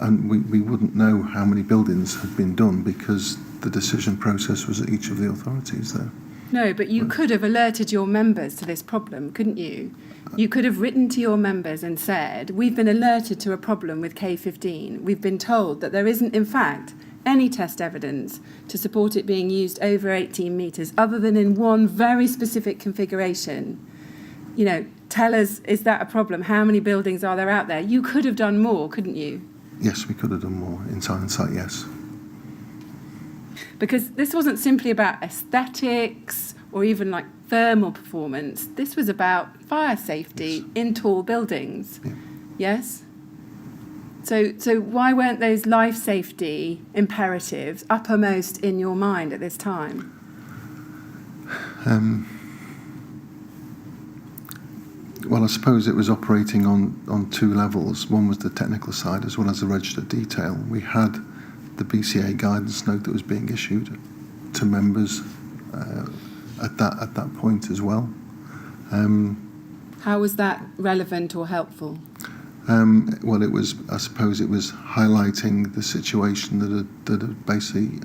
And we wouldn't know how many buildings had been done because the decision process was at each of the authorities there. No, but you could have alerted your members to this problem, couldn't you? You could have written to your members and said, we've been alerted to a problem with K15. We've been told that there isn't, in fact, any test evidence to support it being used over 18 metres, other than in one very specific configuration. You know, tell us, is that a problem? How many buildings are there out there? You could have done more, couldn't you? Yes, we could have done more. In hindsight, yes. Because this wasn't simply about aesthetics or even like thermal performance. This was about fire safety in tall buildings. Yeah. Yes? So why weren't those life safety imperatives uppermost in your mind at this time? Well, I suppose it was operating on two levels. One was the technical side as well as the registered detail. We had the BCA guidance note that was being issued to members at that point as well. How was that relevant or helpful? Well, I suppose it was highlighting the situation that had basically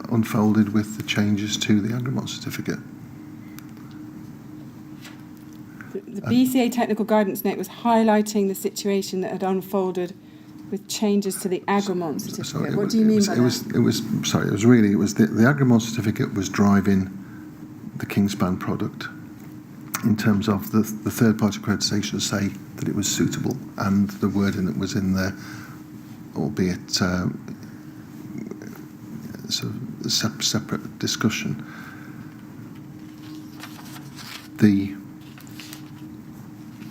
unfolded with the changes to the Agreement certificate. The BCA technical guidance note was highlighting the situation that had unfolded with changes to the Agreement certificate. What do you mean by that? It was the Agreement certificate was driving the Kingspan product in terms of the third-party accreditation to say that it was suitable, and the wording that was in there, albeit sort of a separate discussion. The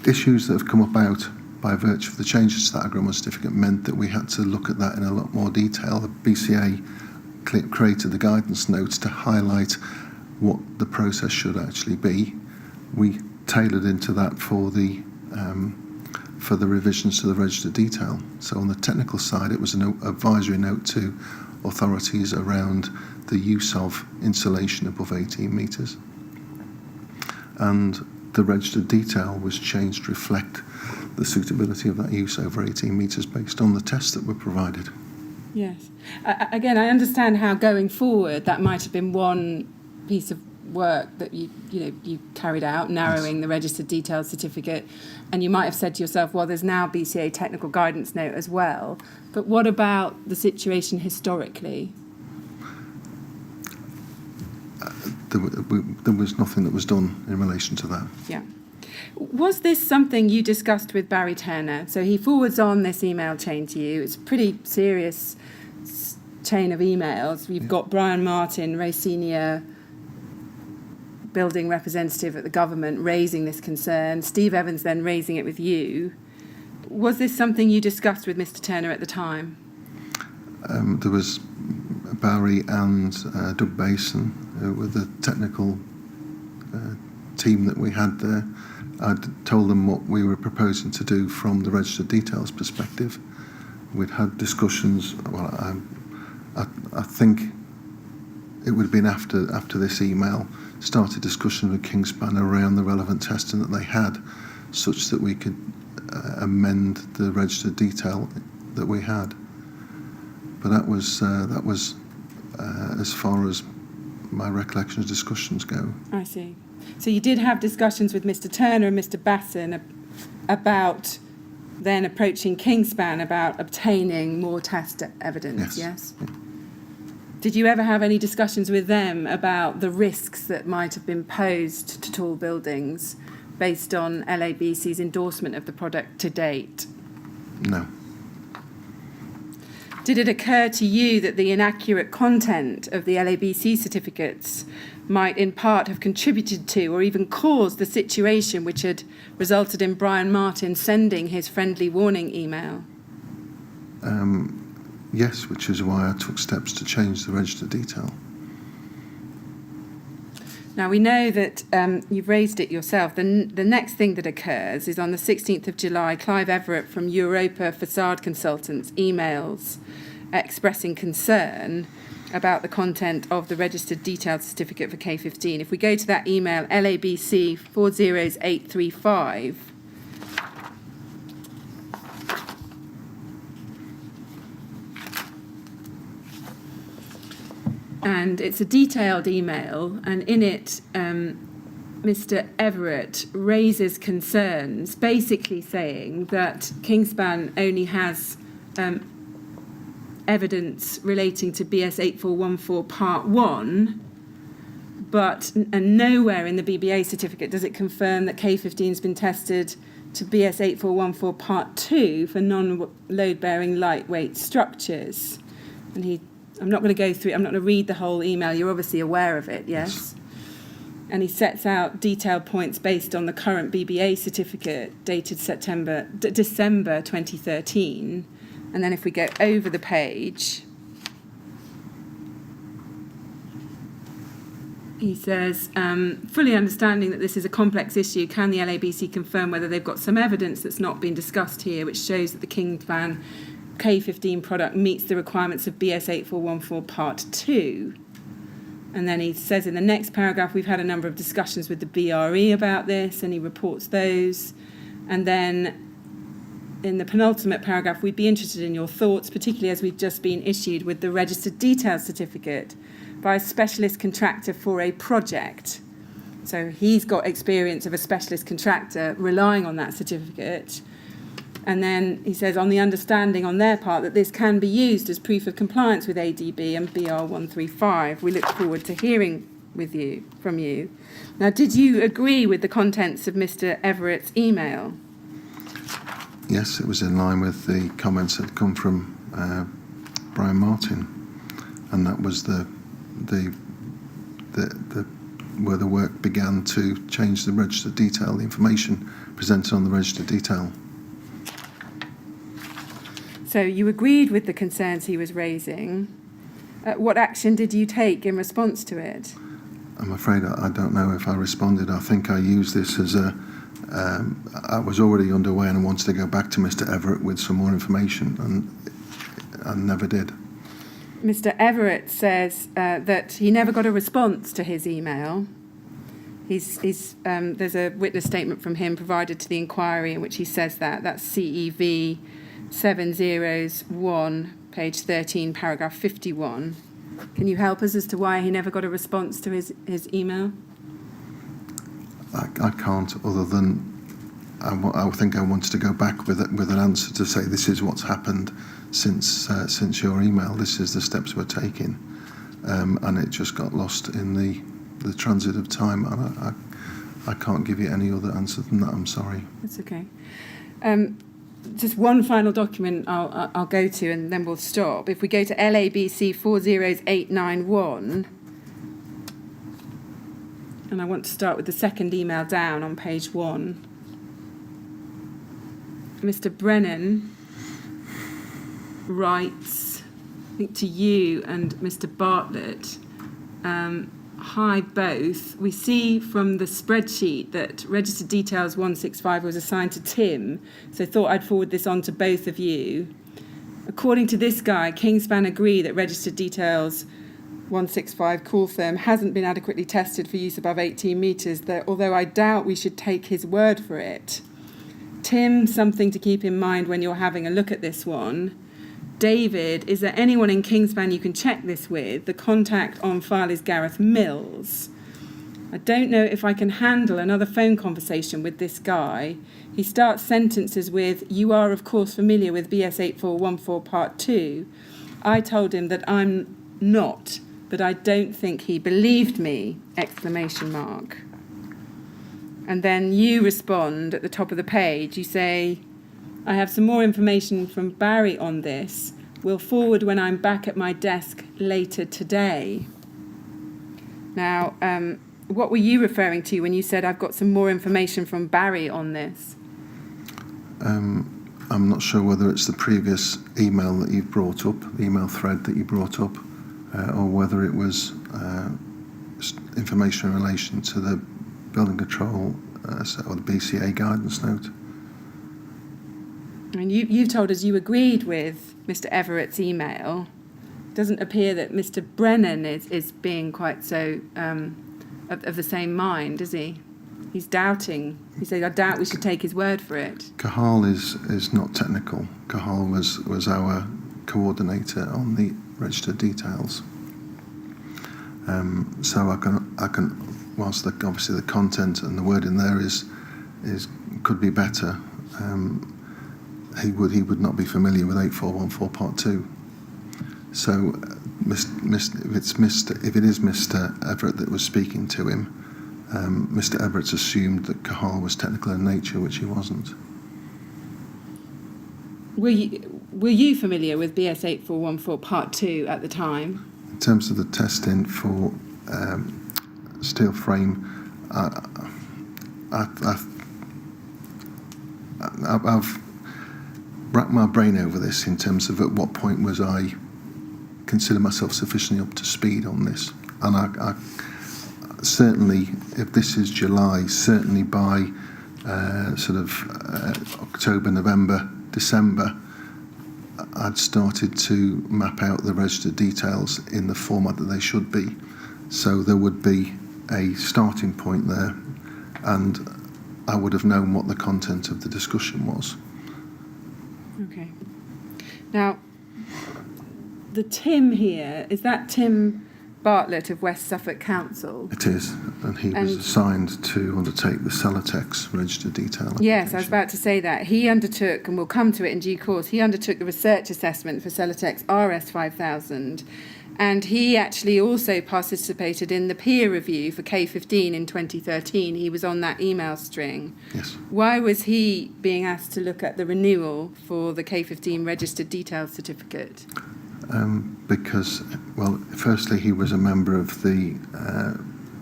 issues that have come about by virtue of the changes to that agreement certificate meant that we had to look at that in a lot more detail. The BCA created the guidance notes to highlight what the process should actually be. We tailored into that for the revisions to the registered detail. So on the technical side, it was an advisory note to authorities around the use of insulation above 18 metres. And the registered detail was changed to reflect the suitability of that use over 18 metres based on the tests that were provided. Yes. Again, I understand how going forward that might have been one piece of work that you carried out, narrowing the registered details certificate, and you might have said to yourself, well, there's now BCA technical guidance note as well. But what about the situation historically? There was nothing that was done in relation to that. Yeah. Was this something you discussed with Barry Turner? So he forwards on this email chain to you. It's a pretty serious chain of emails. You've got Brian Martin, very senior building representative at the government, raising this concern. Steve Evans then raising it with you. Was this something you discussed with Mr. Turner at the time? There was Barry and Doug Basin, who were the technical team that we had there. I'd told them what we were proposing to do from the registered details perspective. We'd had discussions. Well, I think it would have been after this email, started discussion with Kingspan around the relevant testing that they had, such that we could amend the registered detail that we had. But that was as far as my recollection of discussions go. I see. So you did have discussions with Mr. Turner and Mr. Basson about then approaching Kingspan about obtaining more test evidence, yes? Yeah. Did you ever have any discussions with them about the risks that might have been posed to tall buildings based on LABC's endorsement of the product to date? No. Did it occur to you that the inaccurate content of the LABC certificates might in part have contributed to or even caused the situation which had resulted in Brian Martin sending his friendly warning email? Yes, which is why I took steps to change the register detail. Now, we know that you've raised it yourself. The next thing that occurs is on the 16th of July, Clive Everett from Europa Facade Consultants emails expressing concern about the content of the registered detailed certificate for K15. If we go to that email, LABC 40835, and it's a detailed email, and in it, Mr. Everett raises concerns, basically saying that Kingspan only has evidence relating to BS 8414 Part 1, and nowhere in the BBA certificate does it confirm that K15 has been tested to BS 8414 Part 2 for non-load-bearing lightweight structures. And I'm not going to go through it. I'm not going to read the whole email. You're obviously aware of it, yes? And he sets out detailed points based on the current BBA certificate dated December 2013. And then if we go over the page, He says, fully understanding that this is a complex issue, can the LABC confirm whether they've got some evidence that's not been discussed here which shows that the Kingspan K15 product meets the requirements of BS 8414 Part 2? And then he says in the next paragraph, we've had a number of discussions with the BRE about this, and he reports those. And then in the penultimate paragraph, we'd be interested in your thoughts, particularly as we've just been issued with the Registered Details Certificate by a specialist contractor for a project. So he's got experience of a specialist contractor relying on that certificate. And then he says, on the understanding on their part that this can be used as proof of compliance with ADB and BR 135. We look forward to hearing from you. Now, did you agree with the contents of Mr. Everett's email? Yes, it was in line with the comments that had come from Brian Martin, and that was the where the work began to change the registered detail, the information presented on the registered detail. So you agreed with the concerns he was raising. What action did you take in response to it? I'm afraid I don't know if I responded. I think I used this as I was already underway and I wanted to go back to Mr. Everett with some more information, and I never did. Mr. Everett says that he never got a response to his email. There's a witness statement from him provided to the inquiry in which he says that. That's CEV 701, page 13, paragraph 51. Can you help us as to why he never got a response to his email? I can't, other than I think I wanted to go back with an answer to say this is what's happened since your email. This is the steps we're taking, and it just got lost in the transit of time. And I can't give you any other answer than that. I'm sorry. That's okay. Just one final document I'll go to, and then we'll stop. If we go to LABC 40891. And I want to start with the second email down on page 1. Mr. Brennan writes, I think to you and Mr. Bartlett, hi both. We see from the spreadsheet that registered details 165 was assigned to Tim, so thought I'd forward this on to both of you. According to this guy, Kingspan agree that registered details 165 cool therm hasn't been adequately tested for use above 18 metres, although I doubt we should take his word for it. Tim, something to keep in mind when you're having a look at this one. David, is there anyone in Kingspan you can check this with? The contact on file is Gareth Mills. I don't know if I can handle another phone conversation with this guy. He starts sentences with, you are of course familiar with BS 8414 Part 2. I told him that I'm not, but I don't think he believed me, ! And then you respond at the top of the page. You say, I have some more information from Barry on this. We'll forward when I'm back at my desk later today. Now, what were you referring to when you said I've got some more information from Barry on this? I'm not sure whether it's the previous email that you've brought up, the email thread that you brought up, or whether it was information in relation to the building control or the BCA guidance note. And you've told us you agreed with Mr. Everett's email. It doesn't appear that Mr. Brennan is being quite so of the same mind, is he? He's doubting. He said, I doubt we should take his word for it. Cahal is not technical. Cahal was our coordinator on the registered details. So I can, whilst obviously the content and the word in there could be better. He would not be familiar with 8414 Part 2. So if it is Mr. Everett that was speaking to him, Mr. Everett's assumed that Cahal was technical in nature, which he wasn't. Were you familiar with BS 8414 Part 2 at the time? In terms of the testing for steel frame, I've racked my brain over this in terms of at what point was I consider myself sufficiently up to speed on this, and certainly, if this is July, certainly by October, November, December, I'd started to map out the registered details in the format that they should be. So there would be a starting point there, and I would have known what the content of the discussion was. Okay. Now, the Tim here, is that Tim Bartlett of West Suffolk Council? It is, and he was assigned to undertake the Celotex registered detail application. Yes, I was about to say that. He undertook, and we'll come to it in due course, he undertook the research assessment for Celotex RS 5000, and he actually also participated in the peer review for K15 in 2013. He was on that email string. Yes. Why was he being asked to look at the renewal for the K15 registered details certificate? Because, well, firstly, he was a member of the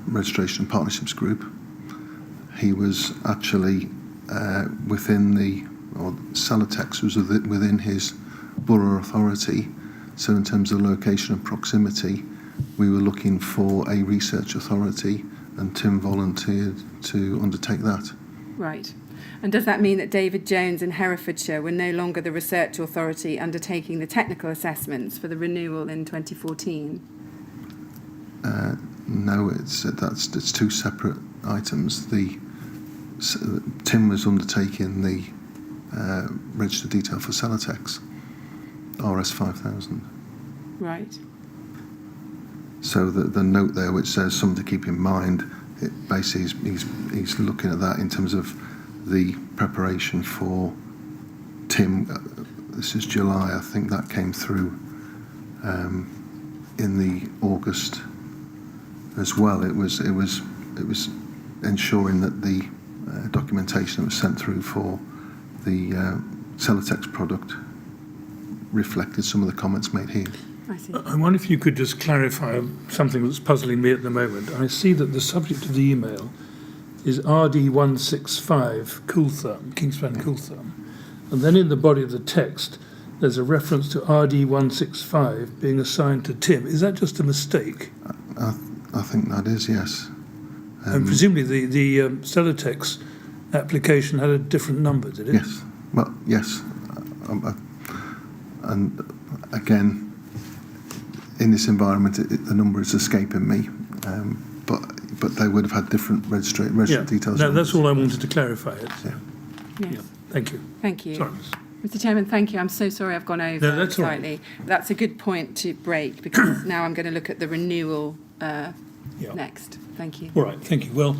Registration and Partnerships Group. He was actually within Celotex was within his borough authority. So in terms of location and proximity, we were looking for a research authority, and Tim volunteered to undertake that. Right. And does that mean that David Jones in Herefordshire were no longer the research authority undertaking the technical assessments for the renewal in 2014? No, it's two separate items. Tim was undertaking the registered detail for Celotex RS 5000. Right. So the note there which says something to keep in mind, it basically he's looking at that in terms of the preparation for Tim. This is July, I think that came through in the August as well. It was ensuring that the documentation that was sent through for the Celotex product reflected some of the comments made here. I see. I wonder if you could just clarify something that's puzzling me at the moment. I see that the subject of the email is RD165 Coolthurm, Kingspan Coolthurm. And then in the body of the text, there's a reference to RD165 being assigned to Tim. Is that just a mistake? I think that is, yes. And presumably the Celotex application had a different number, did it? Yes. Well, yes. And again, in this environment, the number is escaping me. But they would have had different registered details. That's all I wanted to clarify. Yes. Yeah. Thank you. Thank you. Sorry. Mr. Chairman, thank you. I'm so sorry I've gone over that's all right. slightly. That's a good point to break, because now I'm going to look at the renewal next. Thank you. All right, thank you. Well,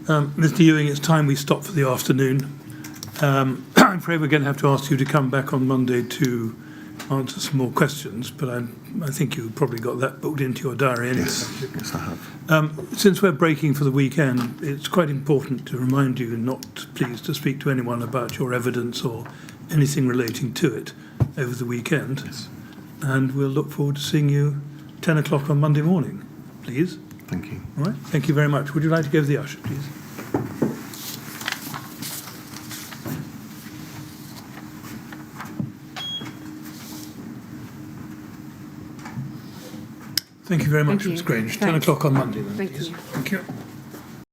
Mr. Ewing, it's time we stop for the afternoon. I'm afraid we're going to have to ask you to come back on Monday to answer some more questions, but I think you've probably got that booked into your diary anyway. Yes, I have. Since we're breaking for the weekend, it's quite important to remind you not, please, to speak to anyone about your evidence or anything relating to it over the weekend. Yes. And we'll look forward to seeing you 10 o'clock on Monday morning, please. Thank you. All right, thank you very much. Would you like to go to the usher, please? Thank you very much, Thank you. Ms. Grange. 10 Thanks. o'clock on Monday then, Thank please. you. Thank you.